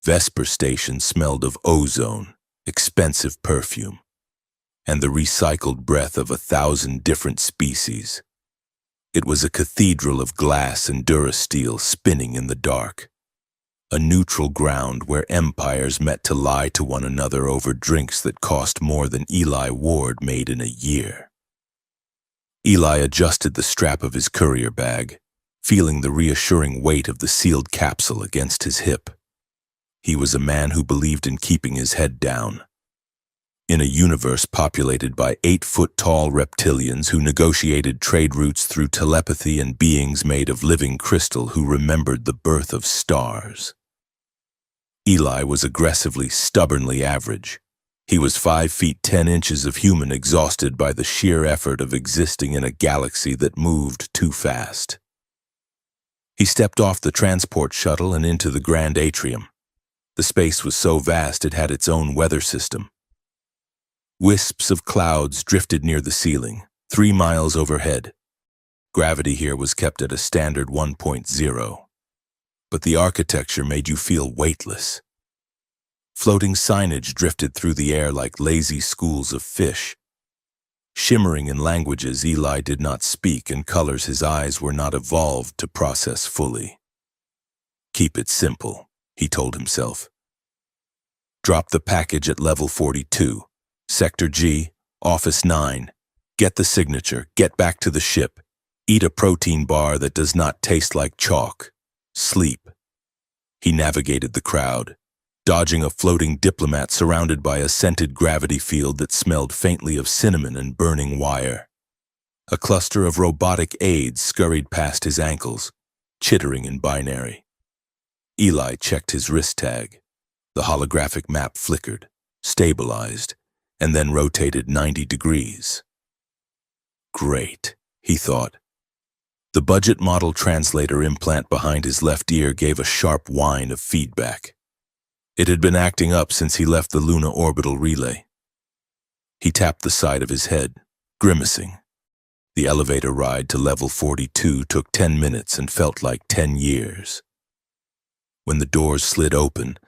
Vesper Station smelled of ozone, expensive perfume, and the recycled breath of 1,000 different species. It was a cathedral of glass and durasteel spinning in the dark, a neutral ground where empires met to lie to one another over drinks that cost more than Eli Ward made in a year. Eli adjusted the strap of his courier bag, feeling the reassuring weight of the sealed capsule against his hip. He was a man who believed in keeping his head down. In a universe populated by 8-foot-tall reptilians who negotiated trade routes through telepathy and beings made of living crystal who remembered the birth of stars. Eli was aggressively, stubbornly average. He was 5 feet 10 inches of human exhausted by the sheer effort of existing in a galaxy that moved too fast. He stepped off the transport shuttle and into the grand atrium. The space was so vast it had its own weather system. Wisps of clouds drifted near the ceiling, 3 miles overhead. Gravity here was kept at a standard 1.0, but the architecture made you feel weightless. Floating signage drifted through the air like lazy schools of fish, shimmering in languages Eli did not speak and colors his eyes were not evolved to process fully. Keep it simple, he told himself. Drop the package at level 42. Sector G, Office 9. Get the signature, get back to the ship. Eat a protein bar that does not taste like chalk. Sleep. He navigated the crowd, dodging a floating diplomat surrounded by a scented gravity field that smelled faintly of cinnamon and burning wire. A cluster of robotic aides scurried past his ankles, chittering in binary. Eli checked his wrist tag. The holographic map flickered, stabilized, and then rotated 90 degrees. Great, he thought. The budget model translator implant behind his left ear gave a sharp whine of feedback. It had been acting up since he left the Luna orbital relay. He tapped the side of his head, grimacing. The elevator ride to level 42 took 10 minutes and felt like 10 years. When the doors slid open,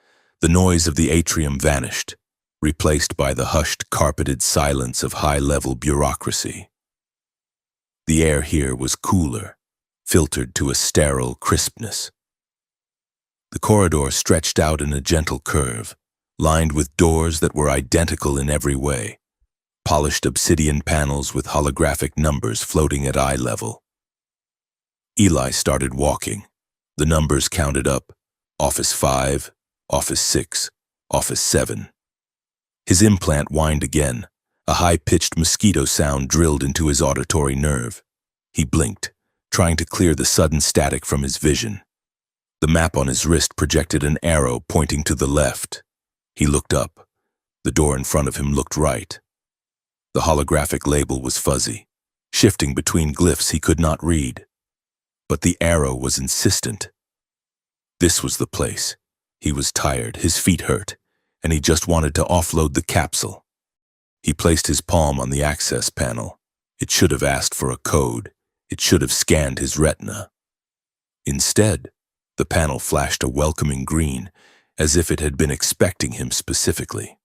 the noise of the atrium vanished, replaced by the hushed, carpeted silence of high-level bureaucracy. The air here was cooler, filtered to a sterile crispness. The corridor stretched out in a gentle curve, lined with doors that were identical in every way, polished obsidian panels with holographic numbers floating at eye level. Eli started walking. The numbers counted up: Office 5, Office 6, Office 7. His implant whined again, a high-pitched mosquito sound drilled into his auditory nerve. He blinked, trying to clear the sudden static from his vision. The map on his wrist projected an arrow pointing to the left. He looked up. The door in front of him looked right. The holographic label was fuzzy, shifting between glyphs he could not read. But the arrow was insistent. This was the place. He was tired, his feet hurt, and he just wanted to offload the capsule. He placed his palm on the access panel. It should have asked for a code. It should have scanned his retina. Instead, the panel flashed a welcoming green, as if it had been expecting him specifically.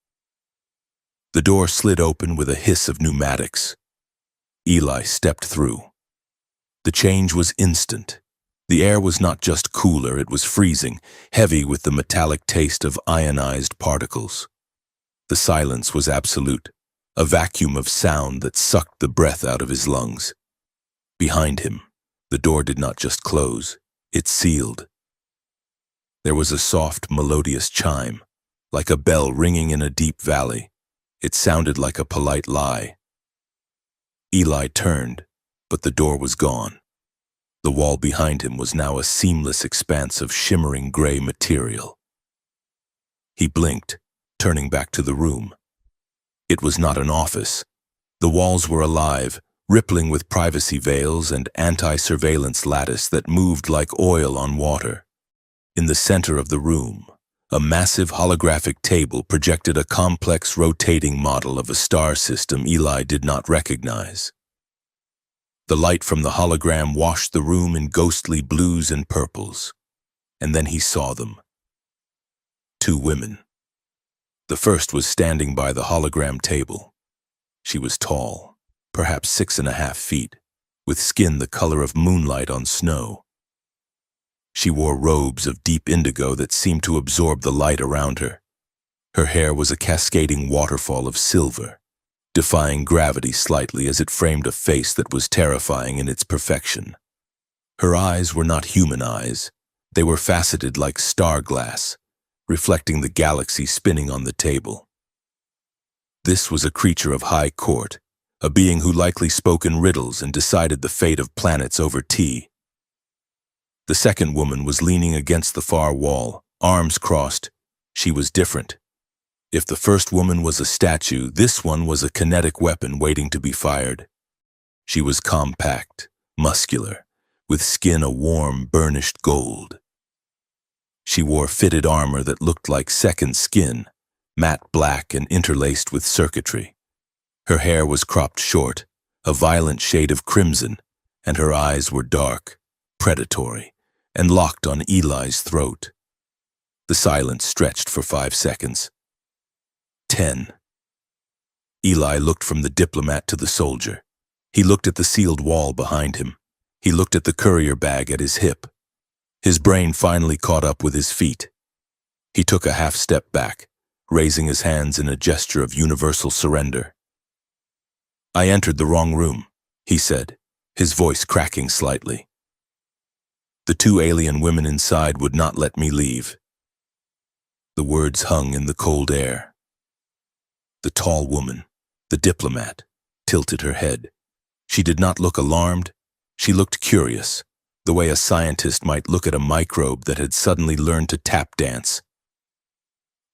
The door slid open with a hiss of pneumatics. Eli stepped through. The change was instant. The air was not just cooler, it was freezing, heavy with the metallic taste of ionized particles. The silence was absolute, a vacuum of sound that sucked the breath out of his lungs. Behind him, the door did not just close, it sealed. There was a soft, melodious chime, like a bell ringing in a deep valley. It sounded like a polite lie. Eli turned, but the door was gone. The wall behind him was now a seamless expanse of shimmering gray material. He blinked, turning back to the room. It was not an office. The walls were alive, rippling with privacy veils and anti-surveillance lattice that moved like oil on water. In the center of the room, a massive holographic table projected a complex rotating model of a star system Eli did not recognize. The light from the hologram washed the room in ghostly blues and purples, and then he saw them. two women. The first was standing by the hologram table. She was tall, perhaps 6.5 feet, with skin the color of moonlight on snow. She wore robes of deep indigo that seemed to absorb the light around her. Her hair was a cascading waterfall of silver, defying gravity slightly as it framed a face that was terrifying in its perfection. Her eyes were not human eyes. They were faceted like star glass, reflecting the galaxy spinning on the table. This was a creature of high court, a being who likely spoke in riddles and decided the fate of planets over tea. The second woman was leaning against the far wall, arms crossed. She was different. If the first woman was a statue, this one was a kinetic weapon waiting to be fired. She was compact, muscular, with skin a warm, burnished gold. She wore fitted armor that looked like second skin, matte black and interlaced with circuitry. Her hair was cropped short, a violent shade of crimson, and her eyes were dark, predatory, and locked on Eli's throat. The silence stretched for 5 seconds. 10. Eli looked from the diplomat to the soldier. He looked at the sealed wall behind him. He looked at the courier bag at his hip. His brain finally caught up with his feet. He took a half step back, raising his hands in a gesture of universal surrender. "I entered the wrong room," he said, his voice cracking slightly. "The two alien women inside would not let me leave." The words hung in the cold air. The tall woman, the diplomat, tilted her head. She did not look alarmed. She looked curious, the way a scientist might look at a microbe that had suddenly learned to tap dance.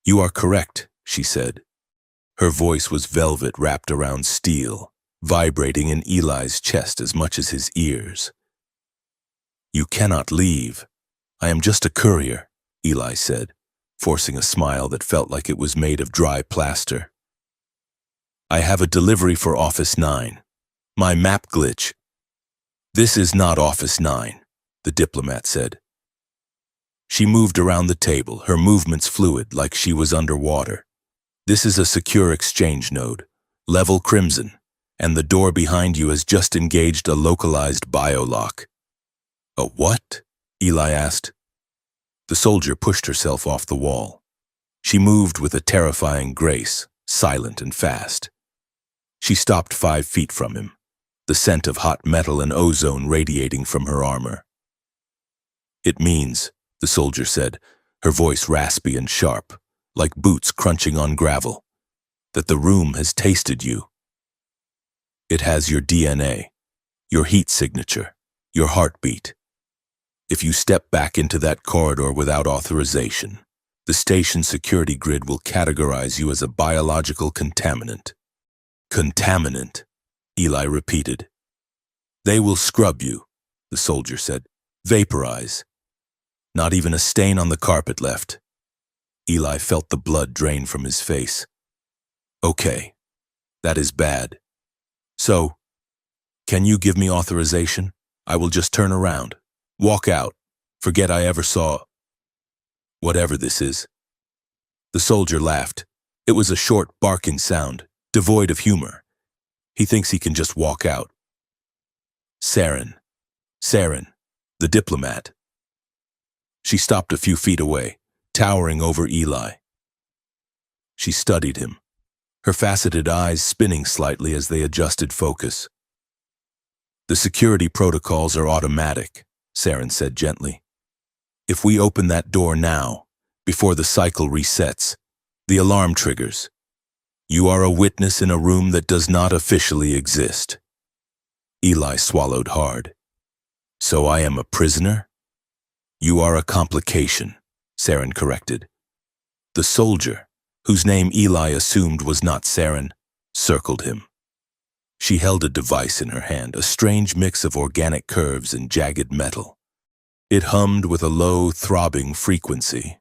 "You are correct," she said. Her voice was velvet wrapped around steel, vibrating in Eli's chest as much as his ears. "You cannot leave. I am just a courier," Eli said, forcing a smile that felt like it was made of dry plaster. "I have a delivery for Office 9. My map glitch." "This is not Office 9, the diplomat said. She moved around the table, her movements fluid like she was underwater. "This is a secure exchange node, level crimson, and the door behind you has just engaged a localized biolock." "A what?" Eli asked. The soldier pushed herself off the wall. She moved with a terrifying grace, silent and fast. She stopped 5 feet from him, the scent of hot metal and ozone radiating from her armor. "It means," the soldier said, her voice raspy and sharp, like boots crunching on gravel, "that the room has tasted you. It has your DNA, your heat signature, your heartbeat. If you step back into that corridor without authorization, the station security grid will categorize you as a biological contaminant." "Contaminant," Eli repeated. "They will scrub you," the soldier said. "Vaporize. Not even a stain on the carpet left." Eli felt the blood drain from his face. "Okay, that is bad. So, can you give me authorization? I will just turn around, walk out, forget I ever saw whatever this is." The soldier laughed. It was a short, barking sound, devoid of humor. "He thinks he can just walk out." Saren, the diplomat." She stopped a few feet away, towering over Eli. She studied him, her faceted eyes spinning slightly as they adjusted focus. "The security protocols are automatic," Saren said gently. "If we open that door now, before the cycle resets, the alarm triggers. You are a witness in a room that does not officially exist." Eli swallowed hard. "So I am a prisoner?" "You are a complication," Saren corrected. The soldier, whose name Eli assumed was not Saren, circled him. She held a device in her hand, a strange mix of organic curves and jagged metal. It hummed with a low, throbbing frequency.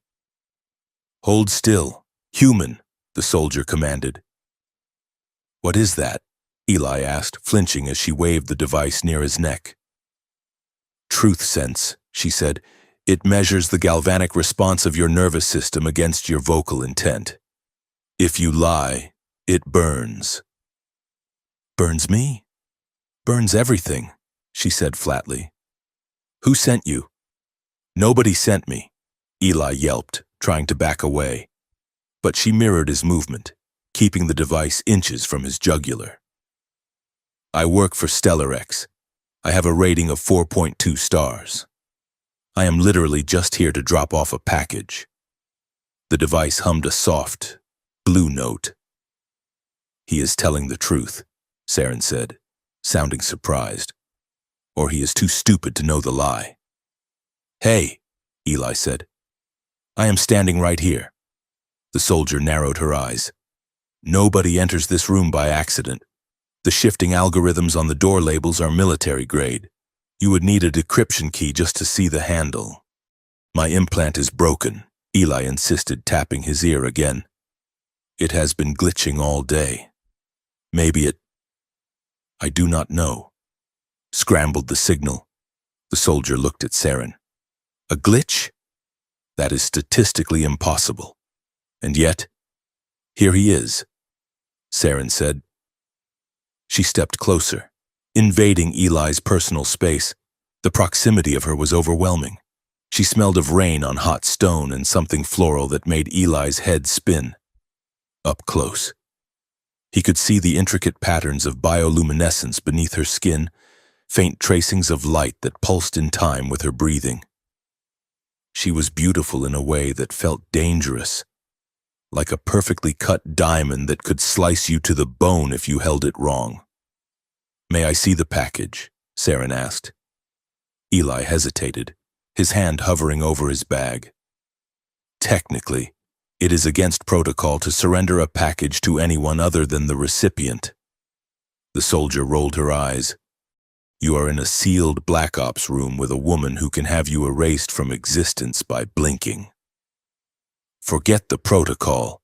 "Hold still, human," the soldier commanded. "What is that?" Eli asked, flinching as she waved the device near his neck. "Truth sense," she said. It measures the galvanic response of your nervous system against your vocal intent. If you lie, it burns. Burns me? Burns everything, she said flatly. Who sent you? Nobody sent me, Eli yelped, trying to back away. But she mirrored his movement, keeping the device inches from his jugular. I work for StellarX. I have a rating of 4.2 stars. I am literally just here to drop off a package. The device hummed a soft, blue note. He is telling the truth, Saren said, sounding surprised. Or he is too stupid to know the lie. Hey, Eli said. I am standing right here. The soldier narrowed her eyes. Nobody enters this room by accident. The shifting algorithms on the door labels are military grade. You would need a decryption key just to see the handle. My implant is broken, Eli insisted, tapping his ear again. It has been glitching all day. Maybe it... I do not know. Scrambled the signal. The soldier looked at Saren. A glitch? That is statistically impossible. And yet, here he is, Saren said. She stepped closer, invading Eli's personal space. The proximity of her was overwhelming. She smelled of rain on hot stone and something floral that made Eli's head spin. Up close, he could see the intricate patterns of bioluminescence beneath her skin, faint tracings of light that pulsed in time with her breathing. She was beautiful in a way that felt dangerous, like a perfectly cut diamond that could slice you to the bone if you held it wrong. May I see the package? Saren asked. Eli hesitated, his hand hovering over his bag. Technically, it is against protocol to surrender a package to anyone other than the recipient. The soldier rolled her eyes. You are in a sealed Black Ops room with a woman who can have you erased from existence by blinking. Forget the protocol.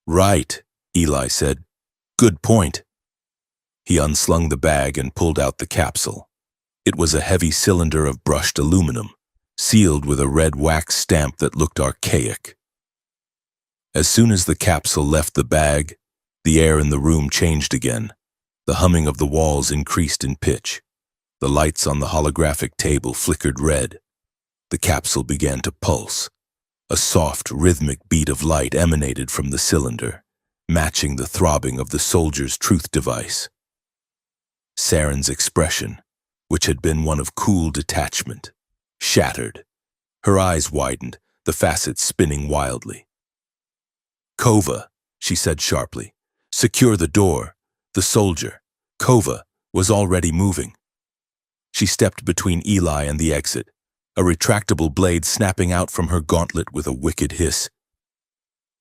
Right, Eli said. Good point. He unslung the bag and pulled out the capsule. It was a heavy cylinder of brushed aluminum, sealed with a red wax stamp that looked archaic. As soon as the capsule left the bag, the air in the room changed again. The humming of the walls increased in pitch. The lights on the holographic table flickered red. The capsule began to pulse. A soft, rhythmic beat of light emanated from the cylinder, matching the throbbing of the soldier's truth device. Saren's expression, which had been one of cool detachment, shattered. Her eyes widened, the facets spinning wildly. Kova, she said sharply. Secure the door. The soldier, Kova, was already moving. She stepped between Eli and the exit, a retractable blade snapping out from her gauntlet with a wicked hiss.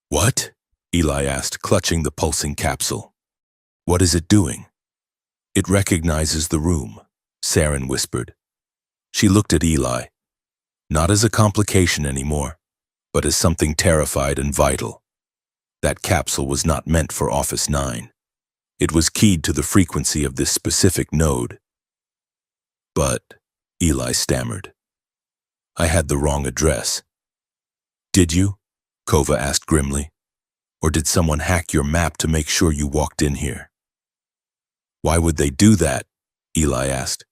What? Eli asked, clutching the pulsing capsule. What is it doing? It recognizes the room, Saren whispered. She looked at Eli, not as a complication anymore, but as something terrified and vital. That capsule was not meant for Office 9. It was keyed to the frequency of this specific node. But, Eli stammered, I had the wrong address. Did you? Kova asked grimly. Or did someone hack your map to make sure you walked in here? Why would they do that? Eli asked.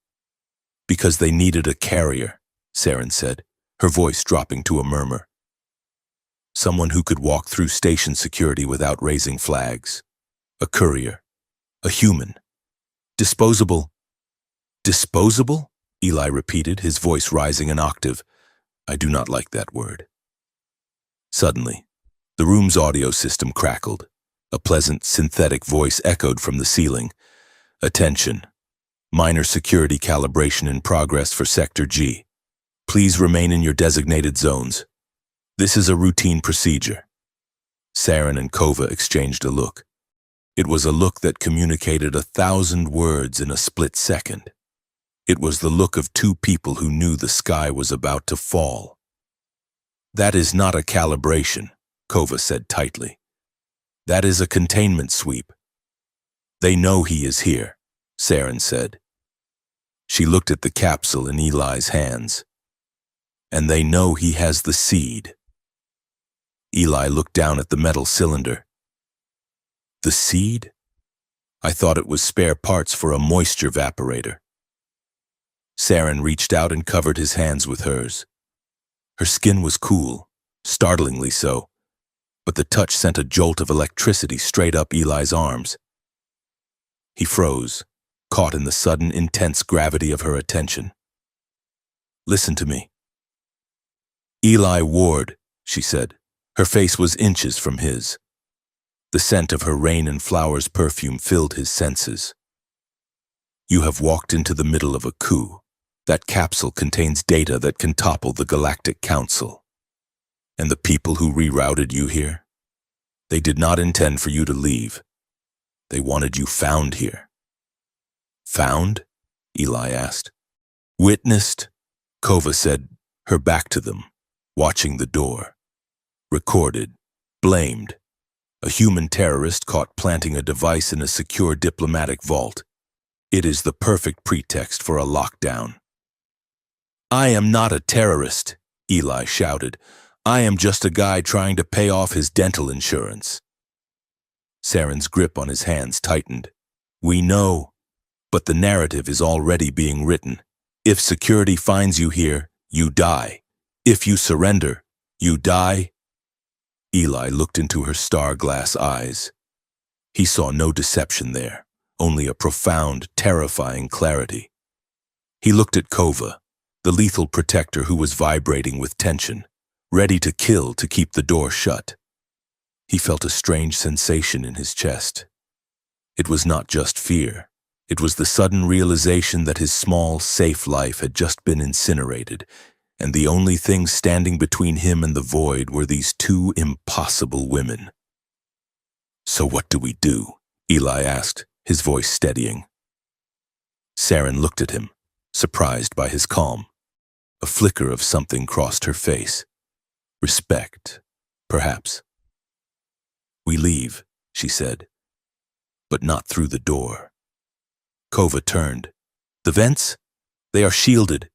Because they needed a carrier, Saren said, her voice dropping to a murmur. Someone who could walk through station security without raising flags. A courier. A human. Disposable. Disposable? Eli repeated, his voice rising an octave. I do not like that word. Suddenly, the room's audio system crackled. A pleasant, synthetic voice echoed from the ceiling. Attention. Minor security calibration in progress for Sector G. Please remain in your designated zones. This is a routine procedure. Saren and Kova exchanged a look. It was a look that communicated 1,000 words in a split second. It was the look of two people who knew the sky was about to fall. That is not a calibration, Kova said tightly. That is a containment sweep. They know he is here, Saren said. She looked at the capsule in Eli's hands. And they know he has the seed. Eli looked down at the metal cylinder. The seed? I thought it was spare parts for a moisture evaporator. Saren reached out and covered his hands with hers. Her skin was cool, startlingly so, but the touch sent a jolt of electricity straight up Eli's arms. He froze, caught in the sudden, intense gravity of her attention. Listen to me. Eli Ward, she said. Her face was inches from his. The scent of her rain and flowers perfume filled his senses. You have walked into the middle of a coup. That capsule contains data that can topple the Galactic Council. And the people who rerouted you here? They did not intend for you to leave. They wanted you found here. Found? Eli asked. Witnessed? Kova said, her back to them, watching the door. Recorded. Blamed. A human terrorist caught planting a device in a secure diplomatic vault. It is the perfect pretext for a lockdown. I am not a terrorist, Eli shouted. I am just a guy trying to pay off his dental insurance. Saren's grip on his hands tightened. We know, but the narrative is already being written. If security finds you here, you die. If you surrender, you die. Eli looked into her star-glass eyes. He saw no deception there, only a profound, terrifying clarity. He looked at Kova, the lethal protector who was vibrating with tension, ready to kill to keep the door shut. He felt a strange sensation in his chest. It was not just fear. It was the sudden realization that his small, safe life had just been incinerated, and the only thing standing between him and the void were these two impossible women. So what do we do? Eli asked, his voice steadying. Saren looked at him, surprised by his calm. A flicker of something crossed her face. Respect, perhaps. We leave, she said, but not through the door. Kova turned. The vents? They are shielded.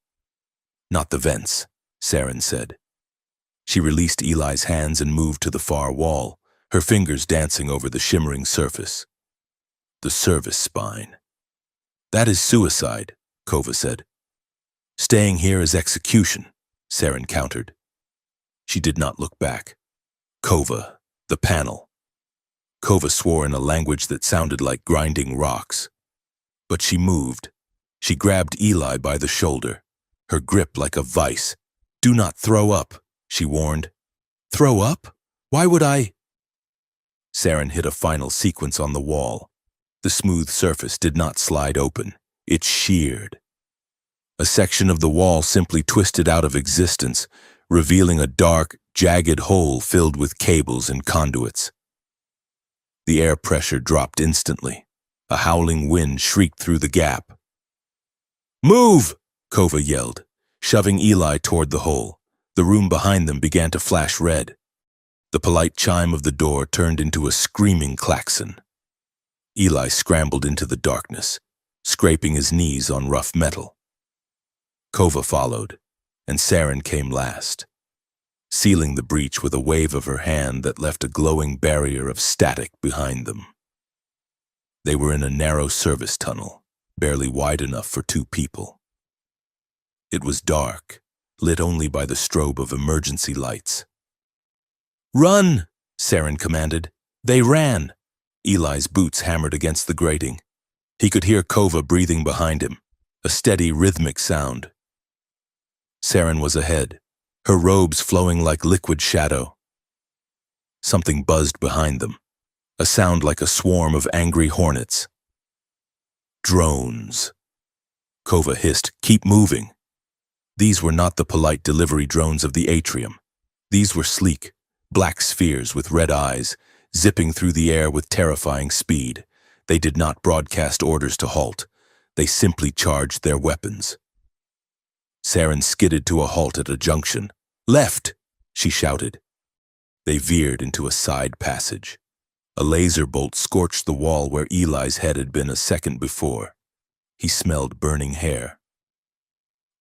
Not the vents, Saren said. She released Eli's hands and moved to the far wall, her fingers dancing over the shimmering surface. The service spine. That is suicide, Kova said. Staying here is execution, Saren countered. She did not look back. Kova, the panel. Kova swore in a language that sounded like grinding rocks. But she moved. She grabbed Eli by the shoulder, her grip like a vice. Do not throw up, she warned. Throw up? Why would I? Saren hit a final sequence on the wall. The smooth surface did not slide open. It sheared. A section of the wall simply twisted out of existence, revealing a dark, jagged hole filled with cables and conduits. The air pressure dropped instantly. A howling wind shrieked through the gap. Move! Kova yelled, shoving Eli toward the hole. The room behind them began to flash red. The polite chime of the door turned into a screaming klaxon. Eli scrambled into the darkness, scraping his knees on rough metal. Kova followed, and Saren came last, sealing the breach with a wave of her hand that left a glowing barrier of static behind them. They were in a narrow service tunnel, barely wide enough for two people. It was dark, lit only by the strobe of emergency lights. Run! Saren commanded. They ran. Eli's boots hammered against the grating. He could hear Kova breathing behind him, a steady, rhythmic sound. Saren was ahead, her robes flowing like liquid shadow. Something buzzed behind them, a sound like a swarm of angry hornets. Drones. Kova hissed, keep moving. These were not the polite delivery drones of the atrium. These were sleek, black spheres with red eyes, zipping through the air with terrifying speed. They did not broadcast orders to halt. They simply charged their weapons. Saren skidded to a halt at a junction. Left! She shouted. They veered into a side passage. A laser bolt scorched the wall where Eli's head had been a second before. He smelled burning hair.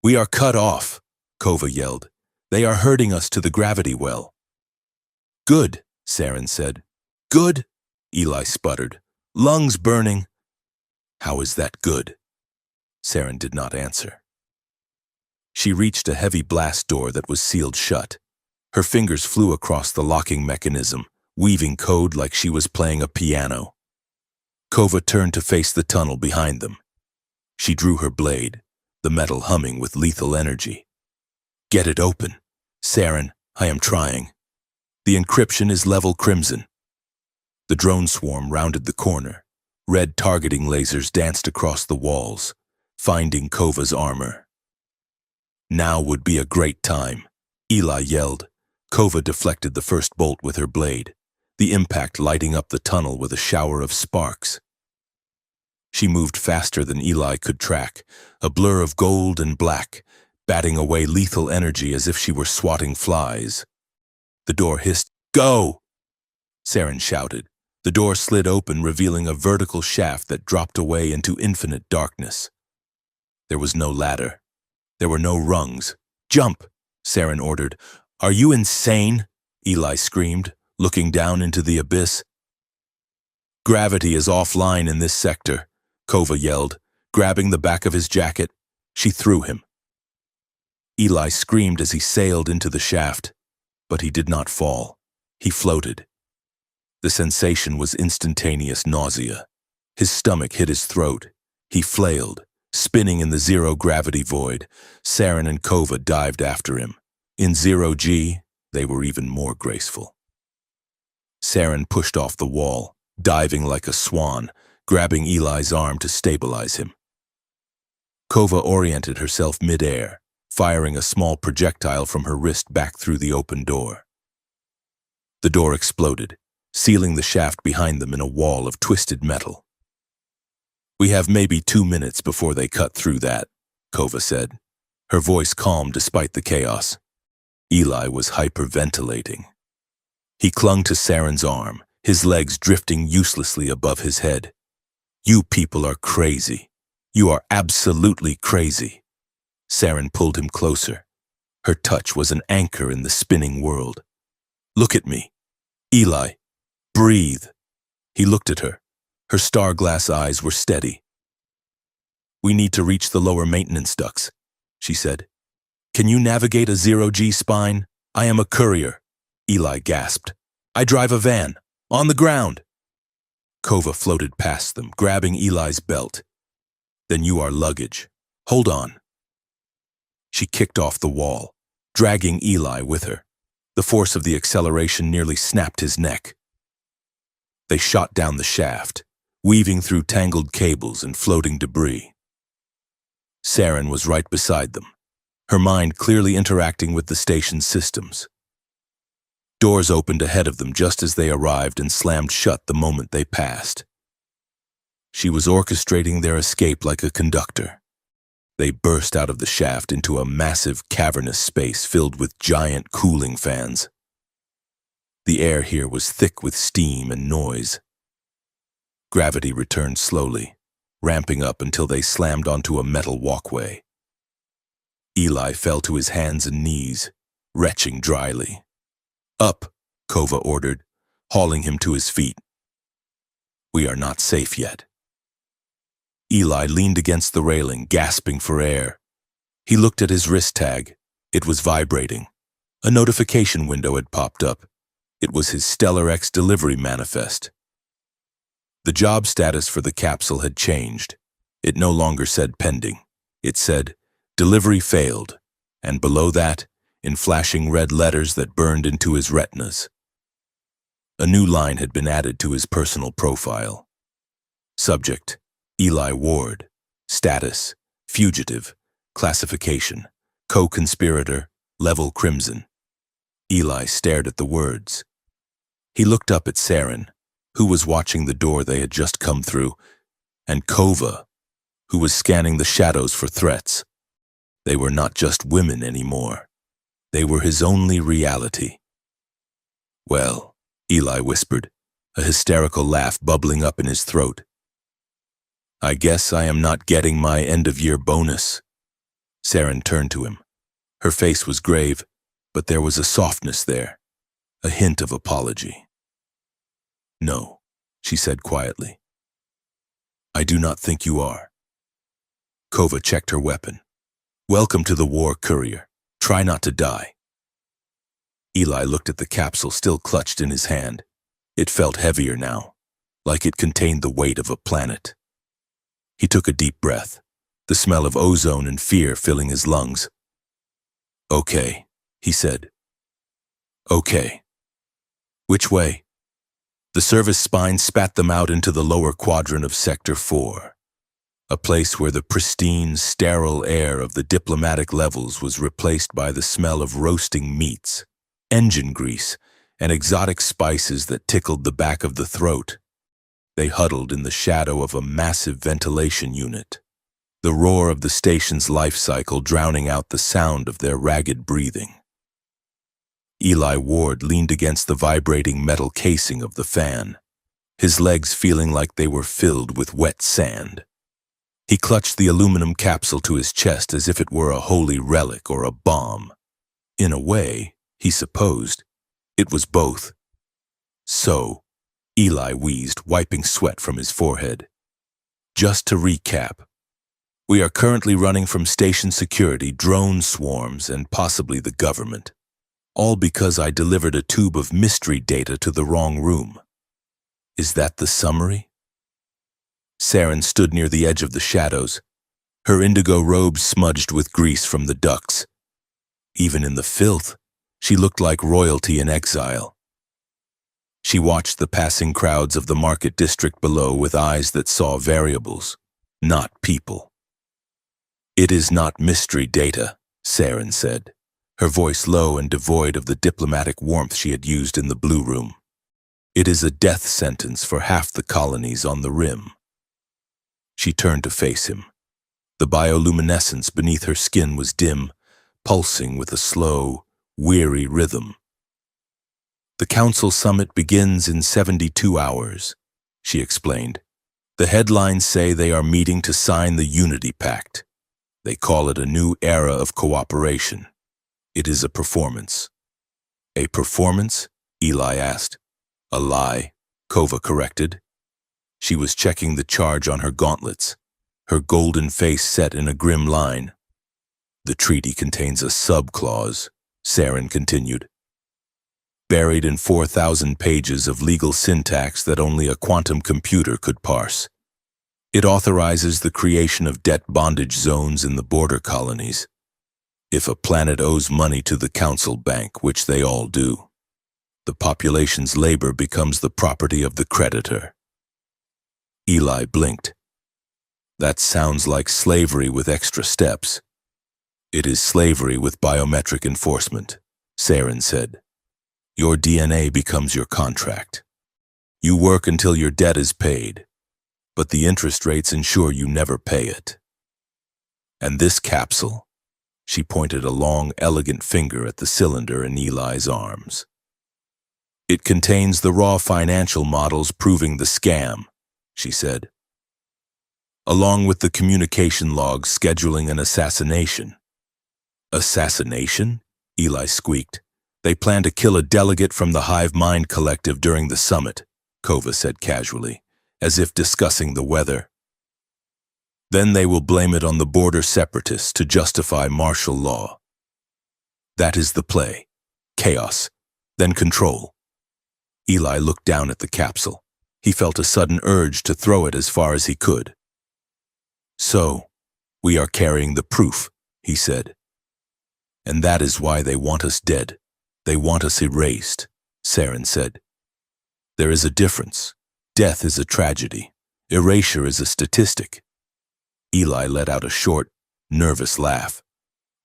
We are cut off, Kova yelled. They are herding us to the gravity well. Good, Saren said. Good? Eli sputtered. Lungs burning. How is that good? Saren did not answer. She reached a heavy blast door that was sealed shut. Her fingers flew across the locking mechanism, weaving code like she was playing a piano. Kova turned to face the tunnel behind them. She drew her blade, the metal humming with lethal energy. Get it open. Saren, I am trying. The encryption is level crimson. The drone swarm rounded the corner. Red targeting lasers danced across the walls, finding Kova's armor. Now would be a great time, Eli yelled. Kova deflected the first bolt with her blade, the impact lighting up the tunnel with a shower of sparks. She moved faster than Eli could track, a blur of gold and black, batting away lethal energy as if she were swatting flies. The door hissed, "Go!" Saren shouted. The door slid open, revealing a vertical shaft that dropped away into infinite darkness. There was no ladder. There were no rungs. "Jump!" Saren ordered. "Are you insane?" Eli screamed, looking down into the abyss. "Gravity is offline in this sector," Kova yelled, grabbing the back of his jacket. She threw him. Eli screamed as he sailed into the shaft, but he did not fall. He floated. The sensation was instantaneous nausea. His stomach hit his throat. He flailed, spinning in the zero-gravity void. Saren and Kova dived after him. In zero-G, they were even more graceful. Saren pushed off the wall, diving like a swan, grabbing Eli's arm to stabilize him. Kova oriented herself mid-air, firing a small projectile from her wrist back through the open door. The door exploded, sealing the shaft behind them in a wall of twisted metal. "We have maybe 2 minutes before they cut through that," Kova said, her voice calm despite the chaos. Eli was hyperventilating. He clung to Saren's arm, his legs drifting uselessly above his head. "You people are crazy. You are absolutely crazy." Saren pulled him closer. Her touch was an anchor in the spinning world. "Look at me. Eli, breathe." He looked at her. Her star-glass eyes were steady. "We need to reach the lower maintenance ducts," she said. "Can you navigate a zero-G spine? I am a courier." Eli gasped. "I drive a van. On the ground." Kova floated past them, grabbing Eli's belt. "Then you are luggage. Hold on." She kicked off the wall, dragging Eli with her. The force of the acceleration nearly snapped his neck. They shot down the shaft, weaving through tangled cables and floating debris. Saren was right beside them, her mind clearly interacting with the station's systems. Doors opened ahead of them just as they arrived and slammed shut the moment they passed. She was orchestrating their escape like a conductor. They burst out of the shaft into a massive, cavernous space filled with giant cooling fans. The air here was thick with steam and noise. Gravity returned slowly, ramping up until they slammed onto a metal walkway. Eli fell to his hands and knees, retching dryly. "Up," Kova ordered, hauling him to his feet. "We are not safe yet." Eli leaned against the railing, gasping for air. He looked at his wrist tag. It was vibrating. A notification window had popped up. It was his Stellar X delivery manifest. The job status for the capsule had changed. It no longer said pending. It said, "Delivery failed," and below that, in flashing red letters that burned into his retinas. A new line had been added to his personal profile. Subject: Eli Ward. Status: fugitive. Classification: co-conspirator, level crimson. Eli stared at the words. He looked up at Saren, who was watching the door they had just come through, and Kova, who was scanning the shadows for threats. They were not just women anymore. They were his only reality. "Well," Eli whispered, a hysterical laugh bubbling up in his throat. "I guess I am not getting my end-of-year bonus." Saren turned to him. Her face was grave. but there was a softness there, a hint of apology. "No," she said quietly. "I do not think you are." Kova checked her weapon. "Welcome to the war, courier. Try not to die." Eli looked at the capsule still clutched in his hand. It felt heavier now, like it contained the weight of a planet. He took a deep breath, the smell of ozone and fear filling his lungs. "Okay," he said. "Okay. Which way?" The service spine spat them out into the lower quadrant of Sector 4, a place where the pristine, sterile air of the diplomatic levels was replaced by the smell of roasting meats, engine grease, and exotic spices that tickled the back of the throat. They huddled in the shadow of a massive ventilation unit, the roar of the station's life cycle drowning out the sound of their ragged breathing. Eli Ward leaned against the vibrating metal casing of the fan, his legs feeling like they were filled with wet sand. He clutched the aluminum capsule to his chest as if it were a holy relic or a bomb. In a way, he supposed, it was both. "So," Eli wheezed, wiping sweat from his forehead. "Just to recap, we are currently running from station security, drone swarms, and possibly the government. All because I delivered a tube of mystery data to the wrong room. Is that the summary?" Saren stood near the edge of the shadows, her indigo robe smudged with grease from the ducts. Even in the filth, she looked like royalty in exile. She watched the passing crowds of the market district below with eyes that saw variables, not people. "It is not mystery data," Saren said, her voice low and devoid of the diplomatic warmth she had used in the Blue Room. "It is a death sentence for half the colonies on the rim." She turned to face him. The bioluminescence beneath her skin was dim, pulsing with a slow, weary rhythm. "The Council Summit begins in 72 hours, she explained. "The headlines say they are meeting to sign the Unity Pact. They call it a new era of cooperation. It is a performance." "A performance?" Eli asked. "A lie," Kova corrected. She was checking the charge on her gauntlets, her golden face set in a grim line. "The treaty contains a sub-clause," Saren continued, "buried in 4,000 pages of legal syntax that only a quantum computer could parse. It authorizes the creation of debt bondage zones in the border colonies. If a planet owes money to the Council Bank, which they all do, the population's labor becomes the property of the creditor." Eli blinked. "That sounds like slavery with extra steps." "It is slavery with biometric enforcement," Saren said. "Your DNA becomes your contract. You work until your debt is paid, but the interest rates ensure you never pay it. And this capsule," she pointed a long, elegant finger at the cylinder in Eli's arms. "It contains the raw financial models proving the scam," she said, "along with the communication logs scheduling an assassination." "Assassination?" Eli squeaked. "They plan to kill a delegate from the Hive Mind Collective during the summit," Kova said casually, as if discussing the weather. "Then they will blame it on the border separatists to justify martial law. That is the play. Chaos, then control." Eli looked down at the capsule. He felt a sudden urge to throw it as far as he could. "So, we are carrying the proof," he said. "And that is why they want us dead. They want us erased," Saren said. "There is a difference. Death is a tragedy. Erasure is a statistic." Eli let out a short, nervous laugh.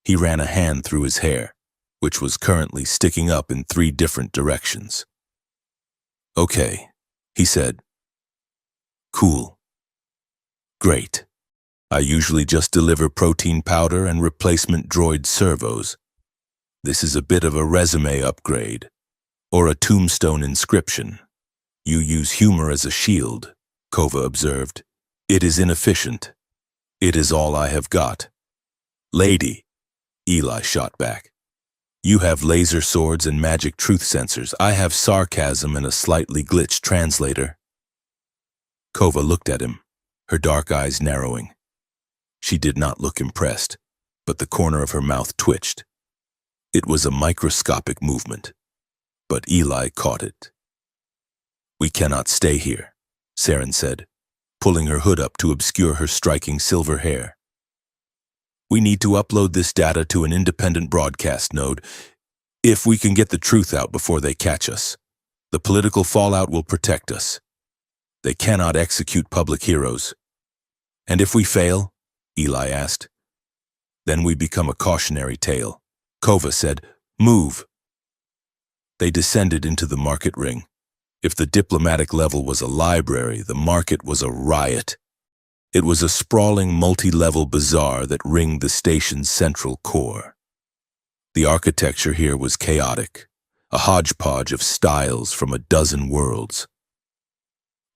He ran a hand through his hair, which was currently sticking up in 3 different directions. "Okay," he said. "Cool. Great. I usually just deliver protein powder and replacement droid servos. This is a bit of a resume upgrade, or a tombstone inscription. You use humor as a shield," Kova observed. "It is inefficient. It is all I have got." "Lady," Eli shot back. You have laser swords and magic truth sensors. I have sarcasm and a slightly glitched translator. Kova looked at him, her dark eyes narrowing. She did not look impressed, but the corner of her mouth twitched. It was a microscopic movement, but Eli caught it. "We cannot stay here," Saren said, pulling her hood up to obscure her striking silver hair. "We need to upload this data to an independent broadcast node. If we can get the truth out before they catch us, the political fallout will protect us. They cannot execute public heroes. And if we fail," Eli asked, "then we become a cautionary tale." Kova said, "Move." They descended into the market ring. If the diplomatic level was a library, the market was a riot. It was a sprawling multi-level bazaar that ringed the station's central core. The architecture here was chaotic, a hodgepodge of styles from a dozen worlds.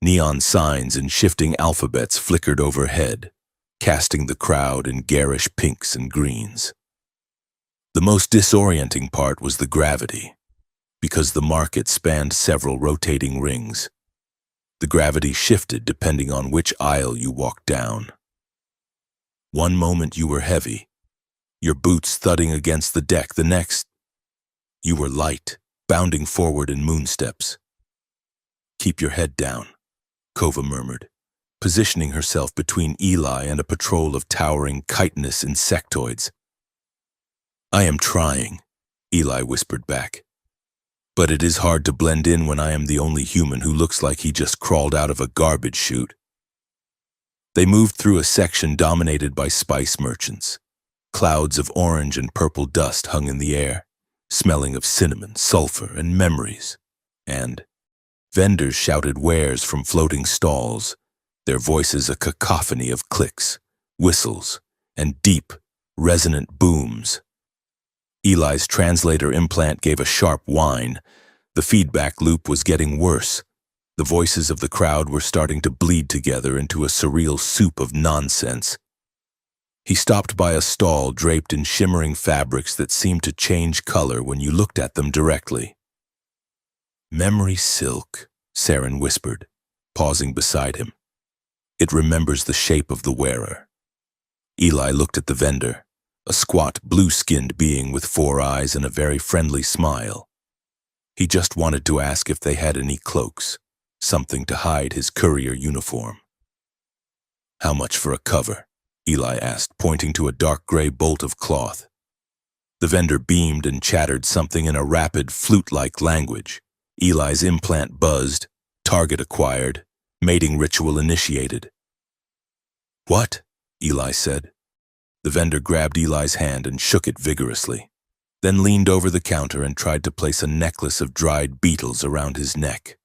Neon signs and shifting alphabets flickered overhead, casting the crowd in garish pinks and greens. The most disorienting part was the gravity, because the market spanned several rotating rings. The gravity shifted depending on which aisle you walked down. One moment you were heavy, your boots thudding against the deck. The next, you were light, bounding forward in moonsteps. "Keep your head down," Kova murmured, positioning herself between Eli and a patrol of towering chitinous insectoids. "I am trying," Eli whispered back. "But it is hard to blend in when I am the only human who looks like he just crawled out of a garbage chute." They moved through a section dominated by spice merchants. Clouds of orange and purple dust hung in the air, smelling of cinnamon, sulfur, and memories. And vendors shouted wares from floating stalls, their voices a cacophony of clicks, whistles, and deep, resonant booms. Eli's translator implant gave a sharp whine. The feedback loop was getting worse. The voices of the crowd were starting to bleed together into a surreal soup of nonsense. He stopped by a stall draped in shimmering fabrics that seemed to change color when you looked at them directly. "Memory silk," Saren whispered, pausing beside him. "It remembers the shape of the wearer." Eli looked at the vendor, a squat, blue-skinned being with 4 eyes and a very friendly smile. He just wanted to ask if they had any cloaks, something to hide his courier uniform. "How much for a cover?" Eli asked, pointing to a dark gray bolt of cloth. The vendor beamed and chattered something in a rapid, flute-like language. Eli's implant buzzed, target acquired, mating ritual initiated. "What?" Eli said. The vendor grabbed Eli's hand and shook it vigorously, then leaned over the counter and tried to place a necklace of dried beetles around his neck.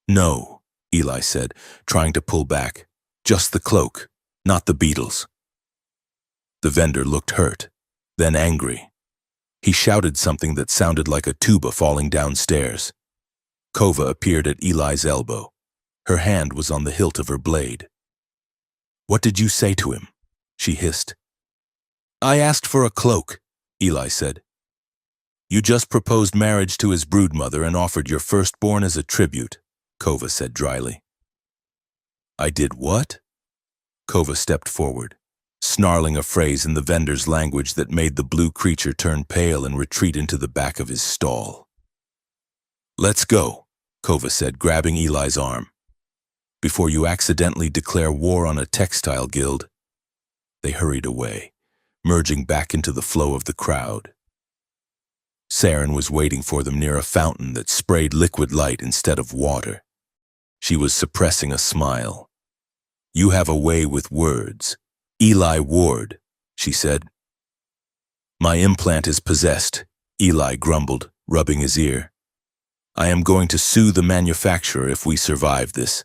No," Eli said, trying to pull back. "Just the cloak, not the beetles." The vendor looked hurt, then angry. He shouted something that sounded like a tuba falling downstairs. Kova appeared at Eli's elbow. Her hand was on the hilt of her blade. "What did you say to him?" she hissed. "I asked for a cloak," Eli said. "You just proposed marriage to his broodmother and offered your firstborn as a tribute," Kova said dryly. "I did what?" Kova stepped forward, snarling a phrase in the vendor's language that made the blue creature turn pale and retreat into the back of his stall. "Let's go," Kova said, grabbing Eli's arm. "Before you accidentally declare war on a textile guild." They hurried away, merging back into the flow of the crowd. Saren was waiting for them near a fountain that sprayed liquid light instead of water. She was suppressing a smile. "You have a way with words. Eli Ward," she said. "My implant is possessed," Eli grumbled, rubbing his ear. "I am going to sue the manufacturer if we survive this."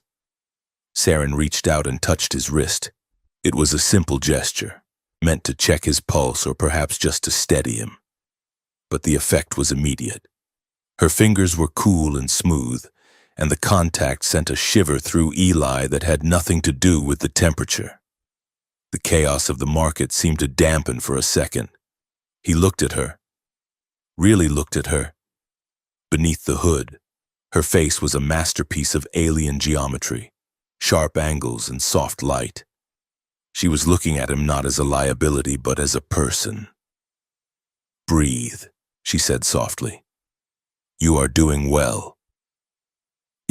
Saren reached out and touched his wrist. It was a simple gesture, meant to check his pulse or perhaps just to steady him. But the effect was immediate. Her fingers were cool and smooth, and the contact sent a shiver through Eli that had nothing to do with the temperature. The chaos of the market seemed to dampen for a second. He looked at her, really looked at her. Beneath the hood, her face was a masterpiece of alien geometry, sharp angles and soft light. She was looking at him not as a liability, but as a person. "Breathe," she said softly. "You are doing well."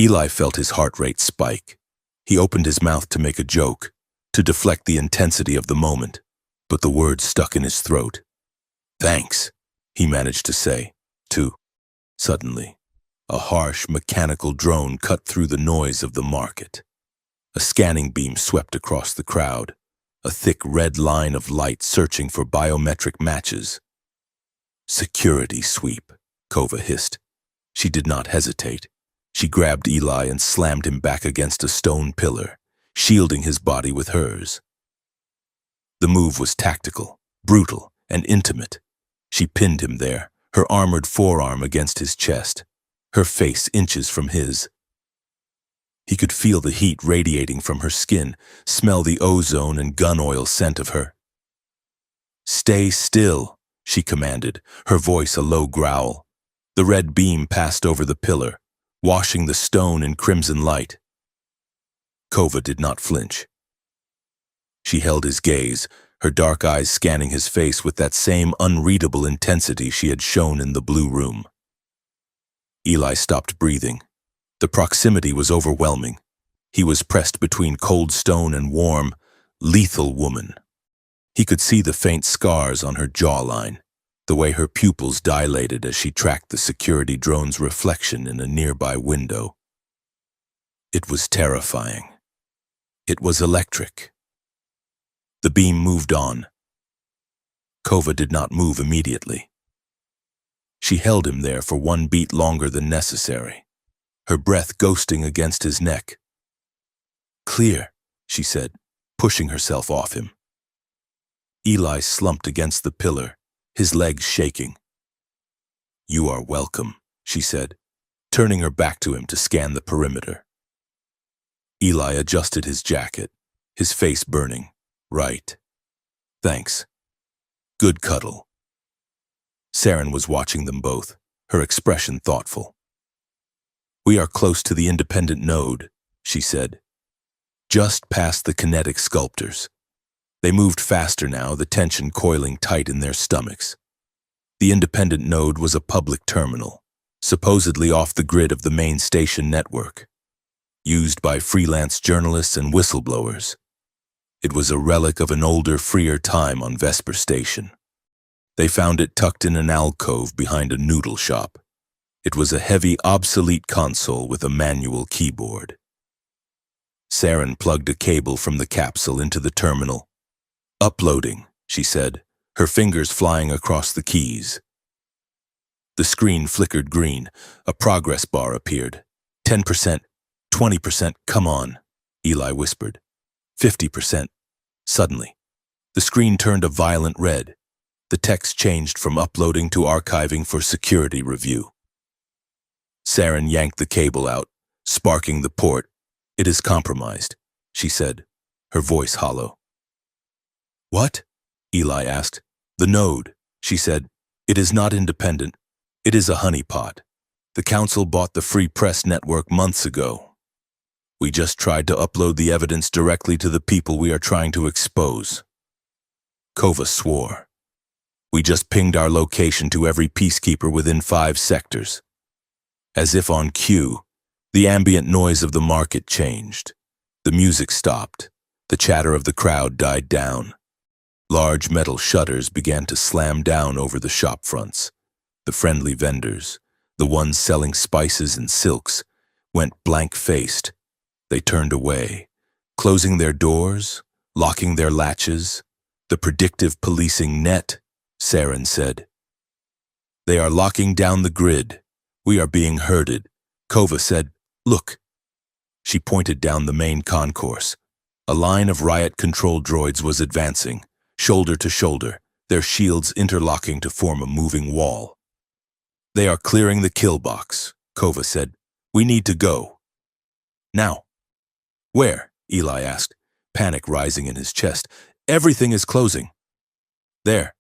Eli felt his heart rate spike. He opened his mouth to make a joke, to deflect the intensity of the moment, but the words stuck in his throat. "Thanks," he managed to say, too. Suddenly, a harsh, mechanical drone cut through the noise of the market. A scanning beam swept across the crowd, a thick red line of light searching for biometric matches. "Security sweep," Kova hissed. She did not hesitate. She grabbed Eli and slammed him back against a stone pillar, shielding his body with hers. The move was tactical, brutal, and intimate. She pinned him there, her armored forearm against his chest, her face inches from his. He could feel the heat radiating from her skin, smell the ozone and gun oil scent of her. "Stay still," she commanded, her voice a low growl. The red beam passed over the pillar, washing the stone in crimson light. Kova did not flinch. She held his gaze, her dark eyes scanning his face with that same unreadable intensity she had shown in the blue room. Eli stopped breathing. The proximity was overwhelming. He was pressed between cold stone and warm, lethal woman. He could see the faint scars on her jawline, the way her pupils dilated as she tracked the security drone's reflection in a nearby window. It was terrifying. It was electric. The beam moved on. Kova did not move immediately. She held him there for one beat longer than necessary, her breath ghosting against his neck. "Clear," she said, pushing herself off him. Eli slumped against the pillar, his legs shaking. "You are welcome," she said, turning her back to him to scan the perimeter. Eli adjusted his jacket, his face burning. "Right. Thanks. Good cuddle." Saren was watching them both, her expression thoughtful. "We are close to the independent node," she said. "Just past the kinetic sculptors." They moved faster now, the tension coiling tight in their stomachs. The independent node was a public terminal, supposedly off the grid of the main station network, used by freelance journalists and whistleblowers. It was a relic of an older, freer time on Vesper Station. They found it tucked in an alcove behind a noodle shop. It was a heavy, obsolete console with a manual keyboard. Saren plugged a cable from the capsule into the terminal. "Uploading," she said, her fingers flying across the keys. The screen flickered green. A progress bar appeared. 10%, 20%, come on, Eli whispered. 50%. Suddenly, the screen turned a violent red. The text changed from uploading to archiving for security review. Saren yanked the cable out, sparking the port. "It is compromised," she said, her voice hollow. "What?" Eli asked. "The node," she said. "It is not independent. It is a honeypot. The council bought the Free Press Network months ago. We just tried to upload the evidence directly to the people we are trying to expose." Kova swore. "We just pinged our location to every peacekeeper within 5 sectors. As if on cue, the ambient noise of the market changed. The music stopped. The chatter of the crowd died down. Large metal shutters began to slam down over the shop fronts. The friendly vendors, the ones selling spices and silks, went blank-faced. They turned away, closing their doors, locking their latches. "The predictive policing net," Saren said. "They are locking down the grid. We are being herded." Kova said, "Look." She pointed down the main concourse. A line of riot control droids was advancing, shoulder to shoulder, their shields interlocking to form a moving wall. "They are clearing the kill box," Kova said. "We need to go. Now." "Where?" Eli asked, panic rising in his chest. "Everything is closing." "There."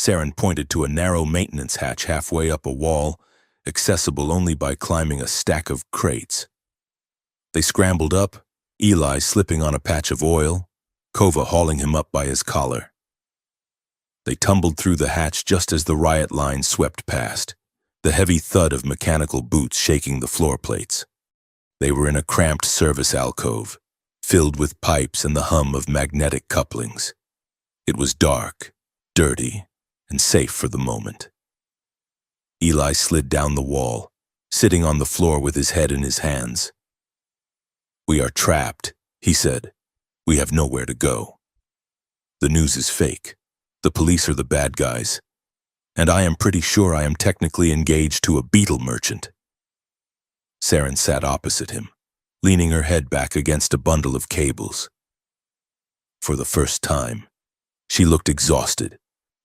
Saren pointed to a narrow maintenance hatch halfway up a wall, accessible only by climbing a stack of crates. They scrambled up, Eli slipping on a patch of oil, Kova hauling him up by his collar. They tumbled through the hatch just as the riot line swept past, the heavy thud of mechanical boots shaking the floor plates. They were in a cramped service alcove, filled with pipes and the hum of magnetic couplings. It was dark, dirty, and safe for the moment. Eli slid down the wall, sitting on the floor with his head in his hands. "We are trapped," he said. "We have nowhere to go. The news is fake. The police are the bad guys. And I am pretty sure I am technically engaged to a beetle merchant." Saren sat opposite him, leaning her head back against a bundle of cables. For the first time, she looked exhausted.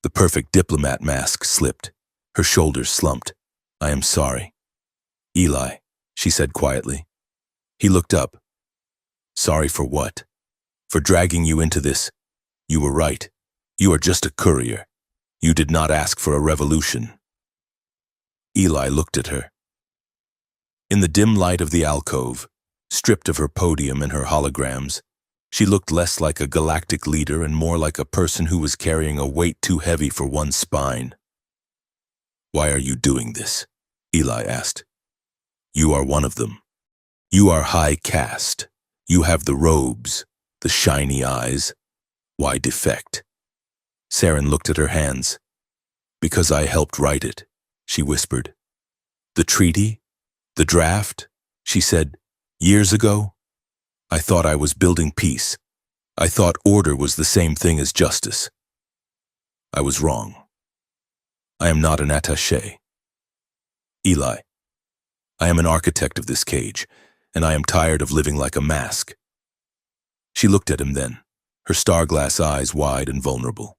The perfect diplomat mask slipped. Her shoulders slumped. "I am sorry." "Eli," she said quietly. He looked up. "Sorry for what? For dragging you into this? You were right. You are just a courier. You did not ask for a revolution." Eli looked at her. In the dim light of the alcove, stripped of her podium and her holograms, she looked less like a galactic leader and more like a person who was carrying a weight too heavy for one's spine. "Why are you doing this?" Eli asked. "You are one of them. You are high caste. You have the robes, the shiny eyes. Why defect?" Saren looked at her hands. "Because I helped write it," she whispered. "The treaty? The draft?" she said. "Years ago? I thought I was building peace. I thought order was the same thing as justice. I was wrong. I am not an attaché. Eli, I am an architect of this cage, and I am tired of living like a mask." She looked at him then, her star-glass eyes wide and vulnerable.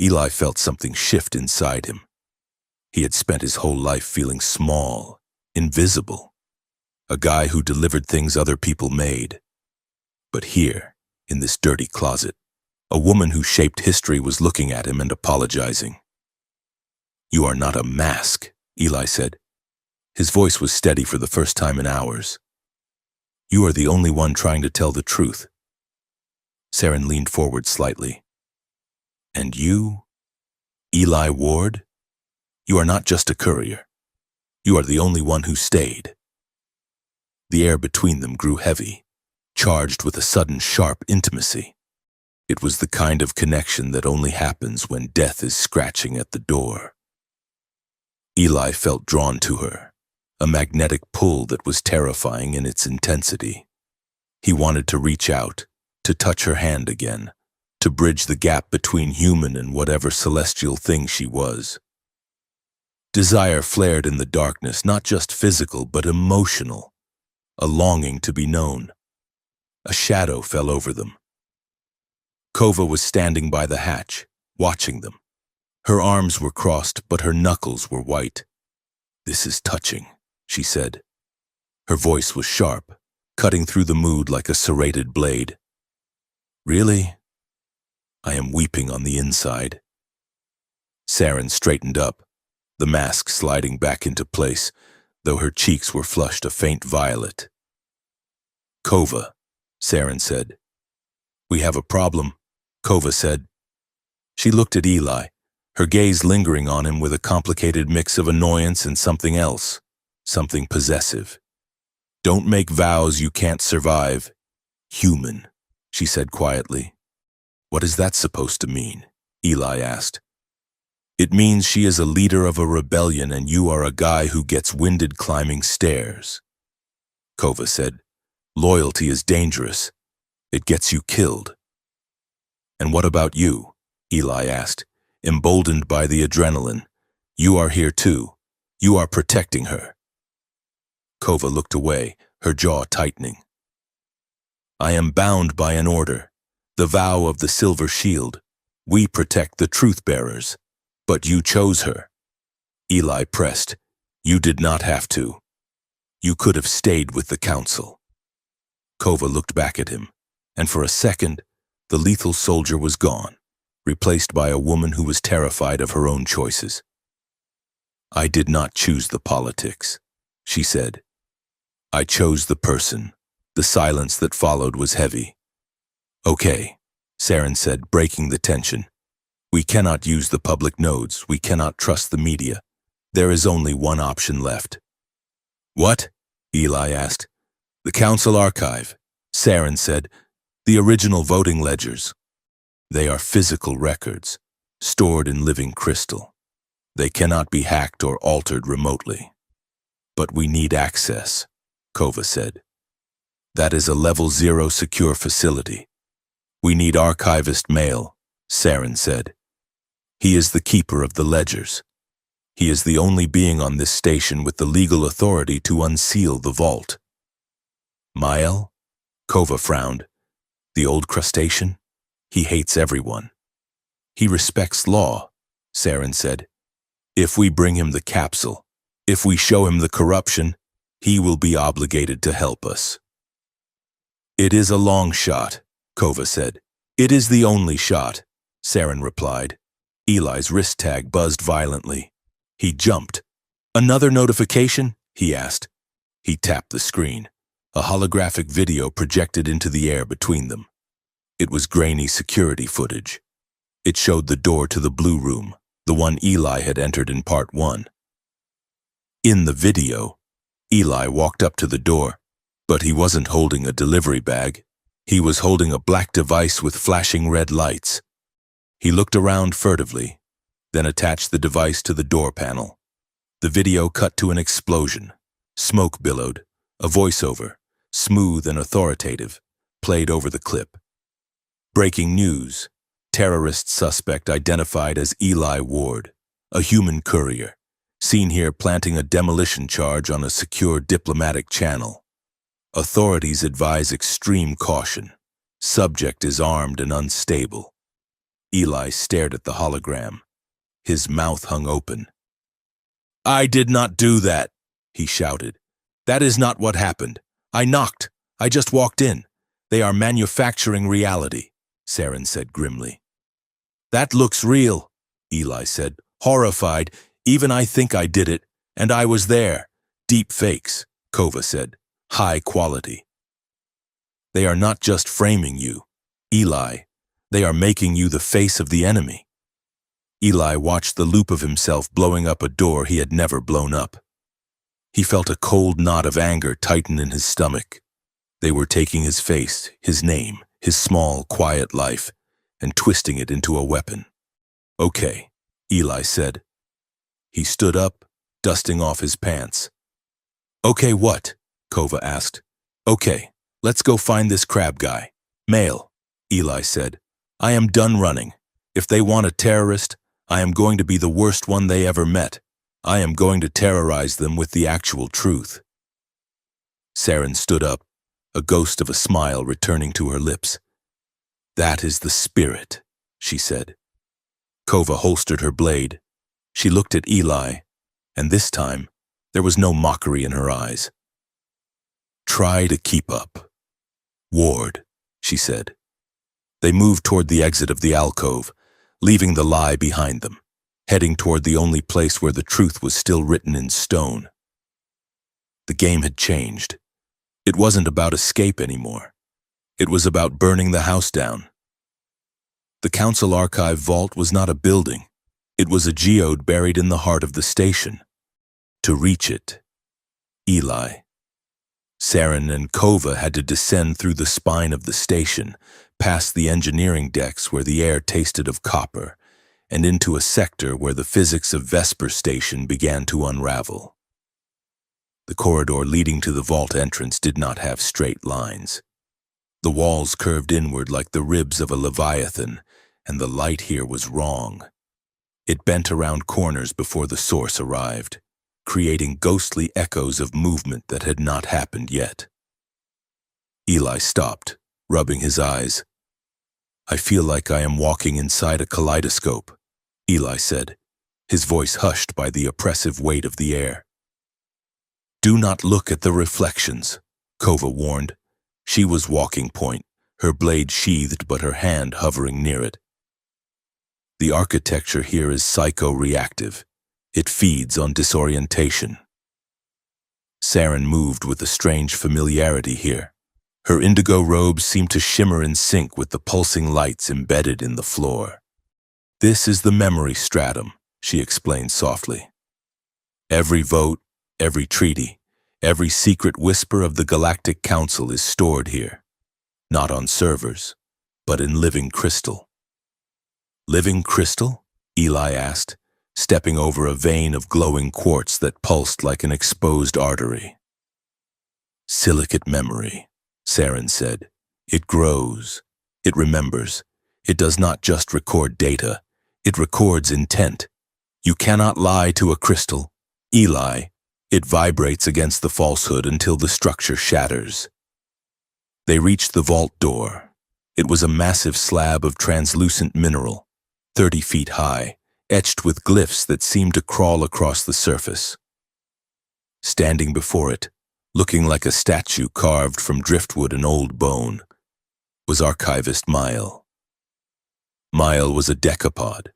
Eli felt something shift inside him. He had spent his whole life feeling small, invisible, a guy who delivered things other people made. But here, in this dirty closet, a woman who shaped history was looking at him and apologizing. "You are not a mask," Eli said. His voice was steady for the first time in hours. "You are the only one trying to tell the truth." Saren leaned forward slightly. "And you, Eli Ward? You are not just a courier. You are the only one who stayed." The air between them grew heavy, charged with a sudden sharp intimacy. It was the kind of connection that only happens when death is scratching at the door. Eli felt drawn to her, a magnetic pull that was terrifying in its intensity. He wanted to reach out, to touch her hand again, to bridge the gap between human and whatever celestial thing she was. Desire flared in the darkness, not just physical but emotional, a longing to be known. A shadow fell over them. Kova was standing by the hatch, watching them. Her arms were crossed, but her knuckles were white. "This is touching," she said. Her voice was sharp, cutting through the mood like a serrated blade. "Really? I am weeping on the inside." Saren straightened up, the mask sliding back into place, though her cheeks were flushed a faint violet. "Kova," Saren said. "We have a problem," Kova said. She looked at Eli, her gaze lingering on him with a complicated mix of annoyance and something else, something possessive. "Don't make vows you can't survive. Human," she said quietly. "What is that supposed to mean?" Eli asked. "It means she is a leader of a rebellion and you are a guy who gets winded climbing stairs." Kova said, "Loyalty is dangerous. It gets you killed." "And what about you?" Eli asked, emboldened by the adrenaline. "You are here too. You are protecting her." Kova looked away, her jaw tightening. "I am bound by an order, the vow of the Silver Shield. We protect the truth-bearers. But you chose her." Eli pressed. "You did not have to. You could have stayed with the council." Kova looked back at him, and for a second, the lethal soldier was gone, replaced by a woman who was terrified of her own choices. "I did not choose the politics," she said. "I chose the person." The silence that followed was heavy. "Okay," Saren said, breaking the tension. "We cannot use the public nodes. We cannot trust the media. There is only one option left." "What?" Eli asked. "The council archive," Saren said. "The original voting ledgers. They are physical records, stored in living crystal. They cannot be hacked or altered remotely. But we need access," Kova said. "That is a level 0 secure facility. We need archivist Mail," Saren said. "He is the keeper of the ledgers. He is the only being on this station with the legal authority to unseal the vault." "Mael?" Kova frowned. "The old crustacean? He hates everyone." "He respects law," Saren said. "If we bring him the capsule, if we show him the corruption, he will be obligated to help us." "It is a long shot," Kova said. "It is the only shot," Saren replied. Eli's wrist tag buzzed violently. He jumped. "Another notification?" he asked. He tapped the screen. A holographic video projected into the air between them. It was grainy security footage. It showed the door to the blue room, the one Eli had entered in part 1. In the video, Eli walked up to the door, but he wasn't holding a delivery bag. He was holding a black device with flashing red lights. He looked around furtively, then attached the device to the door panel. The video cut to an explosion. Smoke billowed. A voiceover, smooth and authoritative, played over the clip. "Breaking news. Terrorist suspect identified as Eli Ward, a human courier, seen here planting a demolition charge on a secure diplomatic channel. Authorities advise extreme caution. Subject is armed and unstable." Eli stared at the hologram. His mouth hung open. "I did not do that," he shouted. "That is not what happened. I knocked. I just walked in. They are manufacturing reality," Saren said grimly. "That looks real," Eli said, horrified. "Even I think I did it, and I was there." "Deep fakes," Kova said. "High quality." "They are not just framing you, Eli. They are making you the face of the enemy." Eli watched the loop of himself blowing up a door he had never blown up. He felt a cold knot of anger tighten in his stomach. They were taking his face, his name, his small, quiet life, and twisting it into a weapon. "Okay," Eli said. He stood up, dusting off his pants. "Okay, what?" Kova asked. "Okay, let's go find this crab guy." "Mail," Eli said. "I am done running. If they want a terrorist, I am going to be the worst one they ever met. I am going to terrorize them with the actual truth." Saren stood up, a ghost of a smile returning to her lips. "That is the spirit," she said. Kova holstered her blade. She looked at Eli, and this time, there was no mockery in her eyes. "Try to keep up. Ward," she said. They moved toward the exit of the alcove, leaving the lie behind them, heading toward the only place where the truth was still written in stone. The game had changed. It wasn't about escape anymore. It was about burning the house down. The council archive vault was not a building. It was a geode buried in the heart of the station. To reach it, Eli, Saren, and Kova had to descend through the spine of the station, past the engineering decks where the air tasted of copper, and into a sector where the physics of Vesper Station began to unravel. The corridor leading to the vault entrance did not have straight lines. The walls curved inward like the ribs of a leviathan, and the light here was wrong. It bent around corners before the source arrived, creating ghostly echoes of movement that had not happened yet. Eli stopped, rubbing his eyes. "I feel like I am walking inside a kaleidoscope," Eli said, his voice hushed by the oppressive weight of the air. "Do not look at the reflections," Kova warned. She was walking point, her blade sheathed but her hand hovering near it. The architecture here is psycho-reactive. It feeds on disorientation. Saren moved with a strange familiarity here. Her indigo robes seemed to shimmer in sync with the pulsing lights embedded in the floor. This is the memory stratum, she explained softly. Every vote, every treaty, every secret whisper of the Galactic Council is stored here. Not on servers, but in living crystal. Living crystal? Eli asked, stepping over a vein of glowing quartz that pulsed like an exposed artery. Silicate memory, Saren said. It grows. It remembers. It does not just record data. It records intent. You cannot lie to a crystal. Eli, it vibrates against the falsehood until the structure shatters. They reached the vault door. It was a massive slab of translucent mineral, 30 feet high, etched with glyphs that seemed to crawl across the surface. Standing before it, looking like a statue carved from driftwood and old bone, was archivist Mile. Mile was a decapod,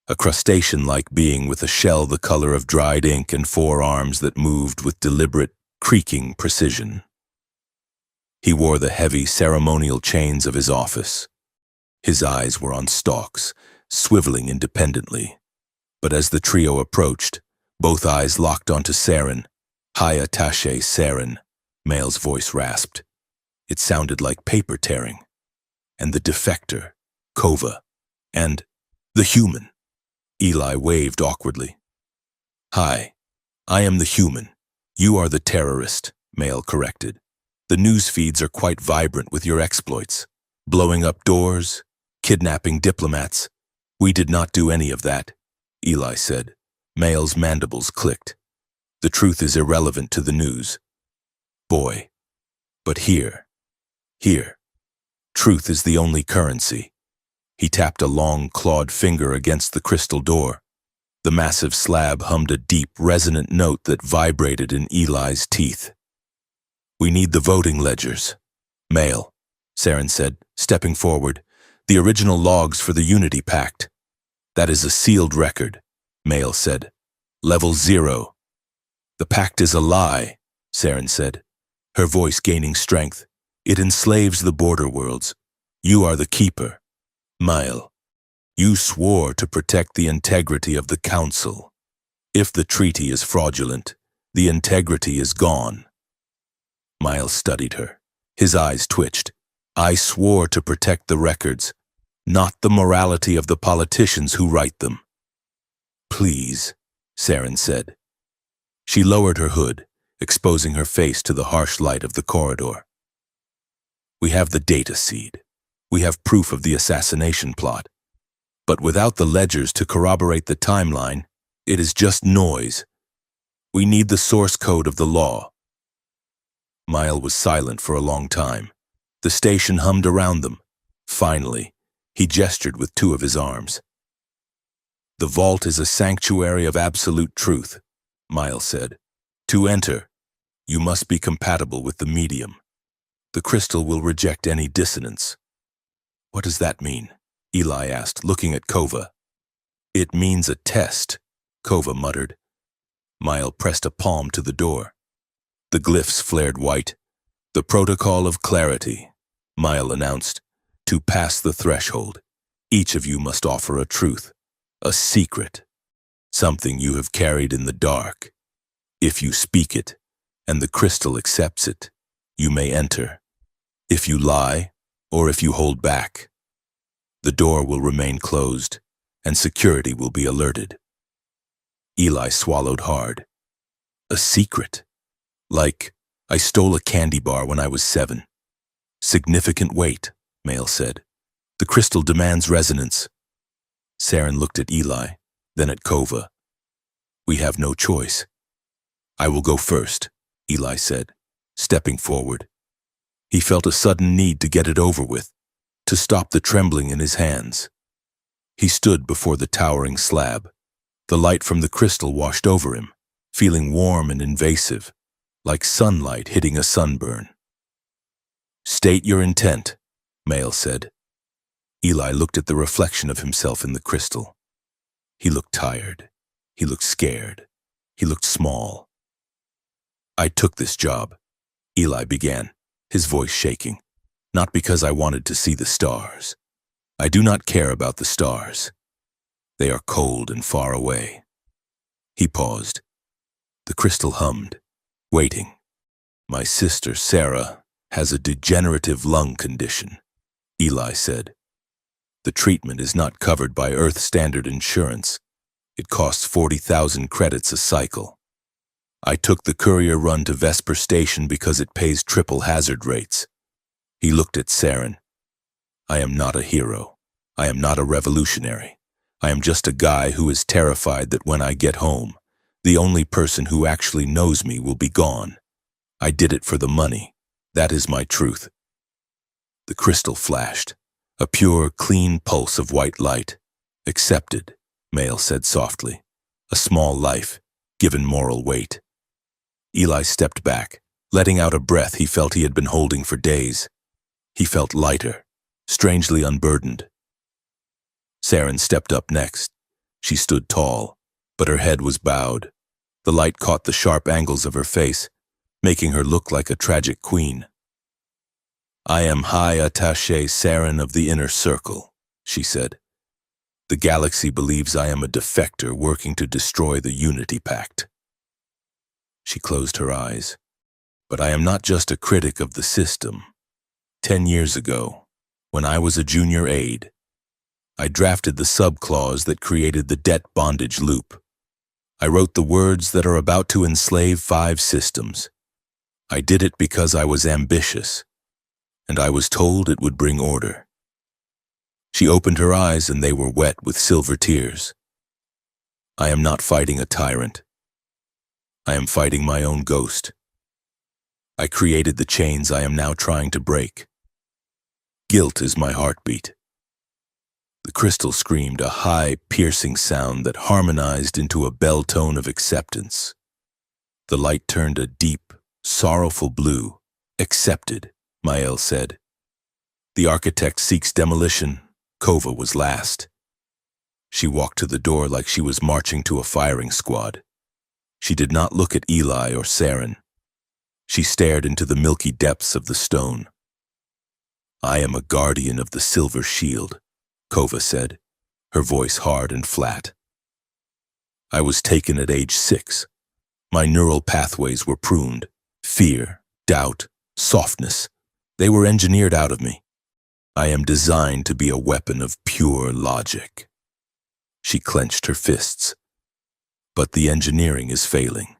a crustacean-like being with a shell the color of dried ink and 4 arms that moved with deliberate, creaking precision. He wore the heavy ceremonial chains of his office. His eyes were on stalks, swiveling independently. But as the trio approached, both eyes locked onto Saren. High attaché Saren, Male's voice rasped. It sounded like paper tearing. And the defector, Kova, and the human. Eli waved awkwardly. Hi, I am the human. You are the terrorist, Male corrected. The news feeds are quite vibrant with your exploits. Blowing up doors, kidnapping diplomats. We did not do any of that, Eli said. Male's mandibles clicked. The truth is irrelevant to the news. Boy. But here, truth is the only currency. He tapped a long, clawed finger against the crystal door. The massive slab hummed a deep, resonant note that vibrated in Eli's teeth. We need the voting ledgers. Male, Saren said, stepping forward. The original logs for the Unity Pact. That is a sealed record, Male said. Level 0. The pact is a lie, Saren said, her voice gaining strength. It enslaves the border worlds. You are the keeper. Mile, you swore to protect the integrity of the Council. If the treaty is fraudulent, the integrity is gone. Mile studied her. His eyes twitched. I swore to protect the records, not the morality of the politicians who write them. Please, Saren said. She lowered her hood, exposing her face to the harsh light of the corridor. We have the data seed. We have proof of the assassination plot. But without the ledgers to corroborate the timeline, it is just noise. We need the source code of the law. Mile was silent for a long time. The station hummed around them. Finally, he gestured with 2 of his arms. The vault is a sanctuary of absolute truth, Mile said. To enter, you must be compatible with the medium. The crystal will reject any dissonance. What does that mean? Eli asked, looking at Kova. It means a test, Kova muttered. Mile pressed a palm to the door. The glyphs flared white. The protocol of clarity, Mile announced. To pass the threshold, each of you must offer a truth, a secret, something you have carried in the dark. If you speak it, and the crystal accepts it, you may enter. If you lie, or if you hold back, the door will remain closed, and security will be alerted. Eli swallowed hard. A secret? Like, I stole a candy bar when I was 7. Significant weight, Male said. The crystal demands resonance. Saren looked at Eli, then at Kova. We have no choice. I will go first, Eli said, stepping forward. He felt a sudden need to get it over with, to stop the trembling in his hands. He stood before the towering slab. The light from the crystal washed over him, feeling warm and invasive, like sunlight hitting a sunburn. State your intent, Male said. Eli looked at the reflection of himself in the crystal. He looked tired. He looked scared. He looked small. "I took this job," Eli began, his voice shaking, "not because I wanted to see the stars. I do not care about the stars. They are cold and far away." He paused. The crystal hummed, waiting. "My sister, Sarah, has a degenerative lung condition," Eli said. "The treatment is not covered by Earth Standard insurance. It costs 40,000 credits a cycle. I took the courier run to Vesper Station because it pays triple hazard rates." He looked at Saren. "I am not a hero. I am not a revolutionary. I am just a guy who is terrified that when I get home, the only person who actually knows me will be gone. I did it for the money. That is my truth." The crystal flashed, a pure, clean pulse of white light. "Accepted," Mael said softly. "A small life, given moral weight." Eli stepped back, letting out a breath he felt he had been holding for days. He felt lighter, strangely unburdened. Saren stepped up next. She stood tall, but her head was bowed. The light caught the sharp angles of her face, making her look like a tragic queen. "I am High Attaché Saren of the Inner Circle," she said. "The galaxy believes I am a defector working to destroy the Unity Pact." She closed her eyes. "But I am not just a critic of the system. 10 years ago, when I was a junior aide, I drafted the subclause that created the debt bondage loop. I wrote the words that are about to enslave 5 systems. I did it because I was ambitious, and I was told it would bring order." She opened her eyes and they were wet with silver tears. "I am not fighting a tyrant. I am fighting my own ghost. I created the chains I am now trying to break. Guilt is my heartbeat." The crystal screamed a high, piercing sound that harmonized into a bell tone of acceptance. The light turned a deep, sorrowful blue. "Accepted," Mael said. "The architect seeks demolition. Kova was last." She walked to the door like she was marching to a firing squad. She did not look at Eli or Saren. She stared into the milky depths of the stone. "I am a guardian of the silver shield," Kova said, her voice hard and flat. "I was taken at age 6. My neural pathways were pruned. Fear, doubt, softness. They were engineered out of me. I am designed to be a weapon of pure logic." She clenched her fists. "But the engineering is failing.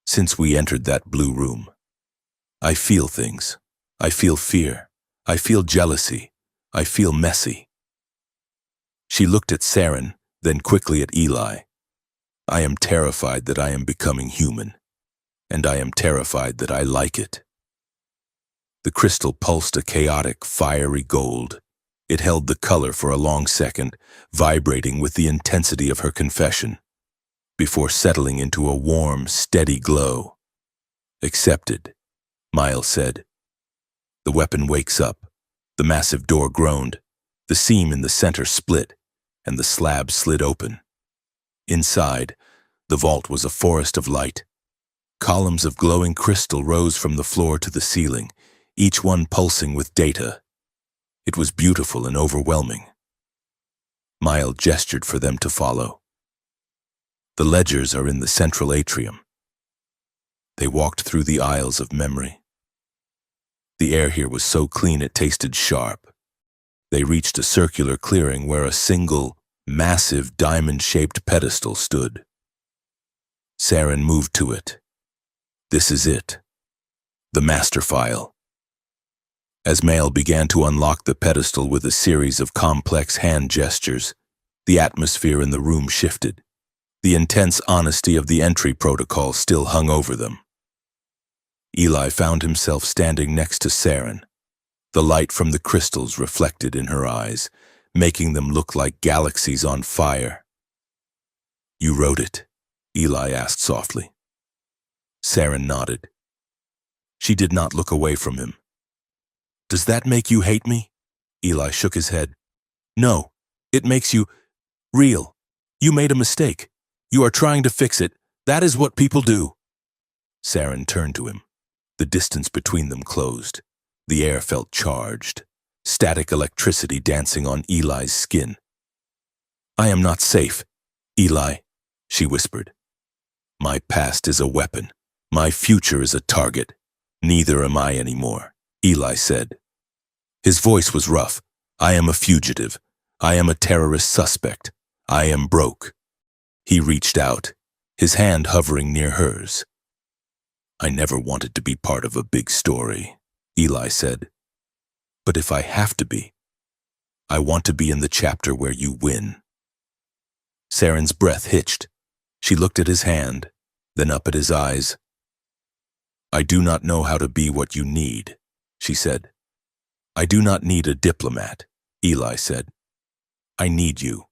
Since we entered that blue room, I feel things. I feel fear. I feel jealousy. I feel messy." She looked at Saren, then quickly at Eli. "I am terrified that I am becoming human, and I am terrified that I like it." The crystal pulsed a chaotic, fiery gold. It held the color for a long second, vibrating with the intensity of her confession, before settling into a warm, steady glow. "Accepted," Mael said. The weapon wakes up. The massive door groaned. The seam in the center split, and the slab slid open. Inside, the vault was a forest of light. Columns of glowing crystal rose from the floor to the ceiling, each one pulsing with data. It was beautiful and overwhelming. Mael gestured for them to follow. "The ledgers are in the central atrium." They walked through the aisles of memory. The air here was so clean it tasted sharp. They reached a circular clearing where a single, massive diamond-shaped pedestal stood. Saren moved to it. "This is it. The master file." As Mael began to unlock the pedestal with a series of complex hand gestures, the atmosphere in the room shifted. The intense honesty of the entry protocol still hung over them. Eli found himself standing next to Saren. The light from the crystals reflected in her eyes, making them look like galaxies on fire. "You wrote it?" Eli asked softly. Saren nodded. She did not look away from him. "Does that make you hate me?" Eli shook his head. "No, it makes you real." You made a mistake. You are trying to fix it. That is what people do. Saren turned to him. The distance between them closed. The air felt charged. Static electricity dancing on Eli's skin. I am not safe, Eli, she whispered. My past is a weapon. My future is a target. Neither am I anymore, Eli said. His voice was rough. I am a fugitive. I am a terrorist suspect. I am broke. He reached out, his hand hovering near hers. I never wanted to be part of a big story, Eli said. But if I have to be, I want to be in the chapter where you win. Saren's breath hitched. She looked at his hand, then up at his eyes. I do not know how to be what you need, she said. I do not need a diplomat, Eli said. I need you.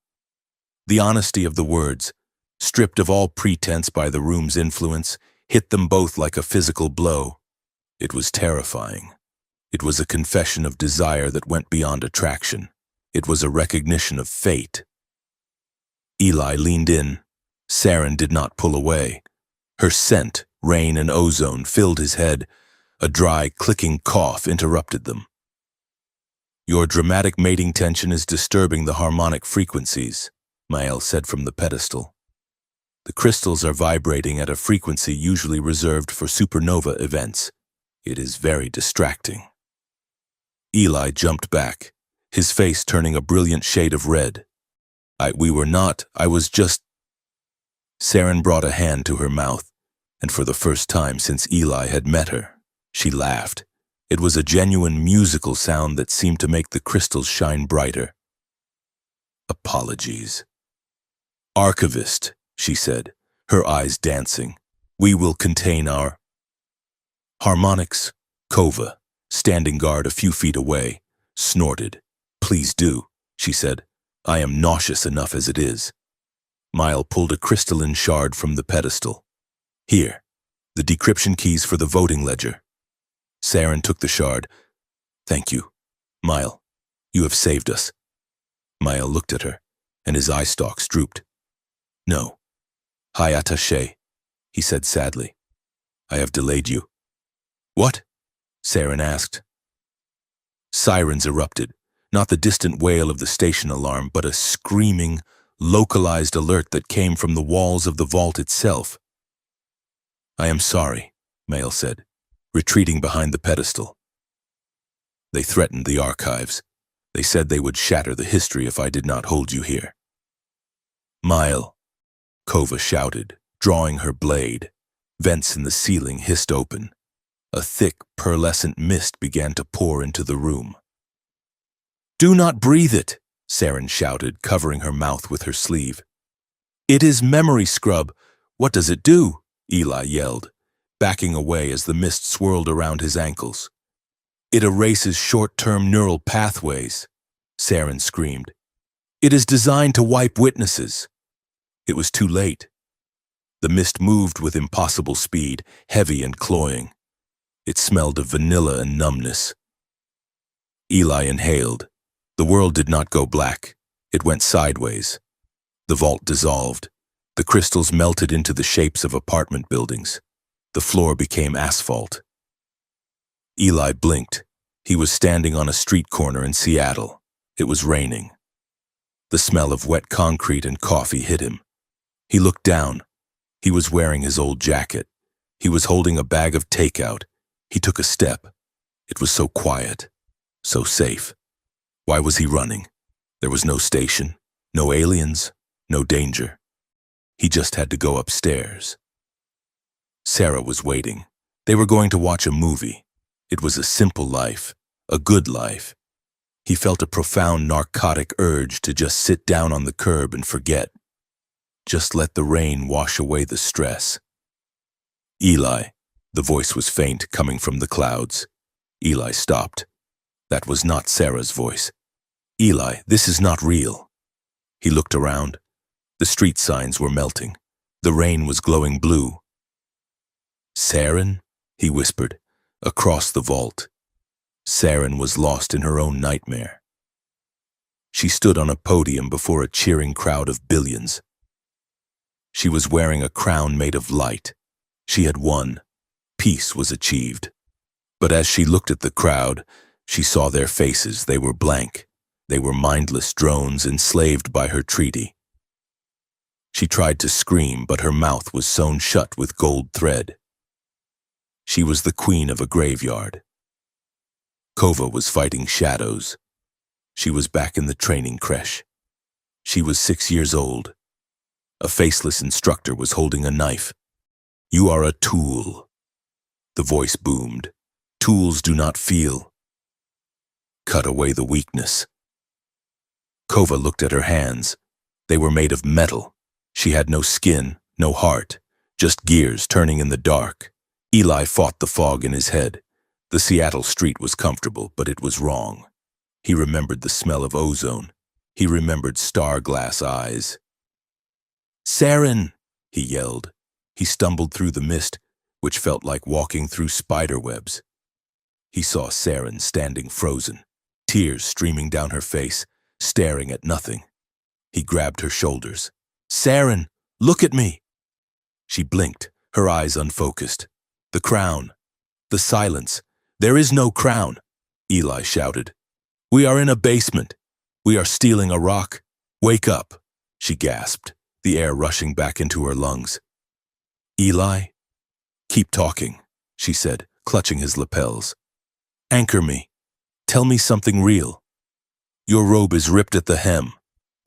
The honesty of the words, stripped of all pretense by the room's influence, hit them both like a physical blow. It was terrifying. It was a confession of desire that went beyond attraction. It was a recognition of fate. Eli leaned in. Saren did not pull away. Her scent, rain and ozone, filled his head. A dry, clicking cough interrupted them. Your dramatic mating tension is disturbing the harmonic frequencies, Mael said from the pedestal. The crystals are vibrating at a frequency usually reserved for supernova events. It is very distracting. Eli jumped back, his face turning a brilliant shade of red. I was just... Saren brought a hand to her mouth, and for the first time since Eli had met her, she laughed. It was a genuine musical sound that seemed to make the crystals shine brighter. Apologies. Archivist, she said, her eyes dancing. We will contain our... Harmonics, Kova, standing guard a few feet away, snorted. Please do, she said. I am nauseous enough as it is. Mael pulled a crystalline shard from the pedestal. Here, the decryption keys for the voting ledger. Saren took the shard. Thank you, Mael. You have saved us. Mael looked at her, and his eye stalks drooped. No. High attaché, he said sadly. I have delayed you. What? Saren asked. Sirens erupted, not the distant wail of the station alarm, but a screaming, localized alert that came from the walls of the vault itself. I am sorry, Mael said, retreating behind the pedestal. They threatened the archives. They said they would shatter the history if I did not hold you here. Mael, Kova shouted, drawing her blade. Vents in the ceiling hissed open. A thick, pearlescent mist began to pour into the room. Do not breathe it, Saren shouted, covering her mouth with her sleeve. It is memory scrub. What does it do? Eli yelled, backing away as the mist swirled around his ankles. It erases short-term neural pathways, Saren screamed. It is designed to wipe witnesses. It was too late. The mist moved with impossible speed, heavy and cloying. It smelled of vanilla and numbness. Eli inhaled. The world did not go black. It went sideways. The vault dissolved. The crystals melted into the shapes of apartment buildings. The floor became asphalt. Eli blinked. He was standing on a street corner in Seattle. It was raining. The smell of wet concrete and coffee hit him. He looked down. He was wearing his old jacket. He was holding a bag of takeout. He took a step. It was so quiet, so safe. Why was he running? There was no station, no aliens, no danger. He just had to go upstairs. Sarah was waiting. They were going to watch a movie. It was a simple life, a good life. He felt a profound narcotic urge to just sit down on the curb and forget. Just let the rain wash away the stress. Eli, the voice was faint, coming from the clouds. Eli stopped. That was not Sarah's voice. Eli, this is not real. He looked around. The street signs were melting. The rain was glowing blue. Saren, he whispered, across the vault. Saren was lost in her own nightmare. She stood on a podium before a cheering crowd of billions. She was wearing a crown made of light. She had won. Peace was achieved. But as she looked at the crowd, she saw their faces. They were blank. They were mindless drones enslaved by her treaty. She tried to scream, but her mouth was sewn shut with gold thread. She was the queen of a graveyard. Kova was fighting shadows. She was back in the training creche. She was 6 years old. A faceless instructor was holding a knife. "You are a tool." The voice boomed. "Tools do not feel. Cut away the weakness." Kova looked at her hands. They were made of metal. She had no skin, no heart, just gears turning in the dark. Eli fought the fog in his head. The Seattle street was comfortable, but it was wrong. He remembered the smell of ozone. He remembered star-glass eyes. "Saren!" he yelled. He stumbled through the mist, which felt like walking through spider webs. He saw Saren standing frozen, tears streaming down her face, staring at nothing. He grabbed her shoulders. "Saren, look at me!" She blinked, her eyes unfocused. "The crown. The silence. There is no crown," Eli shouted. "We are in a basement. We are stealing a rock. Wake up," she gasped, the air rushing back into her lungs. "Eli?" "Keep talking," she said, clutching his lapels. "Anchor me. Tell me something real." "Your robe is ripped at the hem,"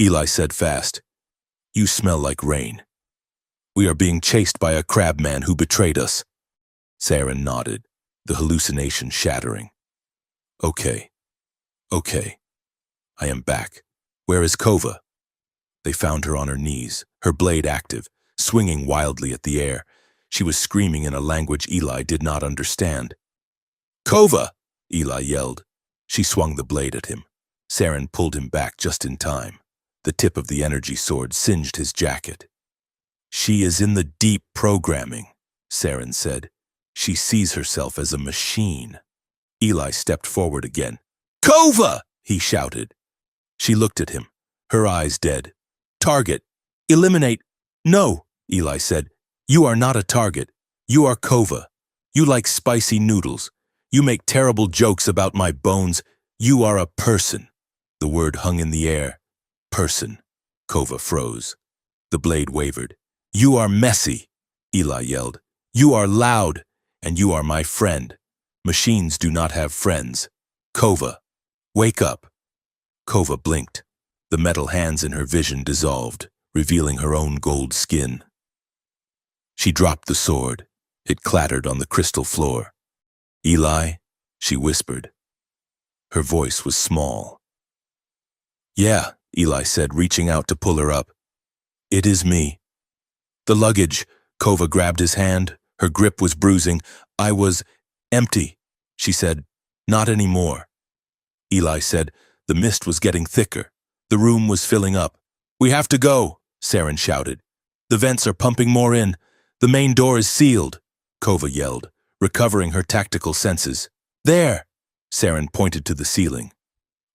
Eli said fast. "You smell like rain. We are being chased by a crabman who betrayed us." Saren nodded, the hallucination shattering. Okay. I am back. Where is Kova?" They found her on her knees, her blade active, swinging wildly at the air. She was screaming in a language Eli did not understand. "Kova!" Eli yelled. She swung the blade at him. Saren pulled him back just in time. The tip of the energy sword singed his jacket. "She is in the deep programming," Saren said. "She sees herself as a machine." Eli stepped forward again. "Kova!" he shouted. She looked at him, her eyes dead. "Target! Eliminate!" "No," Eli said. "You are not a target. You are Kova. You like spicy noodles. You make terrible jokes about my bones. You are a person." The word hung in the air. Person. Kova froze. The blade wavered. "You are messy," Eli yelled. "You are loud, and you are my friend. Machines do not have friends. Kova, wake up." Kova blinked. The metal hands in her vision dissolved, revealing her own gold skin. She dropped the sword. It clattered on the crystal floor. "Eli," she whispered. Her voice was small. "Yeah," Eli said, reaching out to pull her up. "It is me." "The luggage." Kova grabbed his hand. Her grip was bruising. "I was empty," she said. "Not anymore." Eli said. The mist was getting thicker. The room was filling up. "We have to go," Saren shouted. "The vents are pumping more in. The main door is sealed," Kova yelled, recovering her tactical senses. "There!" Saren pointed to the ceiling.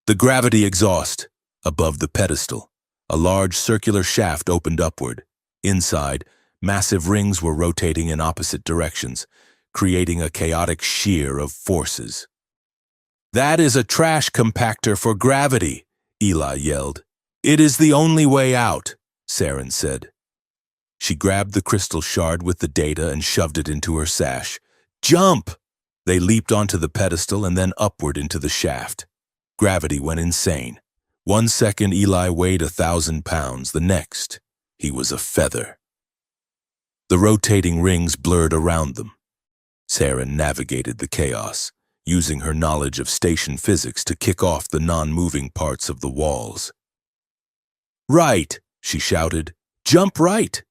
"The gravity exhaust." Above the pedestal, a large circular shaft opened upward. Inside, massive rings were rotating in opposite directions, creating a chaotic shear of forces. "That is a trash compactor for gravity," Eli yelled. "It is the only way out," Saren said. She grabbed the crystal shard with the data and shoved it into her sash. "Jump!" They leaped onto the pedestal and then upward into the shaft. Gravity went insane. 1 second Eli weighed 1,000 pounds. The next, he was a feather. The rotating rings blurred around them. Saren navigated the chaos, using her knowledge of station physics to kick off the non-moving parts of the walls. "Right!" she shouted. "Jump right!"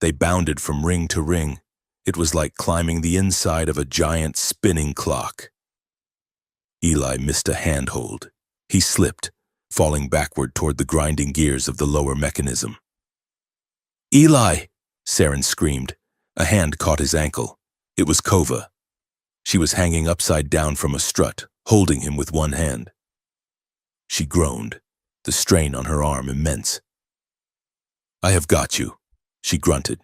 They bounded from ring to ring. It was like climbing the inside of a giant spinning clock. Eli missed a handhold. He slipped, falling backward toward the grinding gears of the lower mechanism. "Eli!" Saren screamed. A hand caught his ankle. It was Kova. She was hanging upside down from a strut, holding him with one hand. She groaned, the strain on her arm immense. "I have got you," she grunted.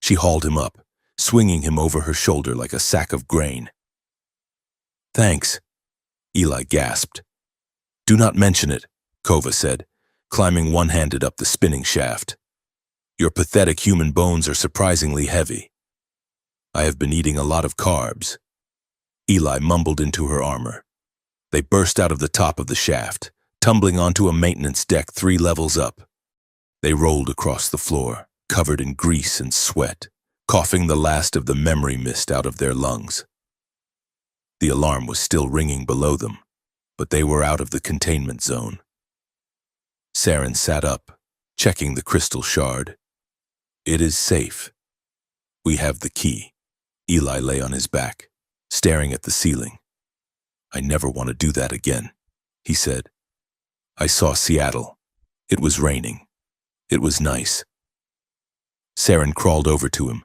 She hauled him up, swinging him over her shoulder like a sack of grain. Thanks, Eli gasped. Do not mention it, Kova said, climbing one-handed up the spinning shaft. Your pathetic human bones are surprisingly heavy. I have been eating a lot of carbs. Eli mumbled into her armor. They burst out of the top of the shaft, tumbling onto a maintenance deck 3 levels up. They rolled across the floor, covered in grease and sweat, coughing the last of the memory mist out of their lungs. The alarm was still ringing below them, but they were out of the containment zone. Saren sat up, checking the crystal shard. It is safe. We have the key. Eli lay on his back, staring at the ceiling. I never want to do that again, he said. I saw Seattle. It was raining. It was nice. Saren crawled over to him.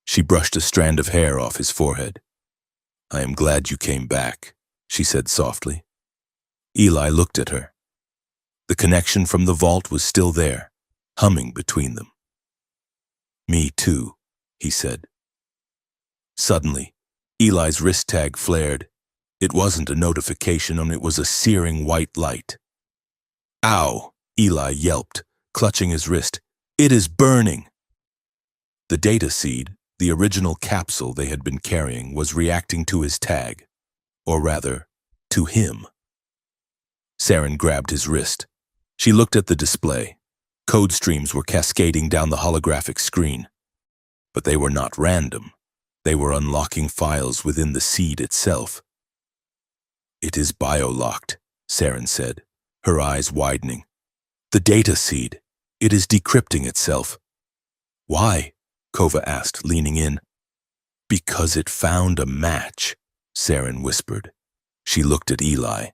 She brushed a strand of hair off his forehead. I am glad you came back, she said softly. Eli looked at her. The connection from the vault was still there, humming between them. Me too, he said. Suddenly, Eli's wrist tag flared. It wasn't a notification, and it was a searing white light. Ow, Eli yelped, clutching his wrist. It is burning! The data seed, the original capsule they had been carrying, was reacting to his tag. Or rather, to him. Saren grabbed his wrist. She looked at the display. Code streams were cascading down the holographic screen. But they were not random. They were unlocking files within the seed itself. It is biolocked, Saren said, her eyes widening. The data seed. It is decrypting itself. Why? Kova asked, leaning in. Because it found a match, Saren whispered. She looked at Eli.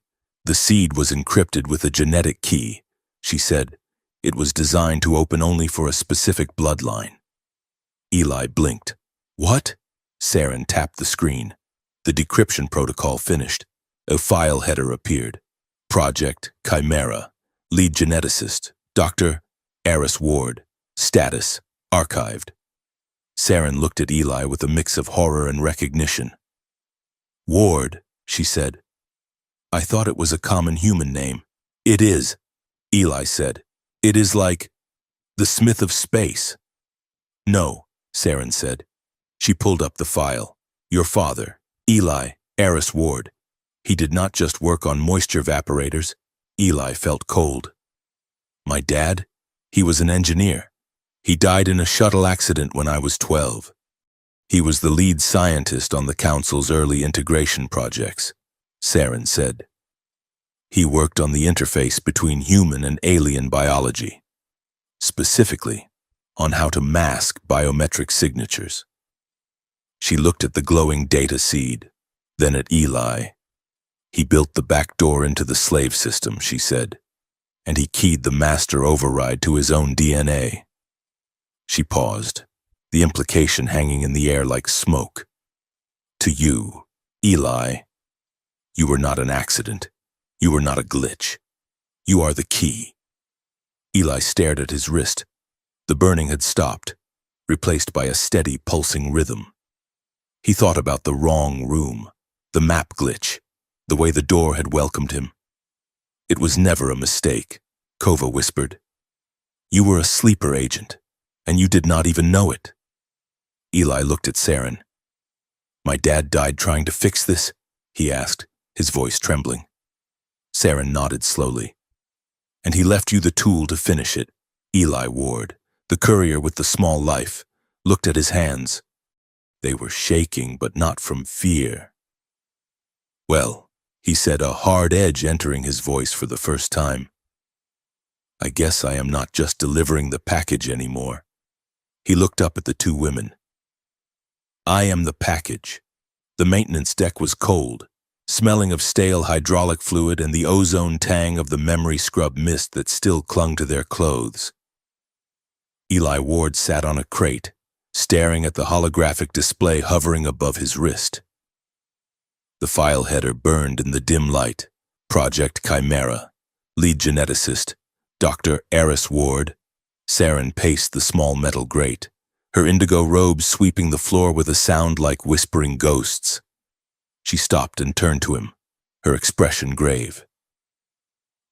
The seed was encrypted with a genetic key. She said, it was designed to open only for a specific bloodline. Eli blinked. What? Saren tapped the screen. The decryption protocol finished. A file header appeared. Project Chimera. Lead geneticist, Dr. Aris Ward. Status, archived. Saren looked at Eli with a mix of horror and recognition. Ward, she said. I thought it was a common human name. It is, Eli said. It is like the Smith of Space. No, Saren said. She pulled up the file. Your father, Eli, Aris Ward. He did not just work on moisture evaporators. Eli felt cold. My dad? He was an engineer. He died in a shuttle accident when I was 12. He was the lead scientist on the Council's early integration projects, Saren said. He worked on the interface between human and alien biology, specifically on how to mask biometric signatures. She looked at the glowing data seed, then at Eli. He built the back door into the slave system, she said, and he keyed the master override to his own DNA. She paused, the implication hanging in the air like smoke. To you, Eli, you were not an accident. You were not a glitch. You are the key. Eli stared at his wrist. The burning had stopped, replaced by a steady, pulsing rhythm. He thought about the wrong room, the map glitch, the way the door had welcomed him. It was never a mistake, Kova whispered. You were a sleeper agent, and you did not even know it. Eli looked at Saren. My dad died trying to fix this? He asked, his voice trembling. Saren nodded slowly. And he left you the tool to finish it. Eli Ward, the courier with the small life, looked at his hands. They were shaking, but not from fear. Well, he said, a hard edge entering his voice for the first time. I guess I am not just delivering the package anymore. He looked up at the two women. I am the package. The maintenance deck was cold, smelling of stale hydraulic fluid and the ozone tang of the memory scrub mist that still clung to their clothes. Eli Ward sat on a crate, staring at the holographic display hovering above his wrist. The file header burned in the dim light. Project Chimera. Lead geneticist, Dr. Aris Ward. Saren paced the small metal grate, her indigo robe sweeping the floor with a sound like whispering ghosts. She stopped and turned to him, her expression grave.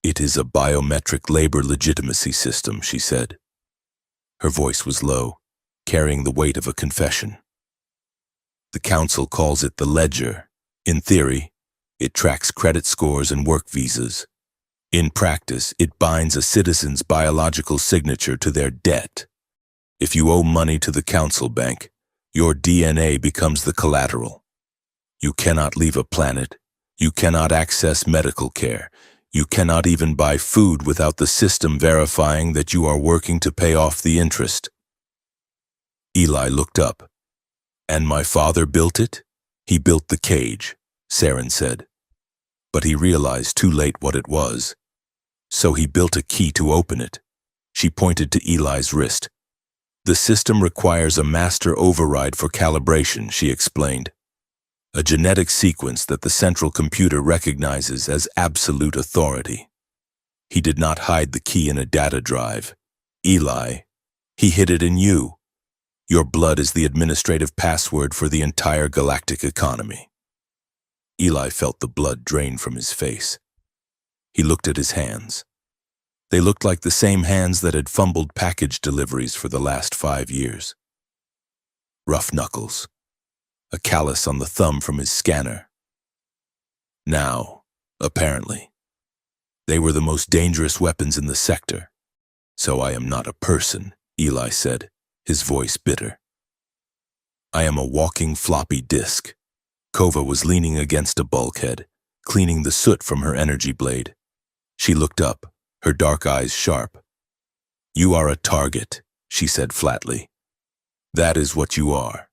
"It is a biometric labor legitimacy system," she said. Her voice was low, carrying the weight of a confession. "The council calls it the ledger. In theory, it tracks credit scores and work visas. In practice, it binds a citizen's biological signature to their debt. If you owe money to the council bank, your DNA becomes the collateral. You cannot leave a planet. You cannot access medical care. You cannot even buy food without the system verifying that you are working to pay off the interest." Eli looked up. "And my father built it? He built the cage," Saren said. But he realized too late what it was. So he built a key to open it. She pointed to Eli's wrist. "The system requires a master override for calibration," she explained. "A genetic sequence that the central computer recognizes as absolute authority." He did not hide the key in a data drive. "Eli, he hid it in you. Your blood is the administrative password for the entire galactic economy." Eli felt the blood drain from his face. He looked at his hands. They looked like the same hands that had fumbled package deliveries for the last 5 years. Rough knuckles. A callus on the thumb from his scanner. Now, apparently, they were the most dangerous weapons in the sector. "So I am not a person," Eli said, his voice bitter. "I am a walking floppy disk." Kova was leaning against a bulkhead, cleaning the soot from her energy blade. She looked up, her dark eyes sharp. "You are a target," she said flatly. "That is what you are.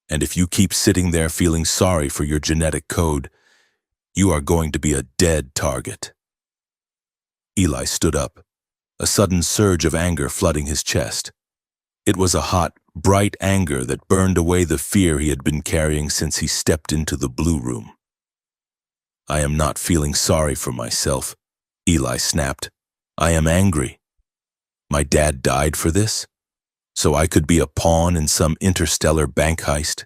And if you keep sitting there feeling sorry for your genetic code, you are going to be a dead target." Eli stood up, a sudden surge of anger flooding his chest. It was a hot, bright anger that burned away the fear he had been carrying since he stepped into the blue room. "I am not feeling sorry for myself," Eli snapped. "I am angry. My dad died for this? So I could be a pawn in some interstellar bank heist?"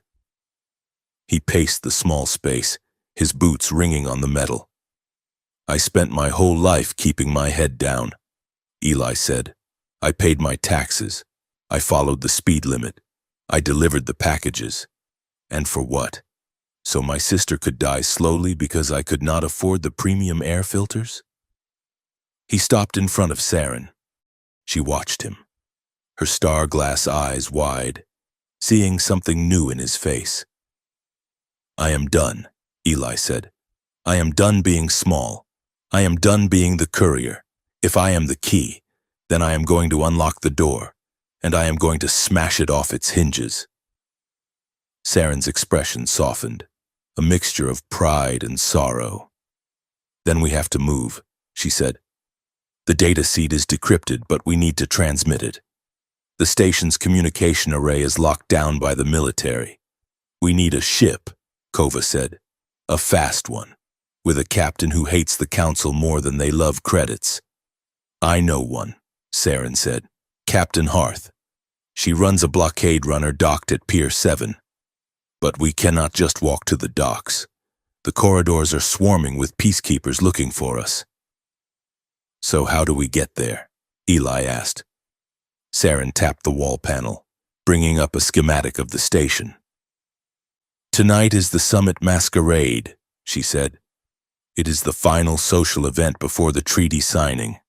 He paced the small space, his boots ringing on the metal. "I spent my whole life keeping my head down," Eli said. "I paid my taxes. I followed the speed limit. I delivered the packages. And for what? So my sister could die slowly because I could not afford the premium air filters?" He stopped in front of Saren. She watched him, her star-glass eyes wide, seeing something new in his face. "I am done," Eli said. "I am done being small. I am done being the courier. If I am the key, then I am going to unlock the door, and I am going to smash it off its hinges." Saren's expression softened, a mixture of pride and sorrow. "Then we have to move," she said. "The data seed is decrypted, but we need to transmit it. The station's communication array is locked down by the military. We need a ship," Kova said. "A fast one, with a captain who hates the council more than they love credits." "I know one," Saren said. "Captain Harth. She runs a blockade runner docked at Pier 7. But we cannot just walk to the docks. The corridors are swarming with peacekeepers looking for us." "So how do we get there?" Eli asked. Saren tapped the wall panel, bringing up a schematic of the station. "Tonight is the summit masquerade," she said. "It is the final social event before the treaty signing.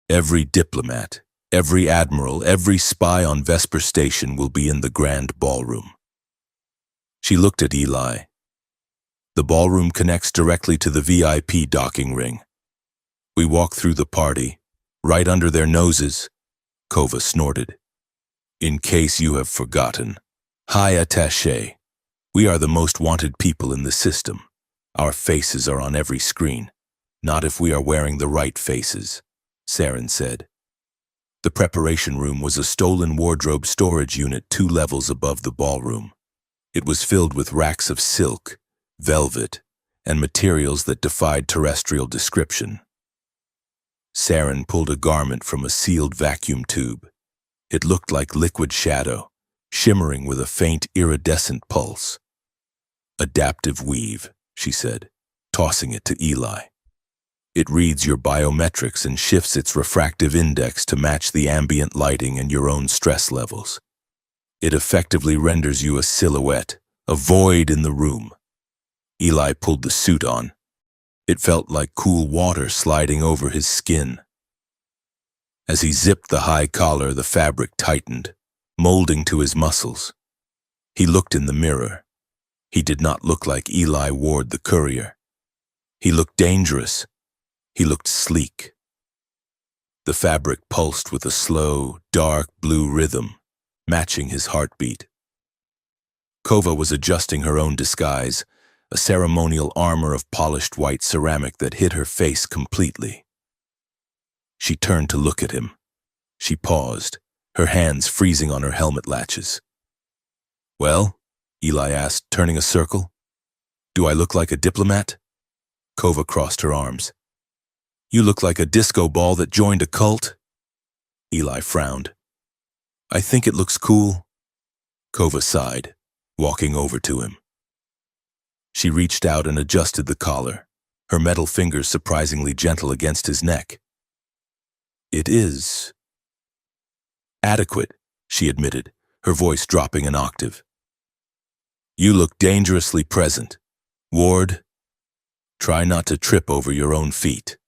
Every diplomat, every admiral, every spy on Vesper Station will be in the grand ballroom." She looked at Eli. "The ballroom connects directly to the VIP docking ring. We walk through the party, right under their noses." Kova snorted. "In case you have forgotten. High attaché. We are the most wanted people in the system. Our faces are on every screen. Not if we are wearing the right faces," Saren said. The preparation room was a stolen wardrobe storage unit 2 levels above the ballroom. It was filled with racks of silk, velvet, and materials that defied terrestrial description. Saren pulled a garment from a sealed vacuum tube. It looked like liquid shadow, shimmering with a faint iridescent pulse. Adaptive weave, she said, tossing it to Eli. It reads your biometrics and shifts its refractive index to match the ambient lighting and your own stress levels. It effectively renders you a silhouette, a void in the room. Eli pulled the suit on. It felt like cool water sliding over his skin. As he zipped the high collar, the fabric tightened, molding to his muscles. He looked in the mirror. He did not look like Eli Ward, the courier. He looked dangerous. He looked sleek. The fabric pulsed with a slow, dark blue rhythm, matching his heartbeat. Kova was adjusting her own disguise, a ceremonial armor of polished white ceramic that hid her face completely. She turned to look at him. She paused, her hands freezing on her helmet latches. "Well?" Eli asked, turning a circle. "Do I look like a diplomat?" Kova crossed her arms. "You look like a disco ball that joined a cult." Eli frowned. "I think it looks cool." Kova sighed, walking over to him. She reached out and adjusted the collar, her metal fingers surprisingly gentle against his neck. "It is adequate," she admitted, her voice dropping an octave. "You look dangerously present. Ward, try not to trip over your own feet."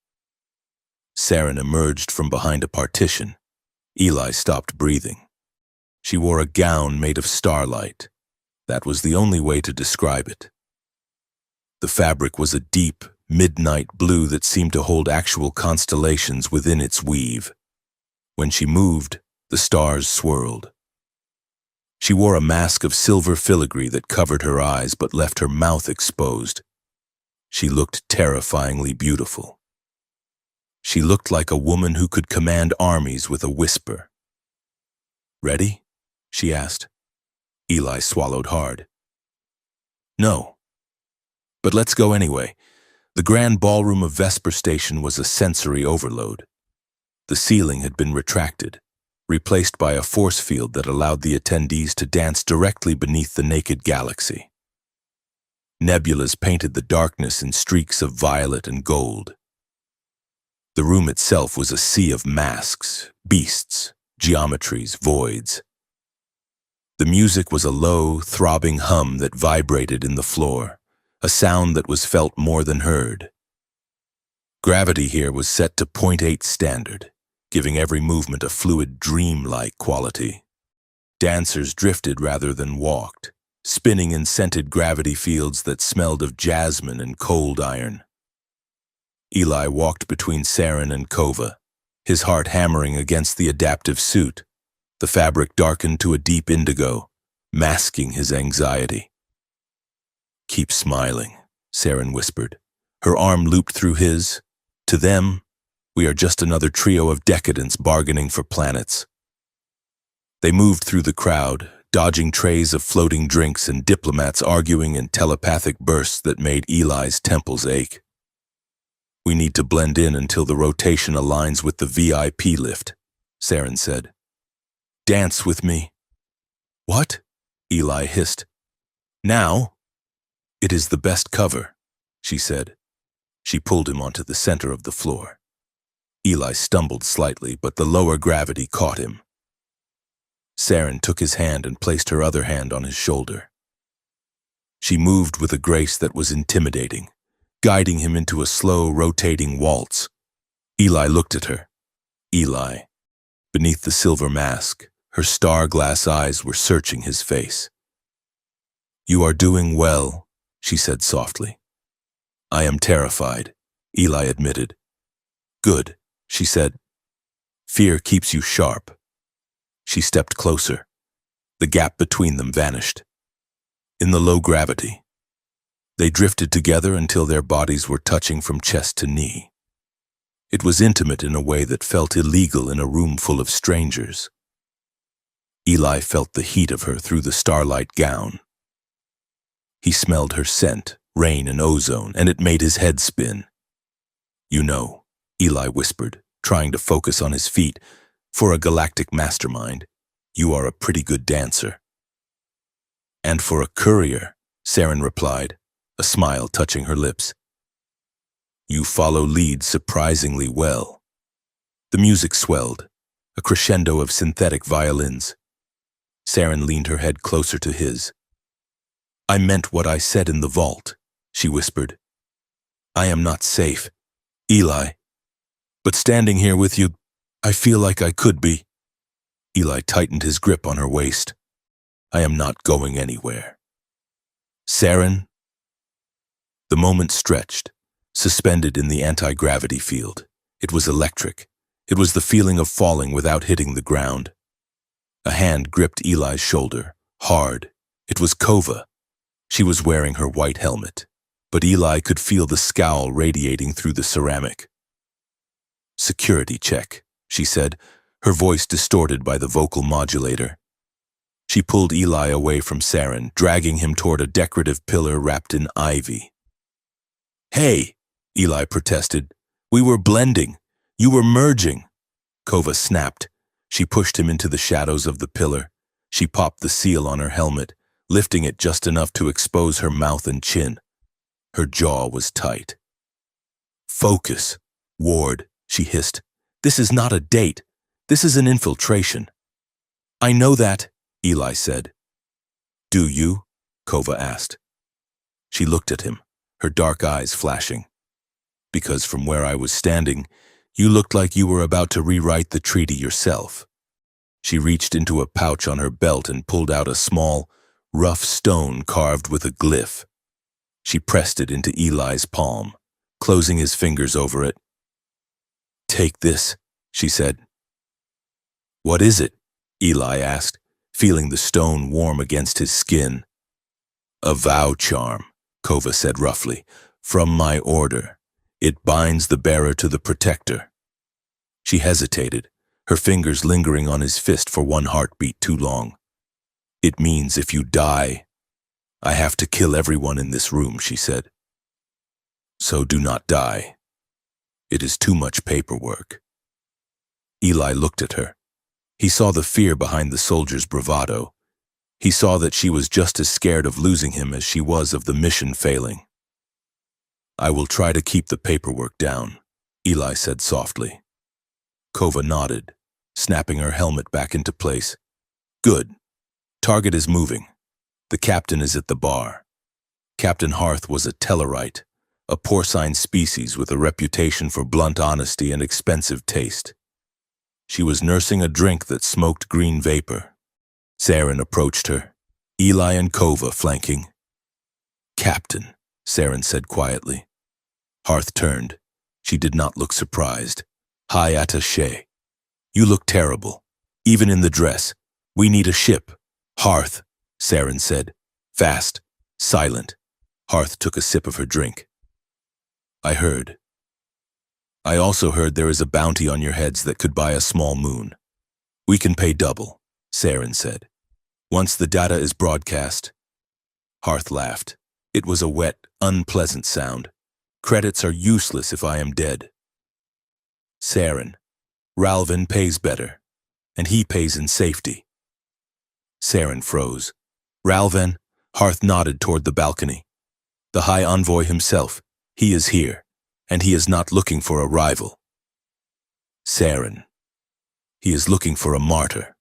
Saren emerged from behind a partition. Eli stopped breathing. She wore a gown made of starlight. That was the only way to describe it. The fabric was a deep, midnight blue that seemed to hold actual constellations within its weave. When she moved, the stars swirled. She wore a mask of silver filigree that covered her eyes but left her mouth exposed. She looked terrifyingly beautiful. She looked like a woman who could command armies with a whisper. "Ready?" she asked. Eli swallowed hard. "No. But let's go anyway." The grand ballroom of Vesper Station was a sensory overload. The ceiling had been retracted, replaced by a force field that allowed the attendees to dance directly beneath the naked galaxy. Nebulas painted the darkness in streaks of violet and gold. The room itself was a sea of masks, beasts, geometries, voids. The music was a low, throbbing hum that vibrated in the floor, a sound that was felt more than heard. Gravity here was set to 0.8 standard, giving every movement a fluid, dream-like quality. Dancers drifted rather than walked, spinning in scented gravity fields that smelled of jasmine and cold iron. Eli walked between Saren and Kova, his heart hammering against the adaptive suit. The fabric darkened to a deep indigo, masking his anxiety. "Keep smiling," Saren whispered. Her arm looped through his. "To them, we are just another trio of decadents bargaining for planets." They moved through the crowd, dodging trays of floating drinks and diplomats arguing in telepathic bursts that made Eli's temples ache. "We need to blend in until the rotation aligns with the VIP lift," Saren said. "Dance with me." "What?" Eli hissed. "Now?" "It is the best cover," she said. She pulled him onto the center of the floor. Eli stumbled slightly, but the lower gravity caught him. Saren took his hand and placed her other hand on his shoulder. She moved with a grace that was intimidating, guiding him into a slow, rotating waltz. Eli looked at her. Eli. Beneath the silver mask, her star-glass eyes were searching his face. "You are doing well," she said softly. "I am terrified," Eli admitted. "Good," she said. "Fear keeps you sharp." She stepped closer. The gap between them vanished. In the low gravity, they drifted together until their bodies were touching from chest to knee. It was intimate in a way that felt illegal in a room full of strangers. Eli felt the heat of her through the starlight gown. He smelled her scent, rain and ozone, and it made his head spin. "You know," Eli whispered, trying to focus on his feet, "for a galactic mastermind, you are a pretty good dancer." And for a courier, Saren replied, a smile touching her lips. You follow leads surprisingly well. The music swelled, a crescendo of synthetic violins. Saren leaned her head closer to his. I meant what I said in the vault, she whispered. I am not safe, Eli. But standing here with you, I feel like I could be. Eli tightened his grip on her waist. I am not going anywhere. Saren? The moment stretched, suspended in the anti-gravity field. It was electric. It was the feeling of falling without hitting the ground. A hand gripped Eli's shoulder, hard. It was Kova. She was wearing her white helmet, but Eli could feel the scowl radiating through the ceramic. Security check, she said, her voice distorted by the vocal modulator. She pulled Eli away from Saren, dragging him toward a decorative pillar wrapped in ivy. Hey, Eli protested. We were blending. You were merging. Kova snapped. She pushed him into the shadows of the pillar. She popped the seal on her helmet, lifting it just enough to expose her mouth and chin. Her jaw was tight. Focus, Ward, she hissed. This is not a date. This is an infiltration. I know that, Eli said. Do you? Kova asked. She looked at him, her dark eyes flashing. Because from where I was standing, you looked like you were about to rewrite the treaty yourself. She reached into a pouch on her belt and pulled out a small, rough stone carved with a glyph. She pressed it into Eli's palm, closing his fingers over it. Take this, she said. What is it? Eli asked, feeling the stone warm against his skin. A vow charm, Kova said roughly, from my order. It binds the bearer to the protector. She hesitated, her fingers lingering on his fist for one heartbeat too long. It means if you die, I have to kill everyone in this room, she said. So do not die. It is too much paperwork. Eli looked at her. He saw the fear behind the soldier's bravado. He saw that she was just as scared of losing him as she was of the mission failing. I will try to keep the paperwork down, Eli said softly. Kova nodded, snapping her helmet back into place. Good. Target is moving. The captain is at the bar. Captain Hearth was a Tellarite, a porcine species with a reputation for blunt honesty and expensive taste. She was nursing a drink that smoked green vapor. Saren approached her, Eli and Kova flanking. Captain, Saren said quietly. Hearth turned. She did not look surprised. High attaché. You look terrible, even in the dress. We need a ship. Hearth, Saren said. Fast, silent. Hearth took a sip of her drink. I heard. I also heard there is a bounty on your heads that could buy a small moon. We can pay double, Saren said. Once the data is broadcast. Hearth laughed. It was a wet, unpleasant sound. Credits are useless if I am dead. Saren, Ralvin pays better, and he pays in safety. Saren froze. Ralvin, Hearth nodded toward the balcony. The High Envoy himself, he is here, and he is not looking for a rival. Saren, he is looking for a martyr.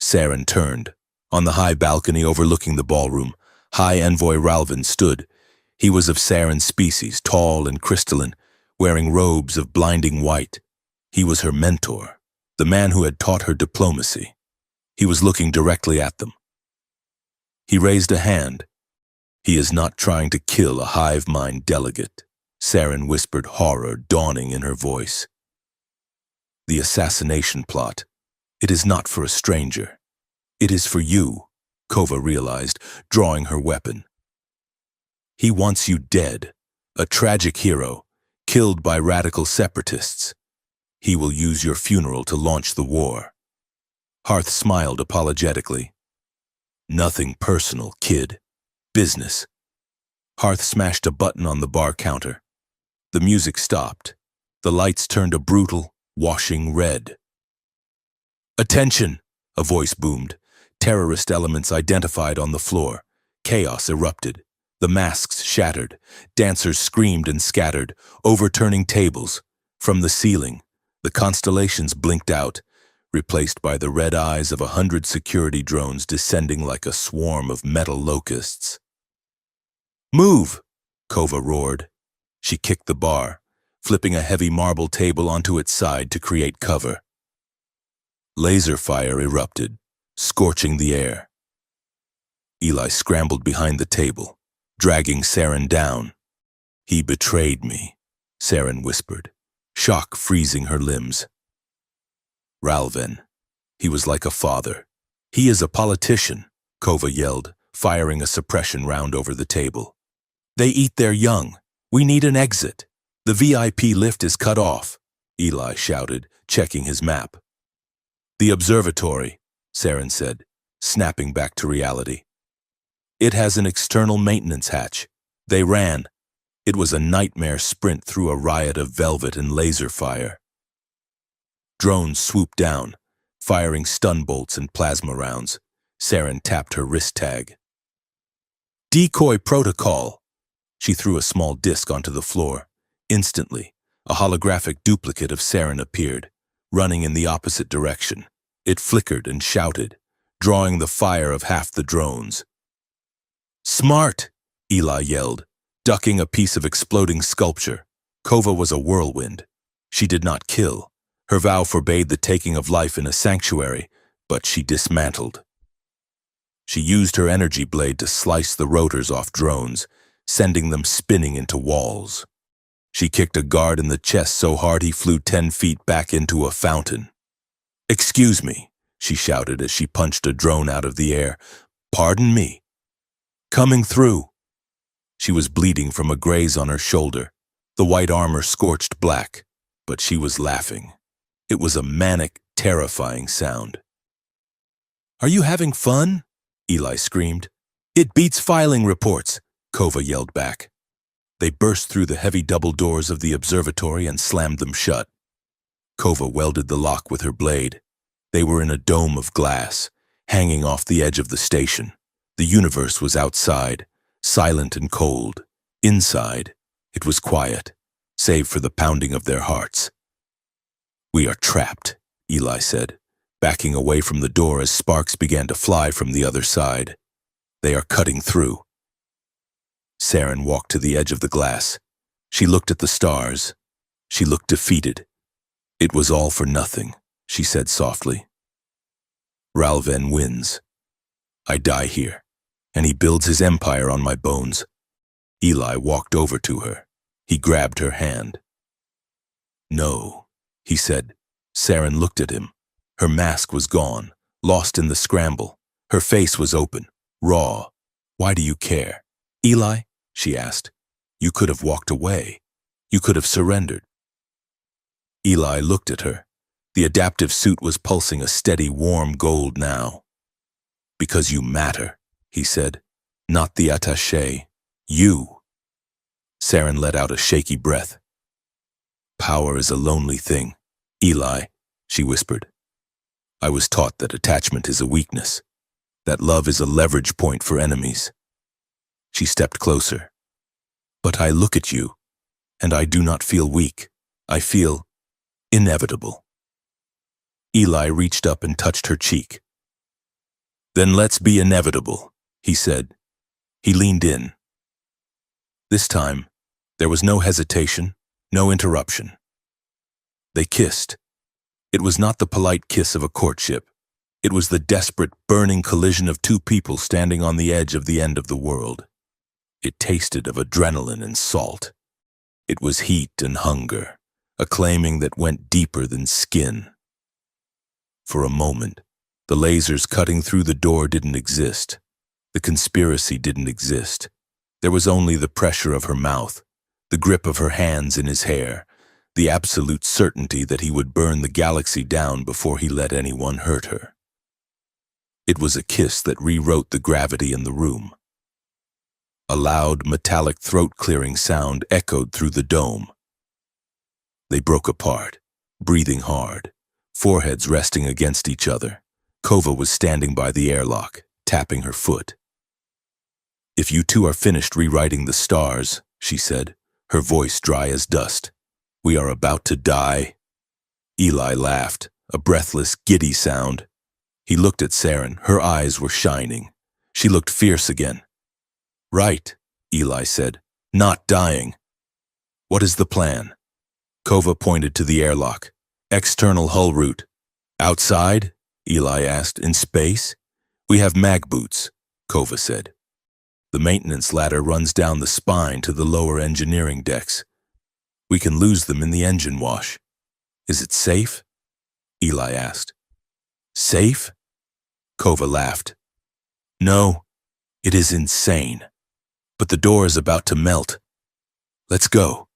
Saren turned. On the high balcony overlooking the ballroom, High Envoy Ralvin stood. He was of Saren's species, tall and crystalline, wearing robes of blinding white. He was her mentor, the man who had taught her diplomacy. He was looking directly at them. He raised a hand. He is not trying to kill a hive mind delegate, Saren whispered, horror dawning in her voice. The assassination plot. It is not for a stranger. It is for you, Kova realized, drawing her weapon. He wants you dead, a tragic hero, killed by radical separatists. He will use your funeral to launch the war. Hearth smiled apologetically. Nothing personal, kid. Business. Hearth smashed a button on the bar counter. The music stopped. The lights turned a brutal, washing red. Attention, a voice boomed. terrorist elements identified on the floor. Chaos erupted. The masks shattered. Dancers screamed and scattered, overturning tables. From the ceiling, the constellations blinked out, replaced by the red eyes of 100 security drones descending like a swarm of metal locusts. "Move!" Kova roared. She kicked the bar, flipping a heavy marble table onto its side to create cover. Laser fire erupted, scorching the air. Eli scrambled behind the table, dragging Saren down. "He betrayed me," Saren whispered, shock freezing her limbs. "Ralven, he was like a father. He is a politician," Kova yelled, firing a suppression round over the table. "They eat their young. We need an exit. The VIP lift is cut off," Eli shouted, checking his map. "The observatory," Saren said, snapping back to reality. "It has an external maintenance hatch. They ran. It was a nightmare sprint through a riot of velvet and laser fire. Drones swooped down, firing stun bolts and plasma rounds. Saren tapped her wrist tag. "Decoy protocol." She threw a small disc onto the floor. Instantly, a holographic duplicate of Saren appeared, running in the opposite direction. It flickered and shouted, drawing the fire of half the drones. "Smart!" Eli yelled, ducking a piece of exploding sculpture. Kova was a whirlwind. She did not kill. Her vow forbade the taking of life in a sanctuary, but she dismantled. She used her energy blade to slice the rotors off drones, sending them spinning into walls. She kicked a guard in the chest so hard he flew 10 feet back into a fountain. "Excuse me," she shouted as she punched a drone out of the air. "Pardon me." "Coming through." She was bleeding from a graze on her shoulder, the white armor scorched black, but she was laughing. It was a manic, terrifying sound. "Are you having fun?" Eli screamed. "It beats filing reports," Kova yelled back. They burst through the heavy double doors of the observatory and slammed them shut. Kova welded the lock with her blade. They were in a dome of glass, hanging off the edge of the station. The universe was outside, silent and cold. Inside, it was quiet, save for the pounding of their hearts. "We are trapped," Eli said, backing away from the door as sparks began to fly from the other side. "They are cutting through." Saren walked to the edge of the glass. She looked at the stars. She looked defeated. "It was all for nothing," she said softly. "Ralven wins. I die here, and he builds his empire on my bones." Eli walked over to her. He grabbed her hand. "No," he said. Saren looked at him. Her mask was gone, lost in the scramble. Her face was open, raw. "Why do you care?" "Eli," she asked, "you could have walked away. You could have surrendered." Eli looked at her. The adaptive suit was pulsing a steady, warm gold now. "Because you matter," he said. "Not the attaché. You." Saren let out a shaky breath. "Power is a lonely thing, Eli," she whispered. "I was taught that attachment is a weakness, that love is a leverage point for enemies." She stepped closer. "But I look at you, and I do not feel weak. I feel inevitable." Eli reached up and touched her cheek. "Then let's be inevitable," he said. He leaned in. This time, there was no hesitation, no interruption. They kissed. It was not the polite kiss of a courtship. It was the desperate, burning collision of two people standing on the edge of the end of the world. It tasted of adrenaline and salt. It was heat and hunger, a claiming that went deeper than skin. For a moment, the lasers cutting through the door didn't exist. The conspiracy didn't exist. There was only the pressure of her mouth, the grip of her hands in his hair, the absolute certainty that he would burn the galaxy down before he let anyone hurt her. It was a kiss that rewrote the gravity in the room. A loud, metallic throat-clearing sound echoed through the dome. They broke apart, breathing hard, foreheads resting against each other. Kova was standing by the airlock, tapping her foot. "If you two are finished rewriting the stars," she said, her voice dry as dust, "we are about to die." Eli laughed, a breathless, giddy sound. He looked at Saren. Her eyes were shining. She looked fierce again. "Right," Eli said, "not dying." "What is the plan?" Kova pointed to the airlock. "External hull route." "Outside?" Eli asked. "In space?" "We have mag boots," Kova said. "The maintenance ladder runs down the spine to the lower engineering decks. We can lose them in the engine wash." "Is it safe?" Eli asked. "Safe?" Kova laughed. "No, it is insane. But the door is about to melt." "Let's go,"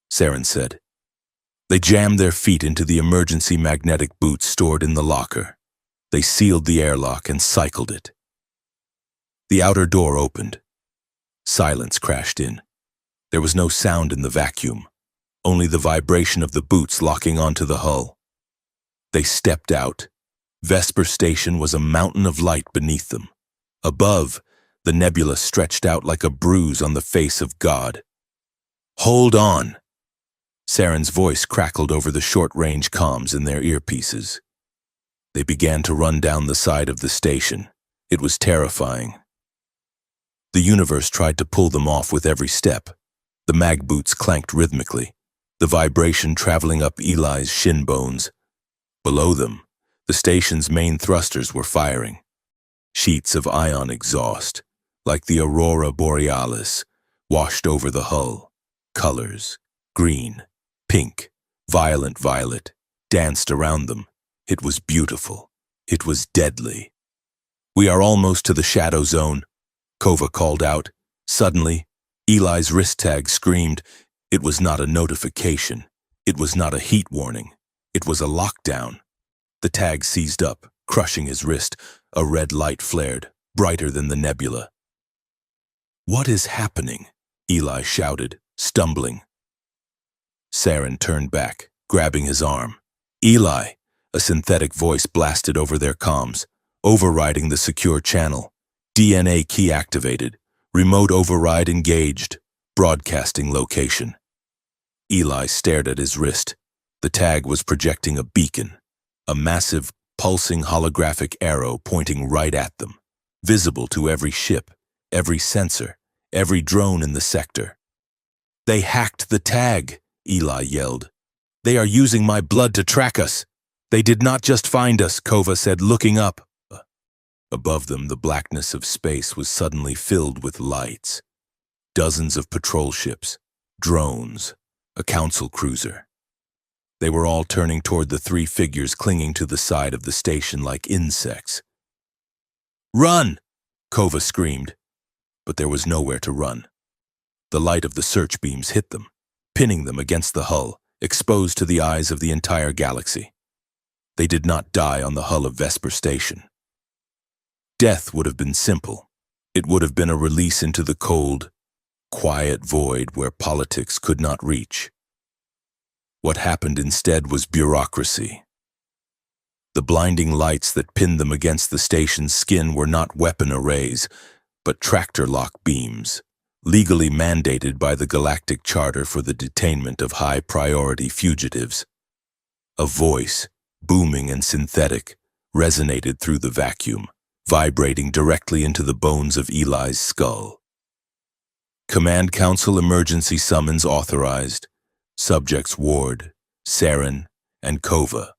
Saren said. They jammed their feet into the emergency magnetic boots stored in the locker. They sealed the airlock and cycled it. The outer door opened. Silence crashed in. There was no sound in the vacuum, only the vibration of the boots locking onto the hull. They stepped out. Vesper Station was a mountain of light beneath them. Above, the nebula stretched out like a bruise on the face of God. "Hold on!" Saren's voice crackled over the short-range comms in their earpieces. They began to run down the side of the station. It was terrifying. The universe tried to pull them off with every step. The mag boots clanked rhythmically, the vibration traveling up Eli's shin bones. Below them, the station's main thrusters were firing. Sheets of ion exhaust, like the aurora borealis, washed over the hull. Colors, green, pink, violent violet, danced around them. It was beautiful. It was deadly. "We are almost to the shadow zone," Kova called out. Suddenly, Eli's wrist tag screamed. It was not a notification. It was not a heat warning. It was a lockdown. The tag seized up, crushing his wrist. A red light flared, brighter than the nebula. "What is happening?" Eli shouted, stumbling. Saren turned back, grabbing his arm. "Eli!" A synthetic voice blasted over their comms, overriding the secure channel. "DNA key activated. Remote override engaged. Broadcasting location." Eli stared at his wrist. The tag was projecting a beacon, a massive, pulsing holographic arrow pointing right at them, visible to every ship, every sensor, every drone in the sector. "They hacked the tag," Eli yelled. "They are using my blood to track us." "They did not just find us," Kova said, looking up. Above them, the blackness of space was suddenly filled with lights. Dozens of patrol ships, drones, a council cruiser. They were all turning toward the three figures clinging to the side of the station like insects. "Run!" Kova screamed, but there was nowhere to run. The light of the search beams hit them, pinning them against the hull, exposed to the eyes of the entire galaxy. They did not die on the hull of Vesper Station. Death would have been simple. It would have been a release into the cold, quiet void where politics could not reach. What happened instead was bureaucracy. The blinding lights that pinned them against the station's skin were not weapon arrays, but tractor lock beams, legally mandated by the Galactic Charter for the detainment of high-priority fugitives. A voice, booming and synthetic, resonated through the vacuum, vibrating directly into the bones of Eli's skull. "Command Council emergency summons authorized. Subjects Ward, Saren, and Kova.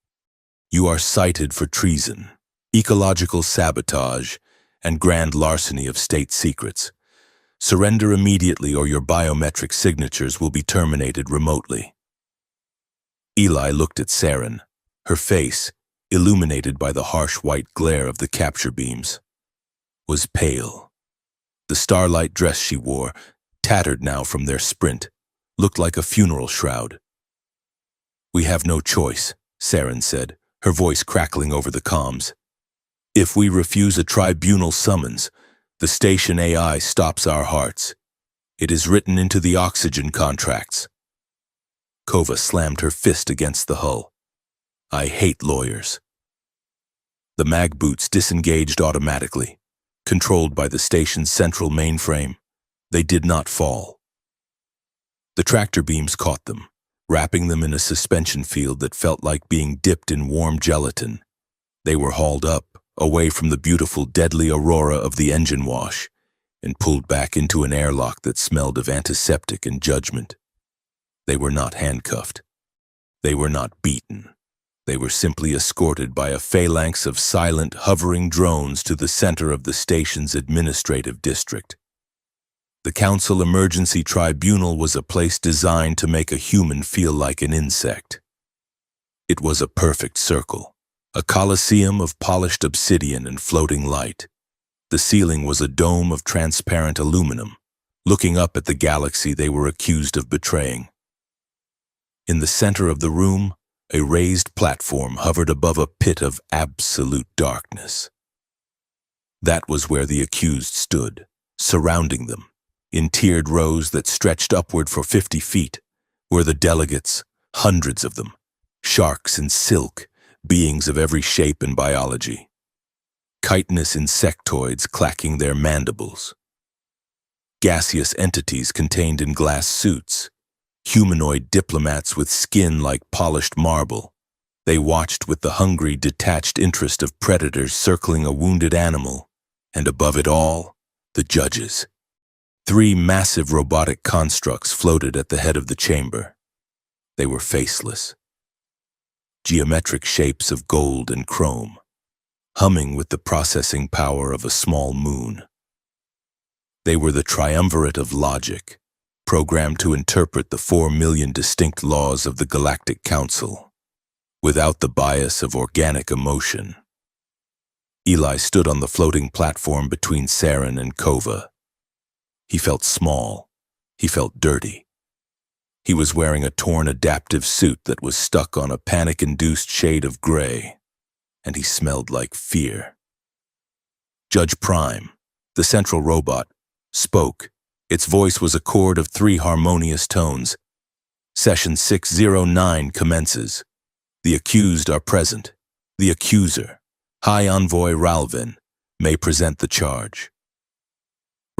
You are cited for treason, ecological sabotage, and grand larceny of state secrets. Surrender immediately or your biometric signatures will be terminated remotely." Eli looked at Saren, her face, illuminated by the harsh white glare of the capture beams, was pale. The starlight dress she wore, tattered now from their sprint, looked like a funeral shroud. "We have no choice," Saren said, her voice crackling over the comms. "If we refuse a tribunal summons, the station AI stops our hearts. It is written into the oxygen contracts." Kova slammed her fist against the hull. "I hate lawyers." The mag boots disengaged automatically, controlled by the station's central mainframe. They did not fall. The tractor beams caught them, wrapping them in a suspension field that felt like being dipped in warm gelatin. They were hauled up, away from the beautiful, deadly aurora of the engine wash, and pulled back into an airlock that smelled of antiseptic and judgment. They were not handcuffed. They were not beaten. They were simply escorted by a phalanx of silent, hovering drones to the center of the station's administrative district. The Council Emergency Tribunal was a place designed to make a human feel like an insect. It was a perfect circle, a coliseum of polished obsidian and floating light. The ceiling was a dome of transparent aluminum, looking up at the galaxy they were accused of betraying. In the center of the room, a raised platform hovered above a pit of absolute darkness. That was where the accused stood, surrounding them, in tiered rows that stretched upward for 50 feet, were the delegates, hundreds of them, sharks in silk, beings of every shape and biology. Chitinous insectoids clacking their mandibles. Gaseous entities contained in glass suits. Humanoid diplomats with skin like polished marble. They watched with the hungry, detached interest of predators circling a wounded animal. And above it all, the judges. 3 massive robotic constructs floated at the head of the chamber. They were faceless. Geometric shapes of gold and chrome, humming with the processing power of a small moon. They were the triumvirate of logic, programmed to interpret the 4 million distinct laws of the Galactic Council, without the bias of organic emotion. Eli stood on the floating platform between Saren and Kova. He felt small. He felt dirty. He was wearing a torn adaptive suit that was stuck on a panic-induced shade of gray, and he smelled like fear. Judge Prime, the central robot, spoke. Its voice was a chord of 3 harmonious tones. Session 609 commences. The accused are present. The accuser, High Envoy Ralven, may present the charge.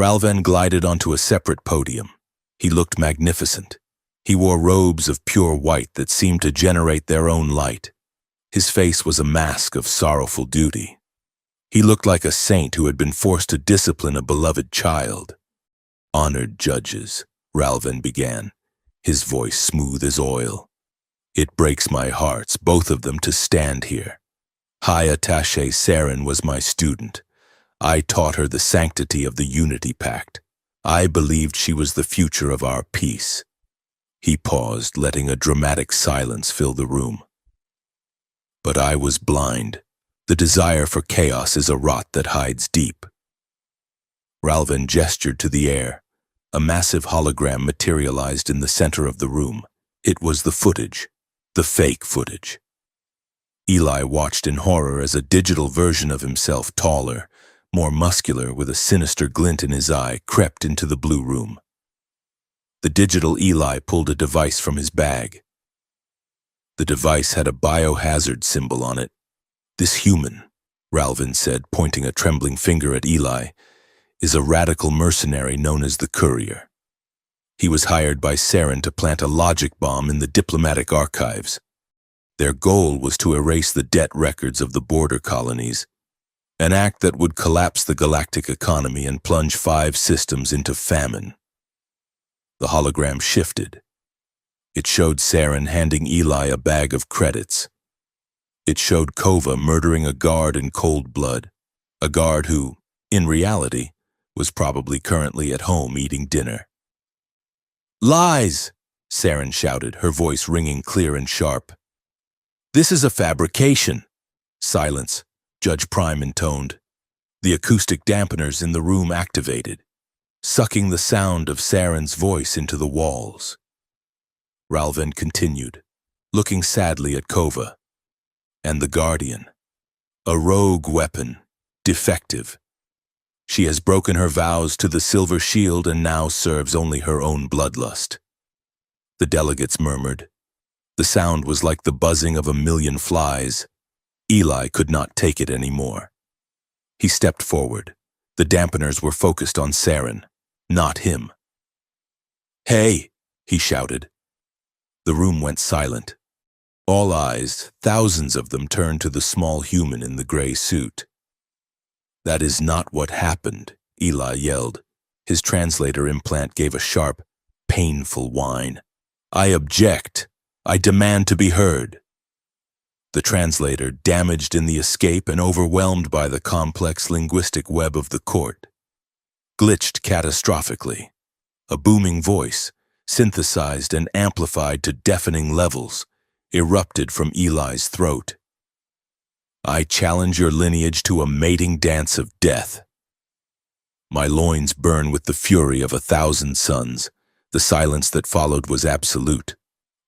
Ralven glided onto a separate podium. He looked magnificent. He wore robes of pure white that seemed to generate their own light. His face was a mask of sorrowful duty. He looked like a saint who had been forced to discipline a beloved child. Honored judges, Ralven began, his voice smooth as oil. It breaks my hearts, both of them, to stand here. High Attaché Saren was my student. I taught her the sanctity of the Unity Pact. I believed she was the future of our peace. He paused, letting a dramatic silence fill the room. But I was blind. The desire for chaos is a rot that hides deep. Ralven gestured to the air. A massive hologram materialized in the center of the room. It was the footage, the fake footage. Eli watched in horror as a digital version of himself, taller, more muscular, with a sinister glint in his eye, crept into the blue room. The digital Eli pulled a device from his bag. The device had a biohazard symbol on it. This human, Ralven said, pointing a trembling finger at Eli, is a radical mercenary known as the Courier. He was hired by Saren to plant a logic bomb in the diplomatic archives. Their goal was to erase the debt records of the border colonies, an act that would collapse the galactic economy and plunge 5 systems into famine. The hologram shifted. It showed Saren handing Eli a bag of credits. It showed Kova murdering a guard in cold blood, a guard who, in reality, was probably currently at home eating dinner. "Lies!" Saren shouted, her voice ringing clear and sharp. "This is a fabrication." "Silence," Judge Prime intoned. The acoustic dampeners in the room activated, sucking the sound of Saren's voice into the walls. Ralven continued, looking sadly at Kova. "And the Guardian. A rogue weapon, defective. She has broken her vows to the Silver Shield and now serves only her own bloodlust." The delegates murmured. The sound was like the buzzing of a million flies. Eli could not take it anymore. He stepped forward. The dampeners were focused on Saren, not him. "Hey!" he shouted. The room went silent. All eyes, thousands of them, turned to the small human in the gray suit. "That is not what happened," Eli yelled. His translator implant gave a sharp, painful whine. "I object. I demand to be heard." The translator, damaged in the escape and overwhelmed by the complex linguistic web of the court, glitched catastrophically. A booming voice, synthesized and amplified to deafening levels, erupted from Eli's throat. "I challenge your lineage to a mating dance of death." My loins burn with the fury of 1,000 suns. The silence that followed was absolute.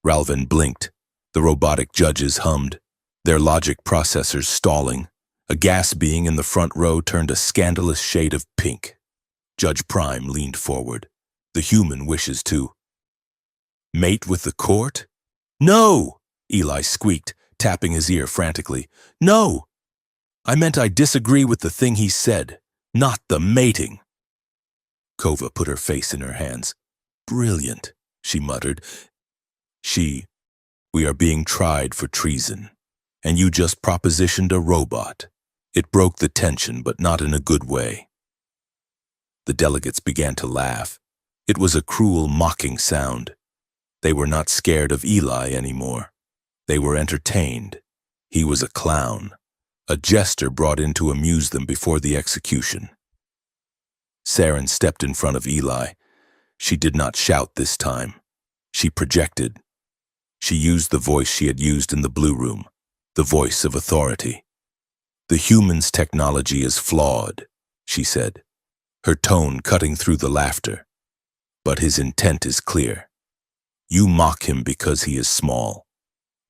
Ralvin blinked. The robotic judges hummed, their logic processors stalling. A gas being in the front row turned a scandalous shade of pink. Judge Prime leaned forward. "The human wishes to mate with the court?" "No!" Eli squeaked, tapping his ear frantically. "No! I meant I disagree with the thing he said, not the mating." Kova put her face in her hands. "Brilliant," she muttered. "We are being tried for treason, and you just propositioned a robot." It broke the tension, but not in a good way. The delegates began to laugh. It was a cruel, mocking sound. They were not scared of Eli anymore. They were entertained. He was a clown, a jester brought in to amuse them before the execution. Saren stepped in front of Eli. She did not shout this time. She projected. She used the voice she had used in the Blue Room, the voice of authority. "The human's technology is flawed," she said, her tone cutting through the laughter. "But his intent is clear. You mock him because he is small,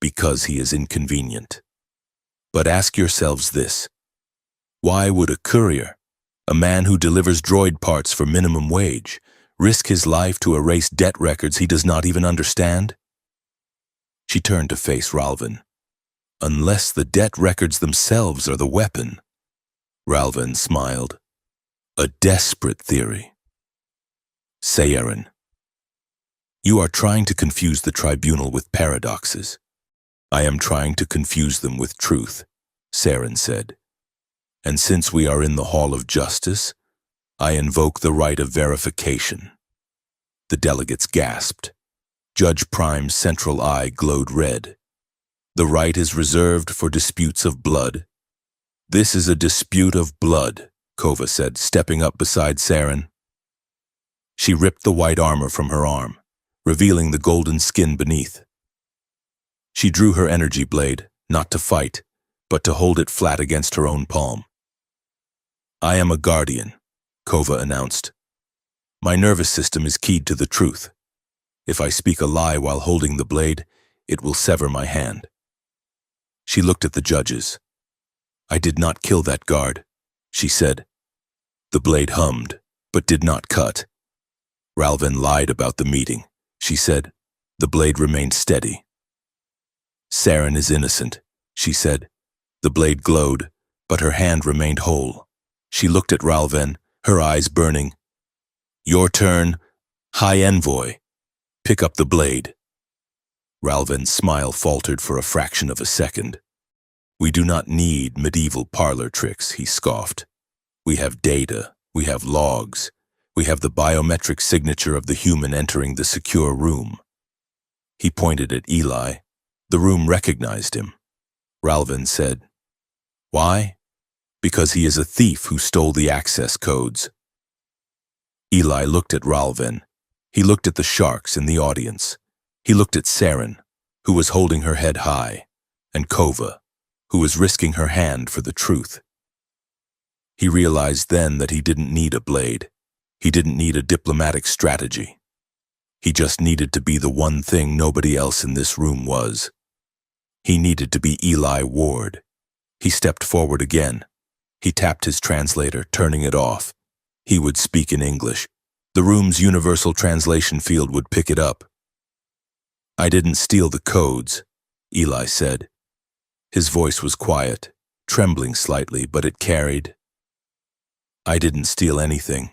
because he is inconvenient. But ask yourselves this: why would a courier, a man who delivers droid parts for minimum wage, risk his life to erase debt records he does not even understand?" She turned to face Ralvin. "Unless the debt records themselves are the weapon." Ralvin smiled. "A desperate theory." "Saren, you are trying to confuse the tribunal with paradoxes. I am trying to confuse them with truth," Saren said. "And since we are in the Hall of Justice, I invoke the right of verification." The delegates gasped. Judge Prime's central eye glowed red. "The right is reserved for disputes of blood." "This is a dispute of blood," Kova said, stepping up beside Saren. She ripped the white armor from her arm, revealing the golden skin beneath. She drew her energy blade, not to fight, but to hold it flat against her own palm. "I am a guardian," Kova announced. "My nervous system is keyed to the truth. If I speak a lie while holding the blade, it will sever my hand." She looked at the judges. "I did not kill that guard," she said. The blade hummed, but did not cut. "Ralvin lied about the meeting," she said. The blade remained steady. "Saren is innocent," she said. The blade glowed, but her hand remained whole. She looked at Ralvin, her eyes burning. "Your turn, High Envoy. Pick up the blade." Ralvin's smile faltered for a fraction of a second. "We do not need medieval parlor tricks," he scoffed. "We have data, we have logs, we have the biometric signature of the human entering the secure room." He pointed at Eli. The room recognized him. Ralvin said, "Why? Because he is a thief who stole the access codes." Eli looked at Ralvin. He looked at the sharks in the audience. He looked at Saren, who was holding her head high, and Kova, who was risking her hand for the truth. He realized then that he didn't need a blade. He didn't need a diplomatic strategy. He just needed to be the one thing nobody else in this room was. He needed to be Eli Ward. He stepped forward again. He tapped his translator, turning it off. He would speak in English. The room's universal translation field would pick it up. "I didn't steal the codes," Eli said. His voice was quiet, trembling slightly, but it carried. I didn't steal anything.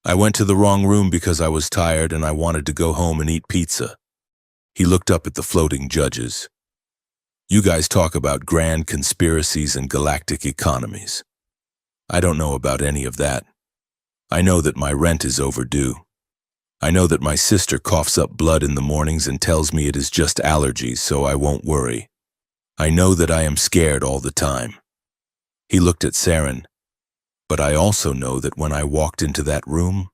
I went to the wrong room because I was tired and I wanted to go home and eat pizza. He looked up at the floating judges. You guys talk about grand conspiracies and galactic economies. I don't know about any of that. I know that my rent is overdue. I know that my sister coughs up blood in the mornings and tells me it is just allergies, so I won't worry. I know that I am scared all the time. He looked at Saren. But I also know that when I walked into that room,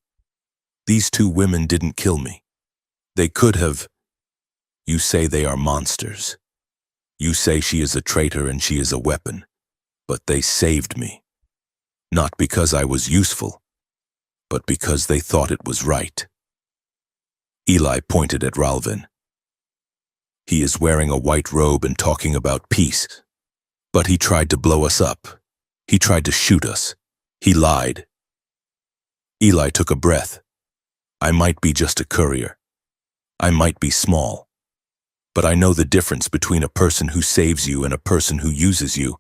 these two women didn't kill me. They could have. You say they are monsters. You say she is a traitor and she is a weapon. But they saved me. Not because I was useful, but because they thought it was right. Eli pointed at Ralvin. He is wearing a white robe and talking about peace. But he tried to blow us up. He tried to shoot us. He lied. Eli took a breath. I might be just a courier. I might be small. But I know the difference between a person who saves you and a person who uses you.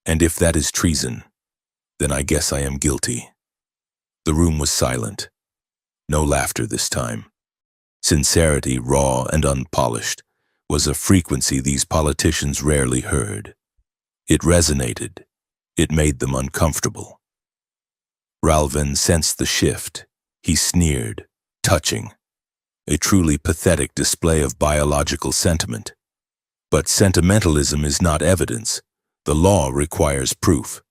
And if that is treason, then I guess I am guilty. The room was silent. No laughter this time. Sincerity, raw and unpolished, was a frequency these politicians rarely heard. It resonated. It made them uncomfortable. Ralvin sensed the shift. He sneered, touching. A truly pathetic display of biological sentiment. But sentimentalism is not evidence. The law requires proof.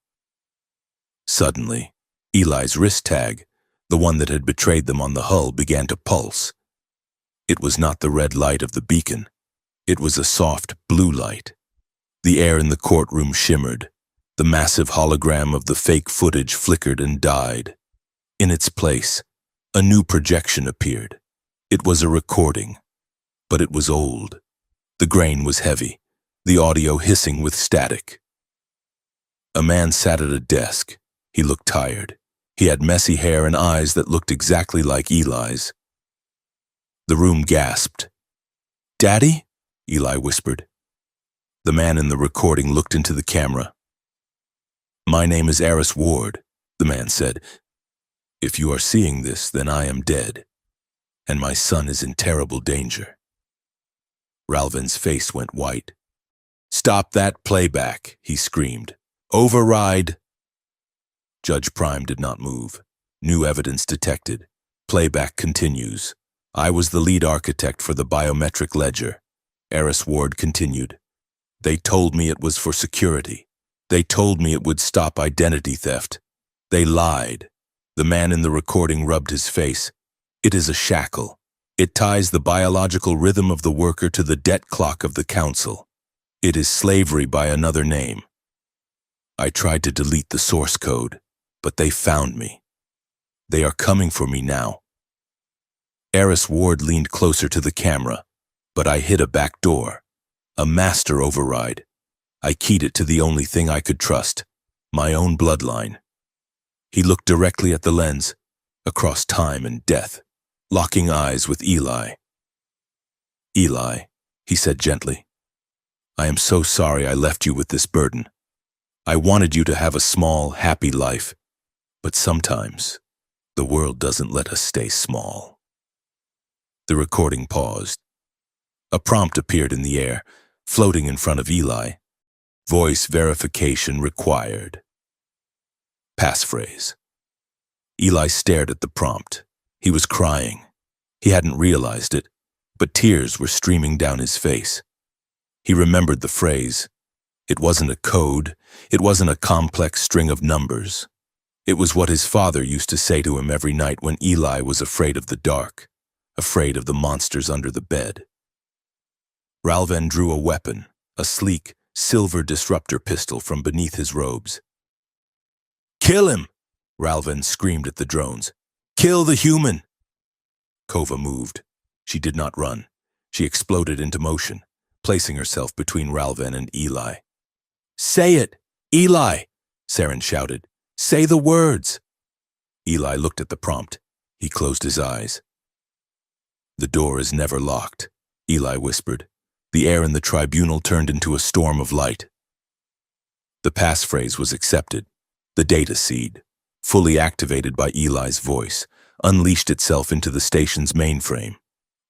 Suddenly, Eli's wrist tag, the one that had betrayed them on the hull, began to pulse. It was not the red light of the beacon. It was a soft blue light. The air in the courtroom shimmered. The massive hologram of the fake footage flickered and died. In its place, a new projection appeared. It was a recording, but it was old. The grain was heavy, the audio hissing with static. A man sat at a desk. He looked tired. He had messy hair and eyes that looked exactly like Eli's. The room gasped. "Daddy?" Eli whispered. The man in the recording looked into the camera. "My name is Eris Ward," the man said. "If you are seeing this, then I am dead, and my son is in terrible danger." Ralvin's face went white. "Stop that playback," he screamed. "Override." Judge Prime did not move. New evidence detected. Playback continues. "I was the lead architect for the biometric ledger." Eris Ward continued. "They told me it was for security. They told me it would stop identity theft. They lied." The man in the recording rubbed his face. "It is a shackle. It ties the biological rhythm of the worker to the debt clock of the council. It is slavery by another name. I tried to delete the source code, but they found me. They are coming for me now." Eris Ward leaned closer to the camera, but I hit a back door. A master override. I keyed it to the only thing I could trust, my own bloodline. He looked directly at the lens, across time and death, locking eyes with Eli. "Eli," he said gently, "I am so sorry I left you with this burden. I wanted you to have a small, happy life, but sometimes the world doesn't let us stay small." The recording paused. A prompt appeared in the air, floating in front of Eli. Voice verification required. Passphrase. Eli stared at the prompt. He was crying. He hadn't realized it, but tears were streaming down his face. He remembered the phrase. It wasn't a code. It wasn't a complex string of numbers. It was what his father used to say to him every night when Eli was afraid of the dark, afraid of the monsters under the bed. Ralvin drew a weapon, a sleek, silver disruptor pistol from beneath his robes. "Kill him!" Ralvin screamed at the drones. "Kill the human!" Kova moved. She did not run. She exploded into motion, placing herself between Ralvin and Eli. "Say it! Eli!" Saren shouted. "Say the words!" Eli looked at the prompt. He closed his eyes. "The door is never locked," Eli whispered. The air in the tribunal turned into a storm of light. The passphrase was accepted. The data seed, fully activated by Eli's voice, unleashed itself into the station's mainframe.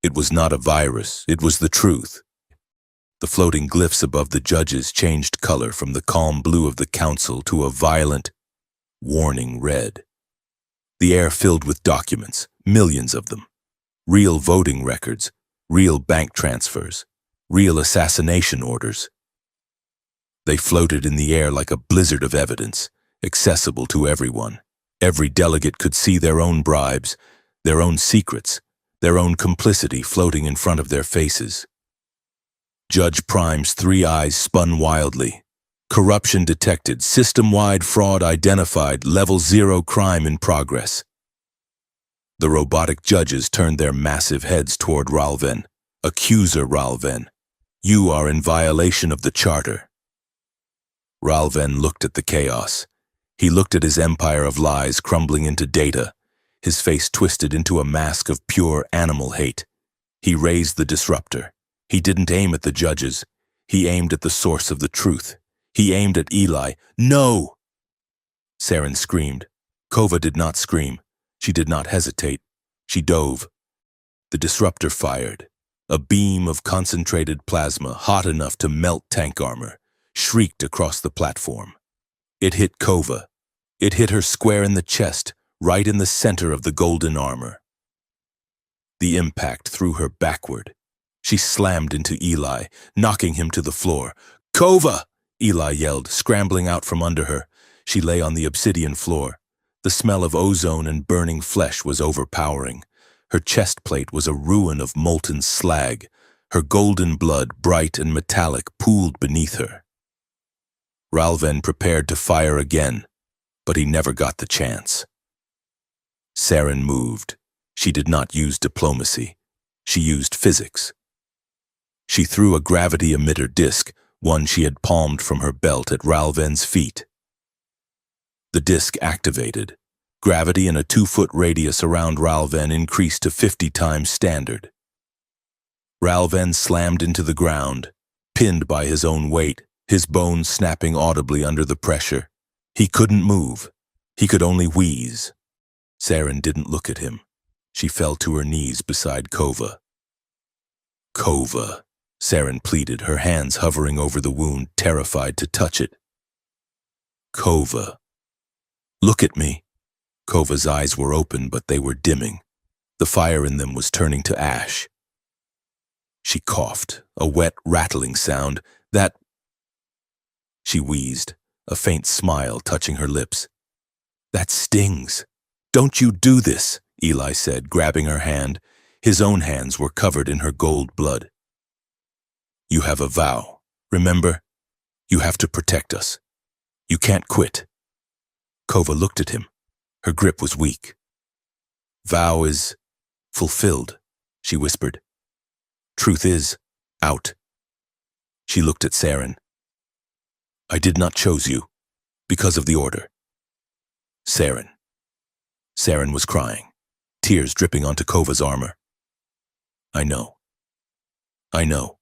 It was not a virus, it was the truth. The floating glyphs above the judges changed color from the calm blue of the council to a violent, warning red. The air filled with documents, millions of them. Real voting records, real bank transfers, real assassination orders. They floated in the air like a blizzard of evidence, accessible to everyone. Every delegate could see their own bribes, their own secrets, their own complicity floating in front of their faces. Judge Prime's 3 eyes spun wildly. Corruption detected, system-wide fraud identified, level 0 crime in progress. The robotic judges turned their massive heads toward Ralven. Accuser Ralven, you are in violation of the charter. Ralven looked at the chaos. He looked at his empire of lies crumbling into data, his face twisted into a mask of pure animal hate. He raised the disruptor. He didn't aim at the judges. He aimed at the source of the truth. He aimed at Eli. No! Saren screamed. Kova did not scream. She did not hesitate. She dove. The disruptor fired. A beam of concentrated plasma, hot enough to melt tank armor, shrieked across the platform. It hit Kova. It hit her square in the chest, right in the center of the golden armor. The impact threw her backward. She slammed into Eli, knocking him to the floor. Kova! Eli yelled, scrambling out from under her. She lay on the obsidian floor. The smell of ozone and burning flesh was overpowering. Her chest plate was a ruin of molten slag. Her golden blood, bright and metallic, pooled beneath her. Ralven prepared to fire again, but he never got the chance. Saren moved. She did not use diplomacy. She used physics. She threw a gravity emitter disc, one she had palmed from her belt, at Ralven's feet. The disc activated. Gravity in a 2-foot radius around Ralven increased to 50 times standard. Ralven slammed into the ground, pinned by his own weight, his bones snapping audibly under the pressure. He couldn't move. He could only wheeze. Saren didn't look at him. She fell to her knees beside Kova. Kova, Saren pleaded, her hands hovering over the wound, terrified to touch it. Kova. Look at me. Kova's eyes were open, but they were dimming. The fire in them was turning to ash. She coughed, a wet, rattling sound. That... She wheezed, a faint smile touching her lips. That stings. Don't you do this, Eli said, grabbing her hand. His own hands were covered in her gold blood. You have a vow, remember? You have to protect us. You can't quit. Kova looked at him. Her grip was weak. Vow is fulfilled, she whispered. Truth is out. She looked at Saren. I did not choose you, because of the order. Saren. Saren was crying, tears dripping onto Kova's armor. I know. I know.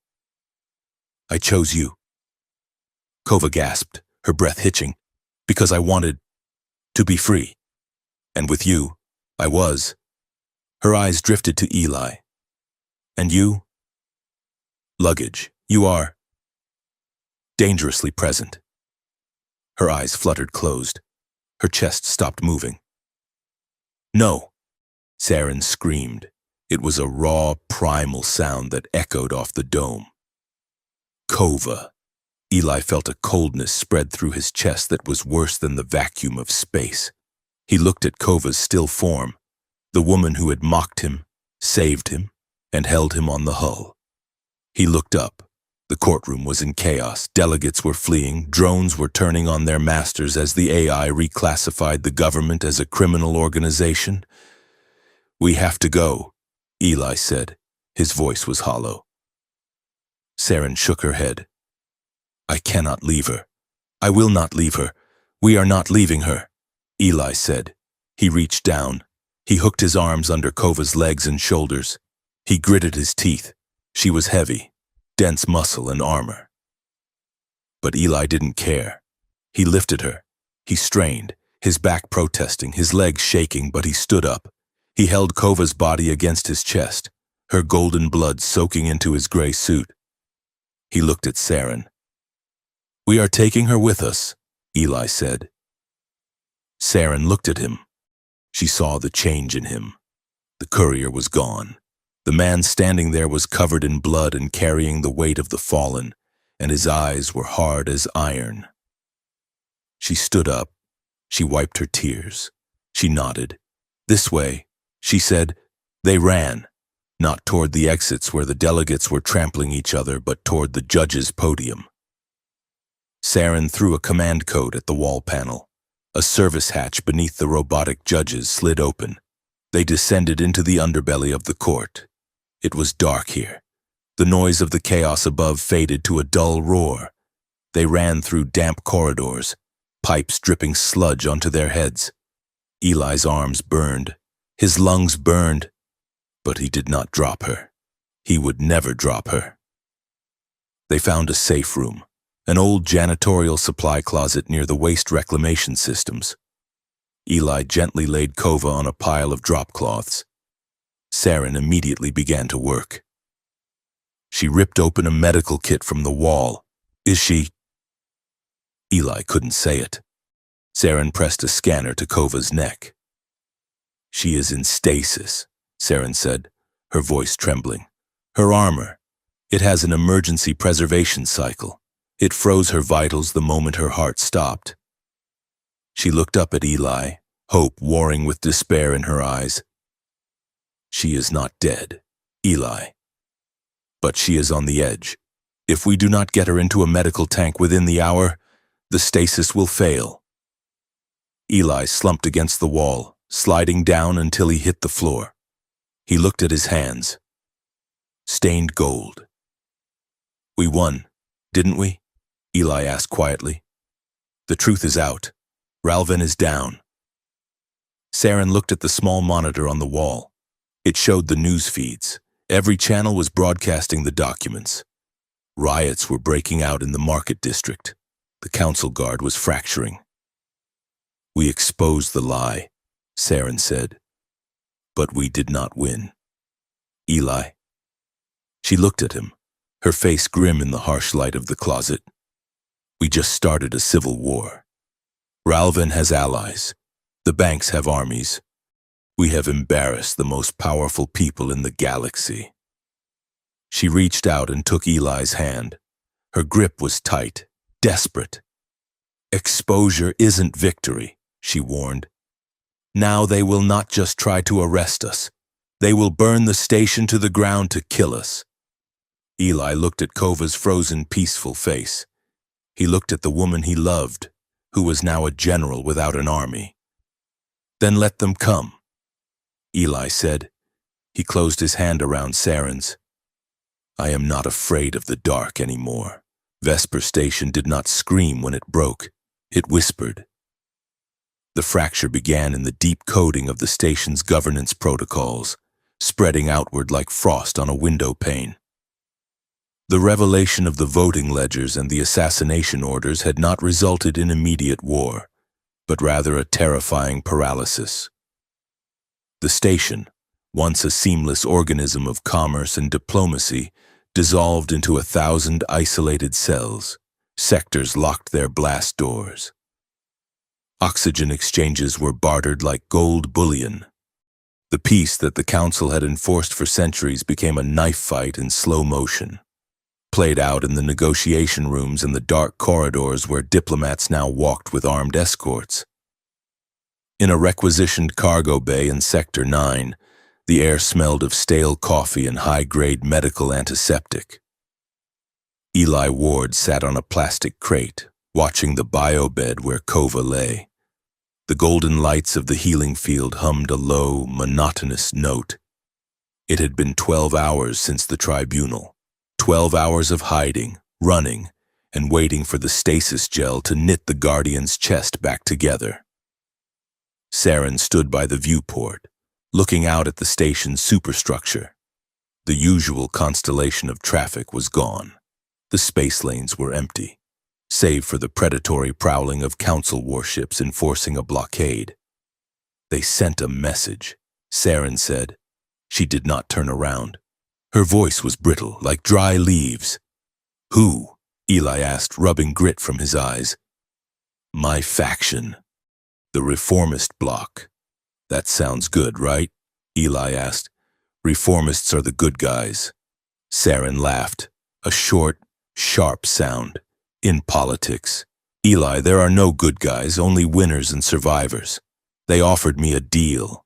I chose you. Kova gasped, her breath hitching, because I wanted to be free. And with you, I was. Her eyes drifted to Eli. And you? Luggage. You are dangerously present. Her eyes fluttered closed. Her chest stopped moving. No, Saren screamed. It was a raw, primal sound that echoed off the dome. Kova. Eli felt a coldness spread through his chest that was worse than the vacuum of space. He looked at Kova's still form, the woman who had mocked him, saved him, and held him on the hull. He looked up. The courtroom was in chaos. Delegates were fleeing. Drones were turning on their masters as the AI reclassified the government as a criminal organization. We have to go, Eli said. His voice was hollow. Saren shook her head. I cannot leave her. I will not leave her. We are not leaving her, Eli said. He reached down. He hooked his arms under Kova's legs and shoulders. He gritted his teeth. She was heavy, dense muscle and armor. But Eli didn't care. He lifted her. He strained, his back protesting, his legs shaking, but he stood up. He held Kova's body against his chest, her golden blood soaking into his gray suit. He looked at Saren. "We are taking her with us," Eli said. Saren looked at him. She saw the change in him. The courier was gone. The man standing there was covered in blood and carrying the weight of the fallen, and his eyes were hard as iron. She stood up. She wiped her tears. She nodded. "This way," she said. They ran, not toward the exits where the delegates were trampling each other, but toward the judge's podium. Saren threw a command code at the wall panel. A service hatch beneath the robotic judges slid open. They descended into the underbelly of the court. It was dark here. The noise of the chaos above faded to a dull roar. They ran through damp corridors, pipes dripping sludge onto their heads. Eli's arms burned. His lungs burned. But he did not drop her. He would never drop her. They found a safe room, an old janitorial supply closet near the waste reclamation systems. Eli gently laid Kova on a pile of drop cloths. Saren immediately began to work. She ripped open a medical kit from the wall. "Is she—" Eli couldn't say it. Saren pressed a scanner to Kova's neck. "She is in stasis," Saren said, her voice trembling. "Her armor. It has an emergency preservation cycle. It froze her vitals the moment her heart stopped." She looked up at Eli, hope warring with despair in her eyes. "She is not dead, Eli. But she is on the edge. If we do not get her into a medical tank within the hour, the stasis will fail." Eli slumped against the wall, sliding down until he hit the floor. He looked at his hands. Stained gold. "We won, didn't we?" Eli asked quietly. "The truth is out. Ralven is down." Saren looked at the small monitor on the wall. It showed the news feeds. Every channel was broadcasting the documents. Riots were breaking out in the market district. The council guard was fracturing. "We exposed the lie," Saren said. "But we did not win." "Eli?" She looked at him, her face grim in the harsh light of the closet. "We just started a civil war. Ralven has allies. The banks have armies. We have embarrassed the most powerful people in the galaxy." She reached out and took Eli's hand. Her grip was tight, desperate. "Exposure isn't victory," she warned. "Now they will not just try to arrest us. They will burn the station to the ground to kill us." Eli looked at Kova's frozen, peaceful face. He looked at the woman he loved, who was now a general without an army. "Then let them come," Eli said. He closed his hand around Saren's. "I am not afraid of the dark anymore." Vesper Station did not scream when it broke. It whispered. The fracture began in the deep coding of the station's governance protocols, spreading outward like frost on a window pane. The revelation of the voting ledgers and the assassination orders had not resulted in immediate war, but rather a terrifying paralysis. The station, once a seamless organism of commerce and diplomacy, dissolved into 1,000 isolated cells. Sectors locked their blast doors. Oxygen exchanges were bartered like gold bullion. The peace that the council had enforced for centuries became a knife fight in slow motion, played out in the negotiation rooms and the dark corridors where diplomats now walked with armed escorts. In a requisitioned cargo bay in Sector 9, the air smelled of stale coffee and high-grade medical antiseptic. Eli Ward sat on a plastic crate, watching the biobed where Kova lay. The golden lights of the healing field hummed a low, monotonous note. It had been 12 hours since the tribunal, 12 hours of hiding, running, and waiting for the stasis gel to knit the Guardian's chest back together. Saren stood by the viewport, looking out at the station's superstructure. The usual constellation of traffic was gone. The space lanes were empty, save for the predatory prowling of council warships enforcing a blockade. They sent a message, Saren said. She did not turn around. Her voice was brittle, like dry leaves. Who? Eli asked, rubbing grit from his eyes. My faction. The reformist bloc. That sounds good, right? Eli asked. Reformists are the good guys. Saren laughed, a short, sharp sound. In politics, Eli, there are no good guys, only winners and survivors. They offered me a deal.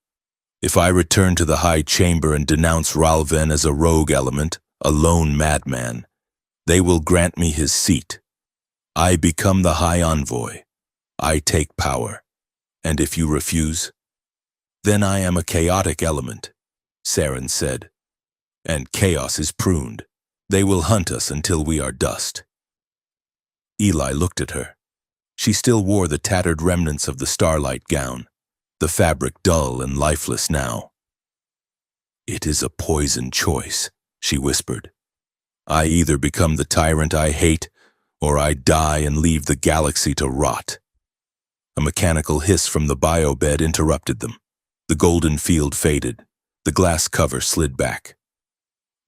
If I return to the High Chamber and denounce Ralven as a rogue element, a lone madman, they will grant me his seat. I become the High Envoy. I take power. And if you refuse, then I am a chaotic element, Saren said. And chaos is pruned. They will hunt us until we are dust. Eli looked at her. She still wore the tattered remnants of the starlight gown, the fabric dull and lifeless now. It is a poison choice, she whispered. I either become the tyrant I hate, or I die and leave the galaxy to rot. A mechanical hiss from the biobed interrupted them. The golden field faded. The glass cover slid back.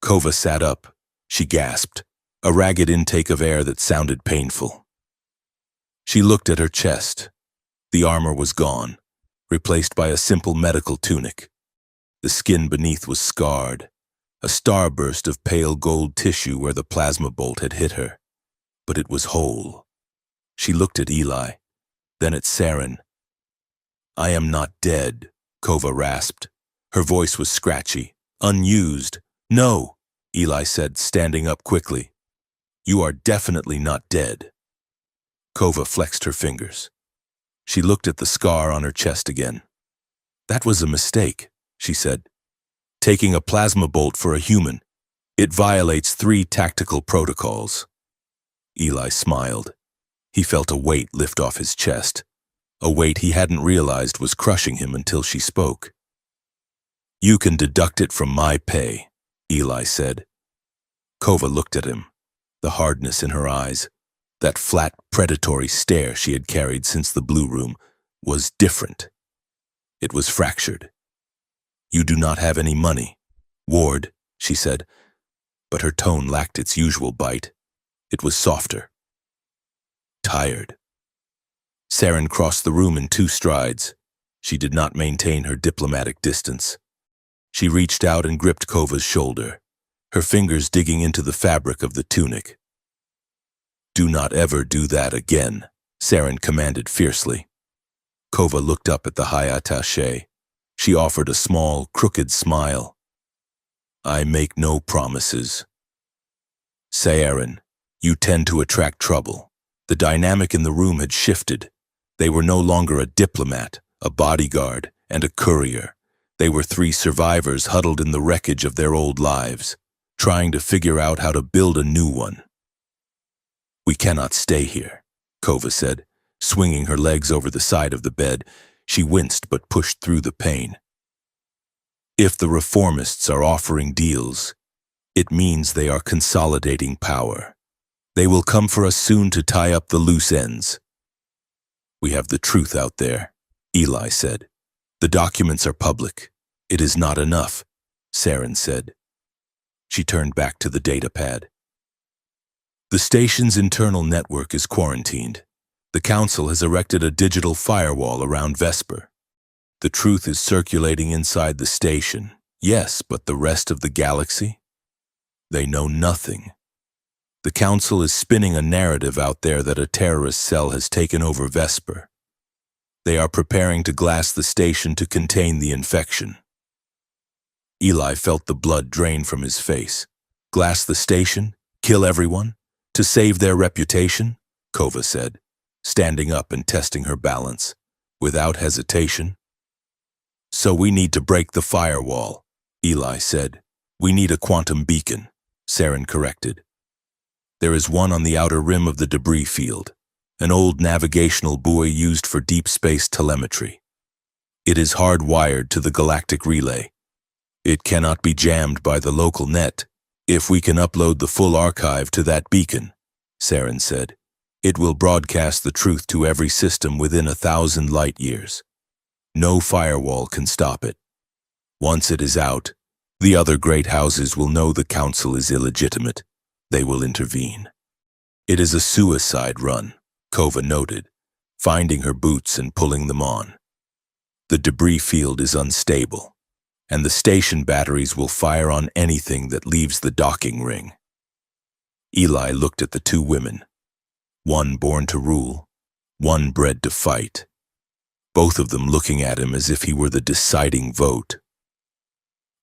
Kova sat up. She gasped, a ragged intake of air that sounded painful. She looked at her chest. The armor was gone, replaced by a simple medical tunic. The skin beneath was scarred, a starburst of pale gold tissue where the plasma bolt had hit her. But it was whole. She looked at Eli, then at Saren. I am not dead, Kova rasped. Her voice was scratchy, unused. No, Eli said, standing up quickly. You are definitely not dead. Kova flexed her fingers. She looked at the scar on her chest again. That was a mistake, she said. Taking a plasma bolt for a human, it violates 3 tactical protocols. Eli smiled. He felt a weight lift off his chest, a weight he hadn't realized was crushing him until she spoke. You can deduct it from my pay, Eli said. Kova looked at him, the hardness in her eyes. That flat, predatory stare she had carried since the Blue Room was different. It was fractured. You do not have any money, Ward, she said, but her tone lacked its usual bite. It was softer. Tired. Saren crossed the room in 2 strides. She did not maintain her diplomatic distance. She reached out and gripped Kova's shoulder, her fingers digging into the fabric of the tunic. Do not ever do that again, Saren commanded fiercely. Kova looked up at the high attaché. She offered a small, crooked smile. I make no promises. Saren, you tend to attract trouble. The dynamic in the room had shifted. They were no longer a diplomat, a bodyguard, and a courier. They were 3 survivors huddled in the wreckage of their old lives, trying to figure out how to build a new one. We cannot stay here, Kova said, swinging her legs over the side of the bed. She winced but pushed through the pain. If the reformists are offering deals, it means they are consolidating power. They will come for us soon to tie up the loose ends. We have the truth out there, Eli said. The documents are public. It is not enough, Saren said. She turned back to the datapad. The station's internal network is quarantined. The council has erected a digital firewall around Vesper. The truth is circulating inside the station. Yes, but the rest of the galaxy? They know nothing. The council is spinning a narrative out there that a terrorist cell has taken over Vesper. They are preparing to glass the station to contain the infection. Eli felt the blood drain from his face. Glass the station? Kill everyone? To save their reputation? Kova said, standing up and testing her balance, without hesitation. So we need to break the firewall, Eli said. We need a quantum beacon, Saren corrected. There is one on the outer rim of the debris field, an old navigational buoy used for deep space telemetry. It is hardwired to the galactic relay. It cannot be jammed by the local net. If we can upload the full archive to that beacon, Saren said, it will broadcast the truth to every system within 1,000 light years. No firewall can stop it. Once it is out, the other great houses will know the council is illegitimate. They will intervene. It is a suicide run, Kova noted, finding her boots and pulling them on. The debris field is unstable, and the station batteries will fire on anything that leaves the docking ring. Eli looked at the two women, one born to rule, one bred to fight, both of them looking at him as if he were the deciding vote.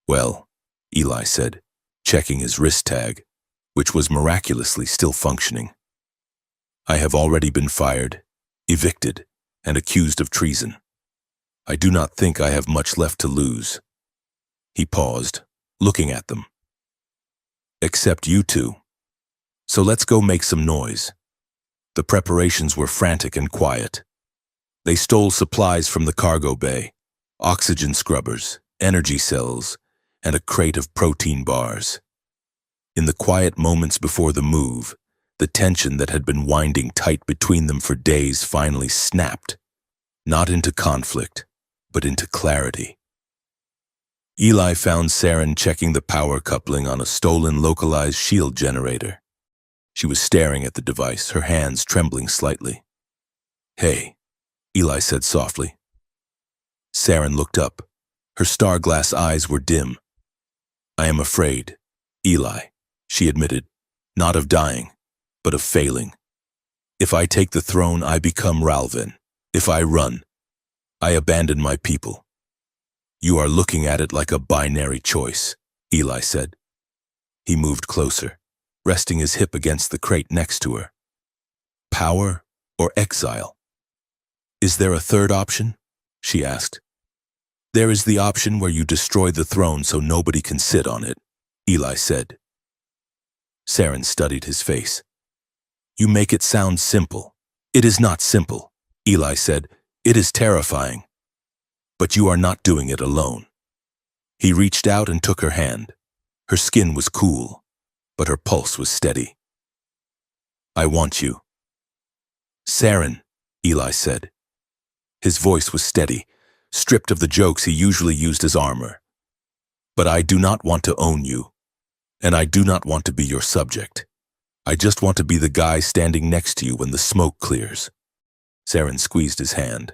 Well, Eli said, checking his wrist tag, which was miraculously still functioning. I have already been fired, evicted, and accused of treason. I do not think I have much left to lose. He paused, looking at them. Except you two. So let's go make some noise. The preparations were frantic and quiet. They stole supplies from the cargo bay, oxygen scrubbers, energy cells, and a crate of protein bars. In the quiet moments before the move, the tension that had been winding tight between them for days finally snapped, not into conflict, but into clarity. Eli found Saren checking the power coupling on a stolen localized shield generator. She was staring at the device, her hands trembling slightly. Hey, Eli said softly. Saren looked up. Her star-glass eyes were dim. I am afraid, Eli, she admitted, not of dying, but of failing. If I take the throne, I become Ralvin. If I run, I abandon my people. You are looking at it like a binary choice, Eli said. He moved closer, resting his hip against the crate next to her. Power or exile? Is there a third option? She asked. There is the option where you destroy the throne so nobody can sit on it, Eli said. Saren studied his face. You make it sound simple. It is not simple, Eli said. It is terrifying. But you are not doing it alone. He reached out and took her hand. Her skin was cool, but her pulse was steady. I want you. Saren, Eli said. His voice was steady, stripped of the jokes he usually used as armor. But I do not want to own you, and I do not want to be your subject. I just want to be the guy standing next to you when the smoke clears. Saren squeezed his hand.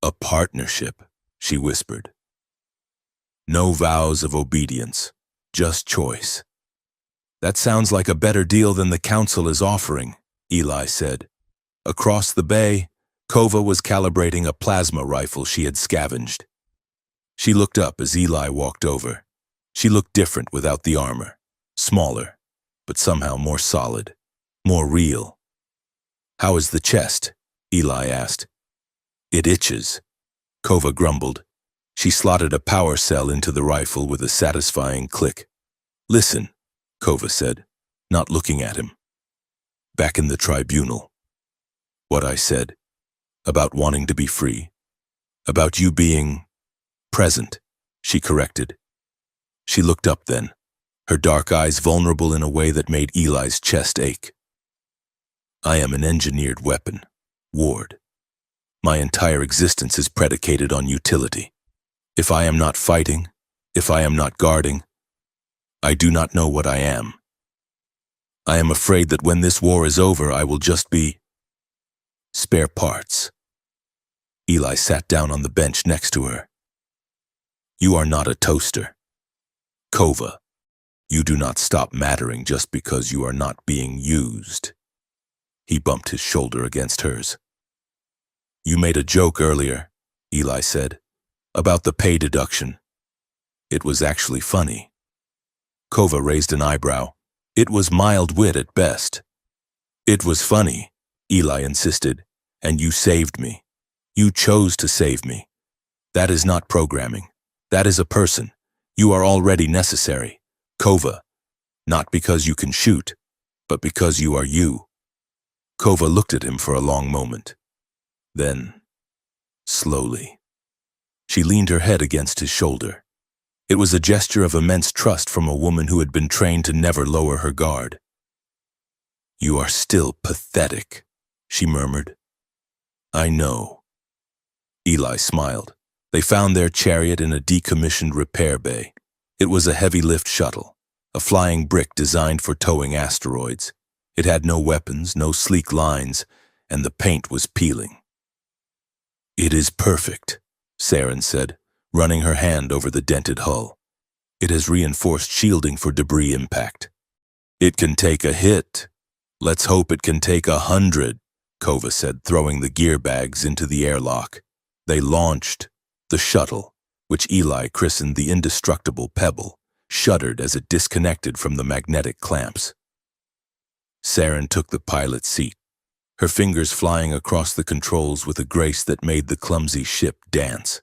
A partnership, she whispered. No vows of obedience, just choice. That sounds like a better deal than the council is offering, Eli said. Across the bay, Kova was calibrating a plasma rifle she had scavenged. She looked up as Eli walked over. She looked different without the armor, smaller, but somehow more solid, more real. How is the chest? Eli asked. It itches, Kova grumbled. She slotted a power cell into the rifle with a satisfying click. Listen, Kova said, not looking at him. Back in the tribunal. What I said. About wanting to be free. About you being present, she corrected. She looked up then, her dark eyes vulnerable in a way that made Eli's chest ache. I am an engineered weapon, Ward. My entire existence is predicated on utility. If I am not fighting, if I am not guarding, I do not know what I am. I am afraid that when this war is over, I will just be spare parts. Eli sat down on the bench next to her. You are not a toaster. Kova, you do not stop mattering just because you are not being used. He bumped his shoulder against hers. You made a joke earlier, Eli said, about the pay deduction. It was actually funny. Kova raised an eyebrow. It was mild wit at best. It was funny, Eli insisted, and you saved me. You chose to save me. That is not programming. That is a person. You are already necessary. Kova, not because you can shoot, but because you are you. Kova looked at him for a long moment. Then, slowly, she leaned her head against his shoulder. It was a gesture of immense trust from a woman who had been trained to never lower her guard. "You are still pathetic," she murmured. "I know." Eli smiled. They found their chariot in a decommissioned repair bay. It was a heavy-lift shuttle, a flying brick designed for towing asteroids. It had no weapons, no sleek lines, and the paint was peeling. "It is perfect," Saren said, running her hand over the dented hull. "It has reinforced shielding for debris impact." "It can take a hit. Let's hope it can take 100, Kova said, throwing the gear bags into the airlock. They launched. The shuttle, which Eli christened the indestructible Pebble, shuddered as it disconnected from the magnetic clamps. Saren took the pilot's seat, her fingers flying across the controls with a grace that made the clumsy ship dance.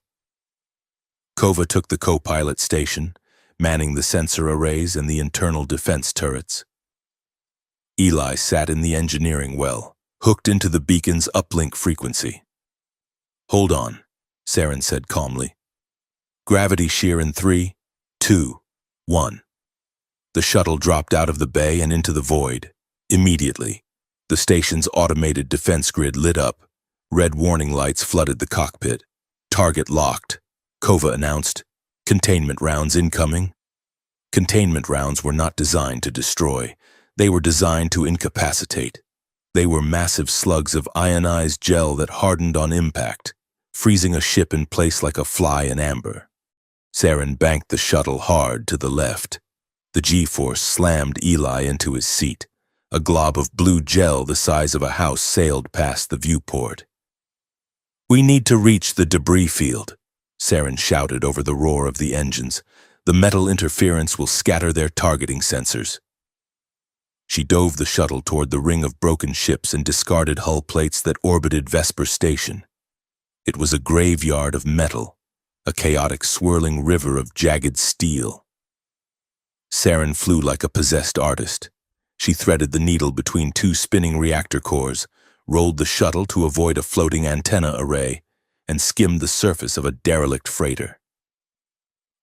Kova took the co-pilot station, manning the sensor arrays and the internal defense turrets. Eli sat in the engineering well, hooked into the beacon's uplink frequency. "Hold on," Saren said calmly. "Gravity shear in 3, 2, 1. The shuttle dropped out of the bay and into the void. Immediately, the station's automated defense grid lit up. Red warning lights flooded the cockpit. "Target locked," Kova announced. "Containment rounds incoming." Containment rounds were not designed to destroy. They were designed to incapacitate. They were massive slugs of ionized gel that hardened on impact, freezing a ship in place like a fly in amber. Saren banked the shuttle hard to the left. The G-force slammed Eli into his seat. A glob of blue gel the size of a house sailed past the viewport. "We need to reach the debris field," Saren shouted over the roar of the engines. "The metal interference will scatter their targeting sensors." She dove the shuttle toward the ring of broken ships and discarded hull plates that orbited Vesper Station. It was a graveyard of metal, a chaotic swirling river of jagged steel. Saren flew like a possessed artist. She threaded the needle between two spinning reactor cores, rolled the shuttle to avoid a floating antenna array, and skimmed the surface of a derelict freighter.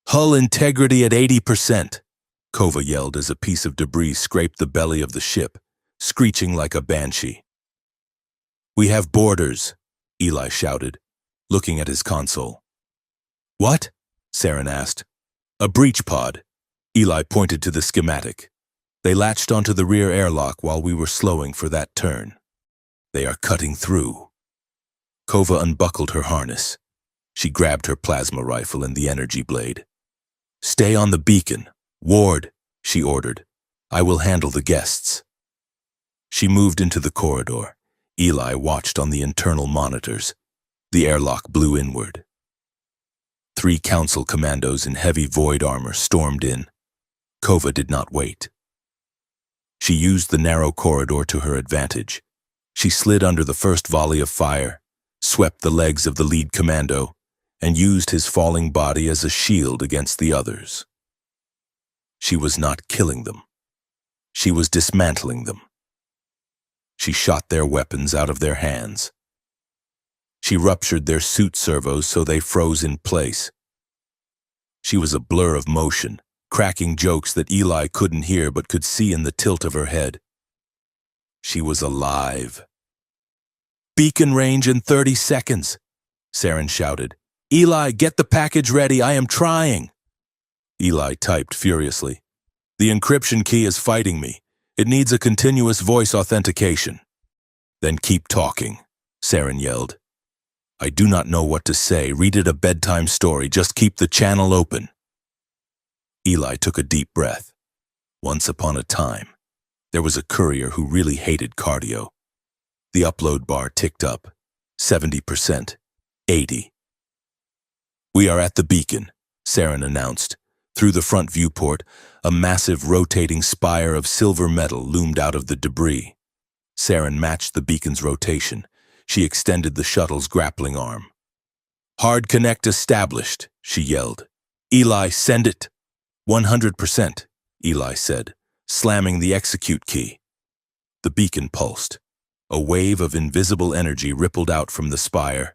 "Hull integrity at 80%, Kova yelled as a piece of debris scraped the belly of the ship, screeching like a banshee. "We have boarders," Eli shouted, looking at his console. "What?" Saren asked. "A breach pod." Eli pointed to the schematic. "They latched onto the rear airlock while we were slowing for that turn. They are cutting through." Kova unbuckled her harness. She grabbed her plasma rifle and the energy blade. "Stay on the beacon. Ward," she ordered. "I will handle the guests." She moved into the corridor. Eli watched on the internal monitors. The airlock blew inward. 3 council commandos in heavy void armor stormed in. Kova did not wait. She used the narrow corridor to her advantage. She slid under the first volley of fire, swept the legs of the lead commando, and used his falling body as a shield against the others. She was not killing them. She was dismantling them. She shot their weapons out of their hands. She ruptured their suit servos so they froze in place. She was a blur of motion, cracking jokes that Eli couldn't hear but could see in the tilt of her head. She was alive. "Beacon range in 30 seconds, Saren shouted. "Eli, get the package ready, I am trying." Eli typed furiously. "The encryption key is fighting me. It needs a continuous voice authentication." "Then keep talking," Saren yelled. "I do not know what to say. Read it a bedtime story. Just keep the channel open." Eli took a deep breath. Once upon a time, there was a courier who really hated cardio. The upload bar ticked up. 70%. 80. "We are at the beacon," Saren announced. Through the front viewport, a massive rotating spire of silver metal loomed out of the debris. Saren matched the beacon's rotation. She extended the shuttle's grappling arm. "Hard connect established," she yelled. "Eli, send it." 100%, Eli said, slamming the execute key. The beacon pulsed. A wave of invisible energy rippled out from the spire,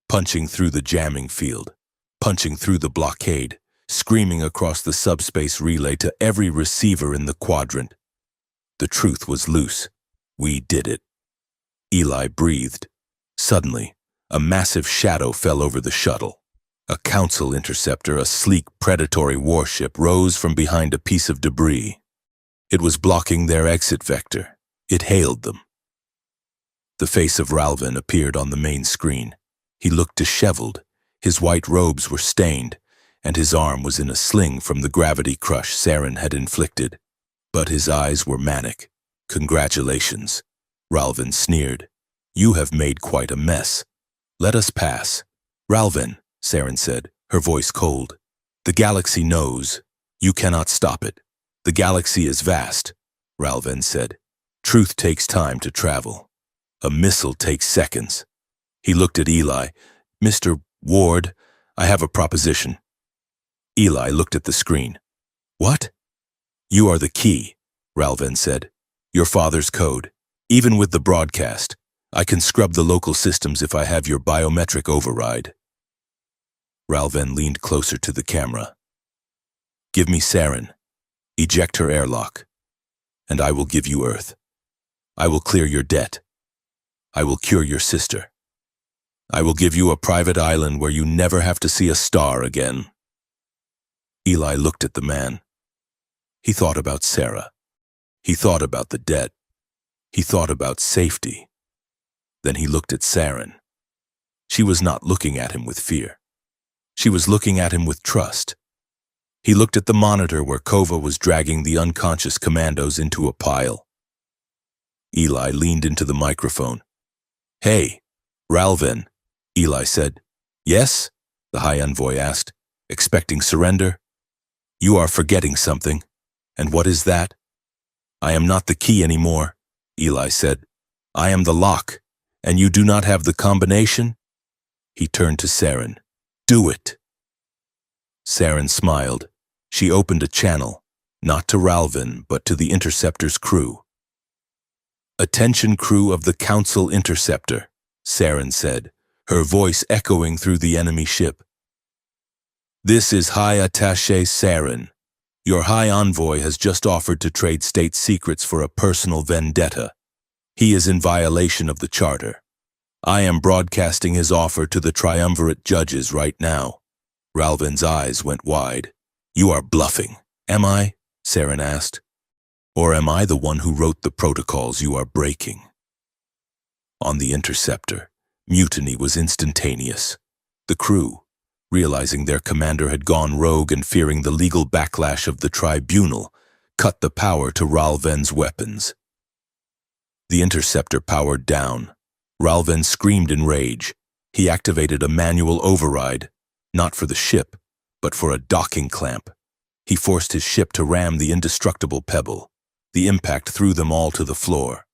punching through the jamming field, punching through the blockade, screaming across the subspace relay to every receiver in the quadrant. The truth was loose. We did it. Eli breathed. Suddenly, a massive shadow fell over the shuttle. A Council interceptor, a sleek predatory warship, rose from behind a piece of debris. It was blocking their exit vector. It hailed them. The face of Ralvin appeared on the main screen. He looked disheveled. His white robes were stained, and his arm was in a sling from the gravity crush Saren had inflicted. But his eyes were manic. "Congratulations," Ralvin sneered. "You have made quite a mess. Let us pass." "Ralvin," Saren said, her voice cold. "The galaxy knows. You cannot stop it. The galaxy is vast," Ralvin said. "Truth takes time to travel. A missile takes seconds." He looked at Eli. "Mr. Ward, I have a proposition." Eli looked at the screen. "What?" "You are the key," Ralvin said. "Your father's code. Even with the broadcast, I can scrub the local systems if I have your biometric override." Ralvin leaned closer to the camera. "Give me Saren. Eject her airlock. And I will give you Earth. I will clear your debt. I will cure your sister. I will give you a private island where you never have to see a star again." Eli looked at the man. He thought about Sarah. He thought about the debt. He thought about safety. Then he looked at Saren. She was not looking at him with fear. She was looking at him with trust. He looked at the monitor where Kova was dragging the unconscious commandos into a pile. Eli leaned into the microphone. "Hey, Ralvin," Eli said. "Yes?" the High Envoy asked, expecting surrender. "You are forgetting something. And what is that?" "I am not the key anymore," Eli said. "I am the lock, and you do not have the combination?" He turned to Saren. "Do it." Saren smiled. She opened a channel, not to Ralvin, but to the Interceptor's crew. "Attention crew of the Council Interceptor," Saren said, her voice echoing through the enemy ship. "This is High Attaché Saren. Your High Envoy has just offered to trade state secrets for a personal vendetta. He is in violation of the Charter. I am broadcasting his offer to the Triumvirate judges right now." Ralvin's eyes went wide. "You are bluffing." "Am I?" Saren asked. "Or am I the one who wrote the protocols you are breaking?" On the Interceptor, mutiny was instantaneous. The crew, realizing their commander had gone rogue and fearing the legal backlash of the tribunal, cut the power to Ralvin's weapons. The Interceptor powered down. Ralvin screamed in rage. He activated a manual override, not for the ship, but for a docking clamp. He forced his ship to ram the indestructible pebble. The impact threw them all to the floor.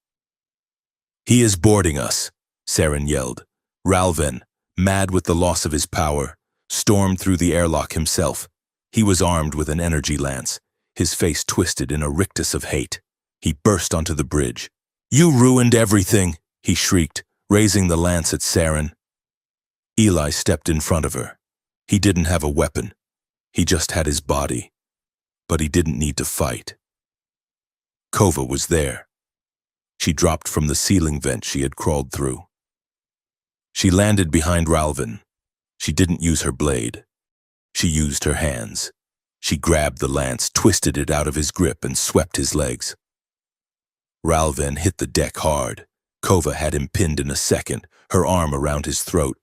"He is boarding us," Saren yelled. Ralvin, mad with the loss of his power, stormed through the airlock himself. He was armed with an energy lance, his face twisted in a rictus of hate. He burst onto the bridge. "You ruined everything," he shrieked, raising the lance at Saren. Eli stepped in front of her. He didn't have a weapon. He just had his body. But he didn't need to fight. Kova was there. She dropped from the ceiling vent she had crawled through. She landed behind Ralvin. She didn't use her blade. She used her hands. She grabbed the lance, twisted it out of his grip, and swept his legs. Ralvin hit the deck hard. Kova had him pinned in a second, her arm around his throat.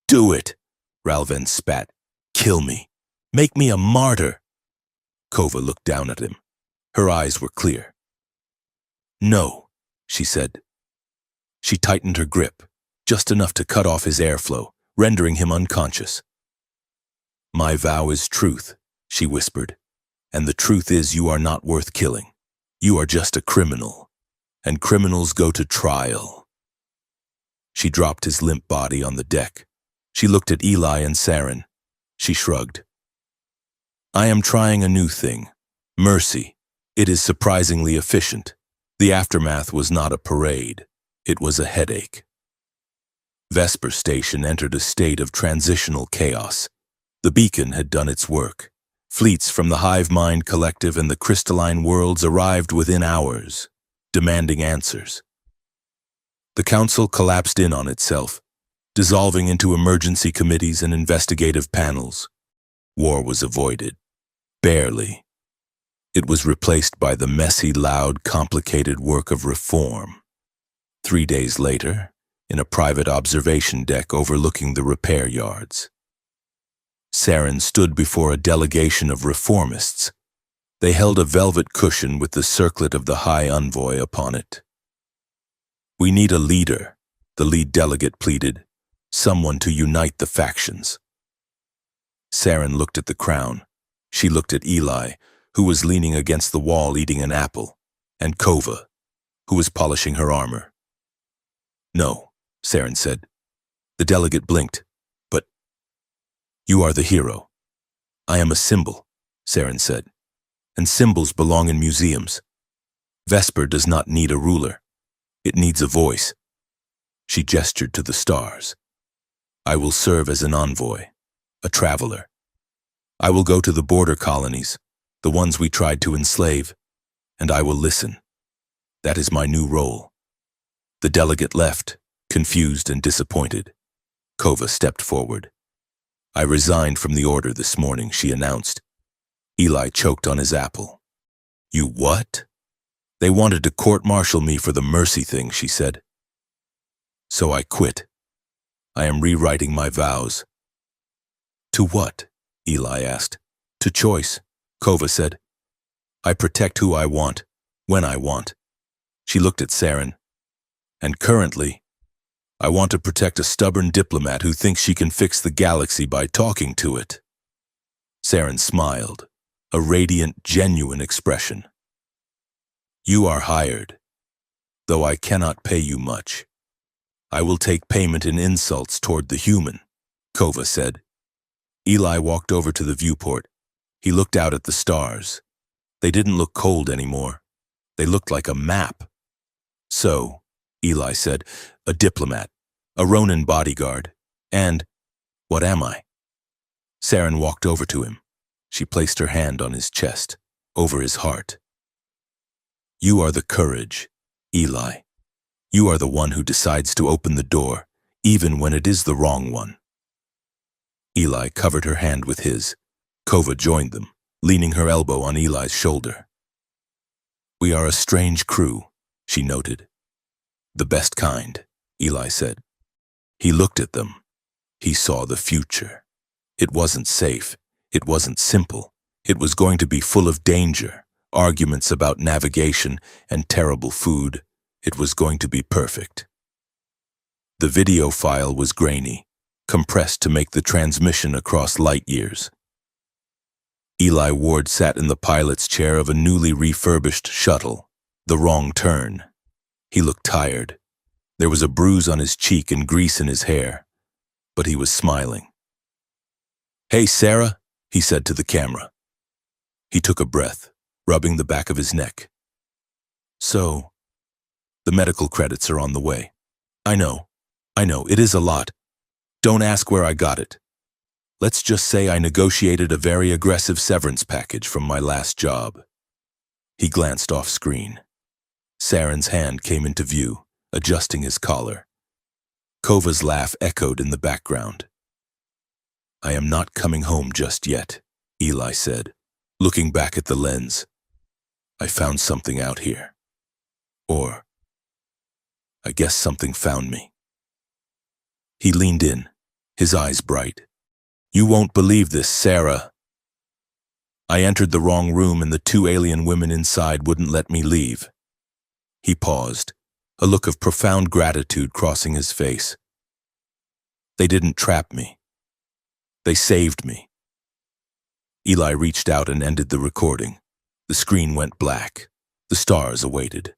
"Do it!" Ralvin spat. "Kill me. Make me a martyr." Kova looked down at him. Her eyes were clear. "No," she said. She tightened her grip, just enough to cut off his airflow, rendering him unconscious. "My vow is truth," she whispered. "And the truth is you are not worth killing. You are just a criminal. And criminals go to trial." She dropped his limp body on the deck. She looked at Eli and Saren. She shrugged. "I am trying a new thing. Mercy. It is surprisingly efficient. The aftermath was not a parade. It was a headache." Vesper Station entered a state of transitional chaos. The beacon had done its work. Fleets from the Hive Mind Collective and the Crystalline Worlds arrived within hours, demanding answers. The council collapsed in on itself, dissolving into emergency committees and investigative panels. War was avoided. Barely. It was replaced by the messy, loud, complicated work of reform. 3 days later, in a private observation deck overlooking the repair yards, Saren stood before a delegation of reformists. They held a velvet cushion with the circlet of the High Envoy upon it. "We need a leader," the lead delegate pleaded, "someone to unite the factions." Saren looked at the crown. She looked at Eli, who was leaning against the wall eating an apple, and Kova, who was polishing her armor. "No," Saren said. The delegate blinked. "But you are the hero." "I am a symbol," Saren said, "and symbols belong in museums. Vesper does not need a ruler. It needs a voice." She gestured to the stars. "I will serve as an envoy, a traveler. I will go to the border colonies, the ones we tried to enslave, and I will listen. That is my new role." The delegate left, confused and disappointed. Kova stepped forward. "I resigned from the order this morning," she announced. Eli choked on his apple. "You what?" "They wanted to court-martial me for the mercy thing," she said. "So I quit. I am rewriting my vows." "To what?" Eli asked. "To choice," Kova said. "I protect who I want, when I want." She looked at Saren. "And currently, I want to protect a stubborn diplomat who thinks she can fix the galaxy by talking to it." Saren smiled, a radiant, genuine expression. "You are hired, though I cannot pay you much. I will take payment in insults toward the human," Kova said. Eli walked over to the viewport. He looked out at the stars. They didn't look cold anymore. They looked like a map. "So," Eli said, "a diplomat, a Ronin bodyguard, and what am I?" Saren walked over to him. She placed her hand on his chest, over his heart. "You are the courage, Eli. You are the one who decides to open the door, even when it is the wrong one." Eli covered her hand with his. Kova joined them, leaning her elbow on Eli's shoulder. "We are a strange crew," she noted. "The best kind," Eli said. He looked at them. He saw the future. It wasn't safe. It wasn't simple. It was going to be full of danger, arguments about navigation, and terrible food. It was going to be perfect. The video file was grainy, compressed to make the transmission across light years. Eli Ward sat in the pilot's chair of a newly refurbished shuttle, the wrong turn. He looked tired. There was a bruise on his cheek and grease in his hair, but he was smiling. "Hey, Sarah," he said to the camera. He took a breath, rubbing the back of his neck. "So, the medical credits are on the way. I know, it is a lot. Don't ask where I got it. Let's just say I negotiated a very aggressive severance package from my last job." He glanced off screen. Saren's hand came into view, adjusting his collar. Kova's laugh echoed in the background. "I am not coming home just yet," Eli said, looking back at the lens. "I found something out here. Or, I guess something found me." He leaned in, his eyes bright. "You won't believe this, Sarah. I entered the wrong room and the 2 alien women inside wouldn't let me leave." He paused, a look of profound gratitude crossing his face. "They didn't trap me. They saved me." Eli reached out and ended the recording. The screen went black. The stars awaited.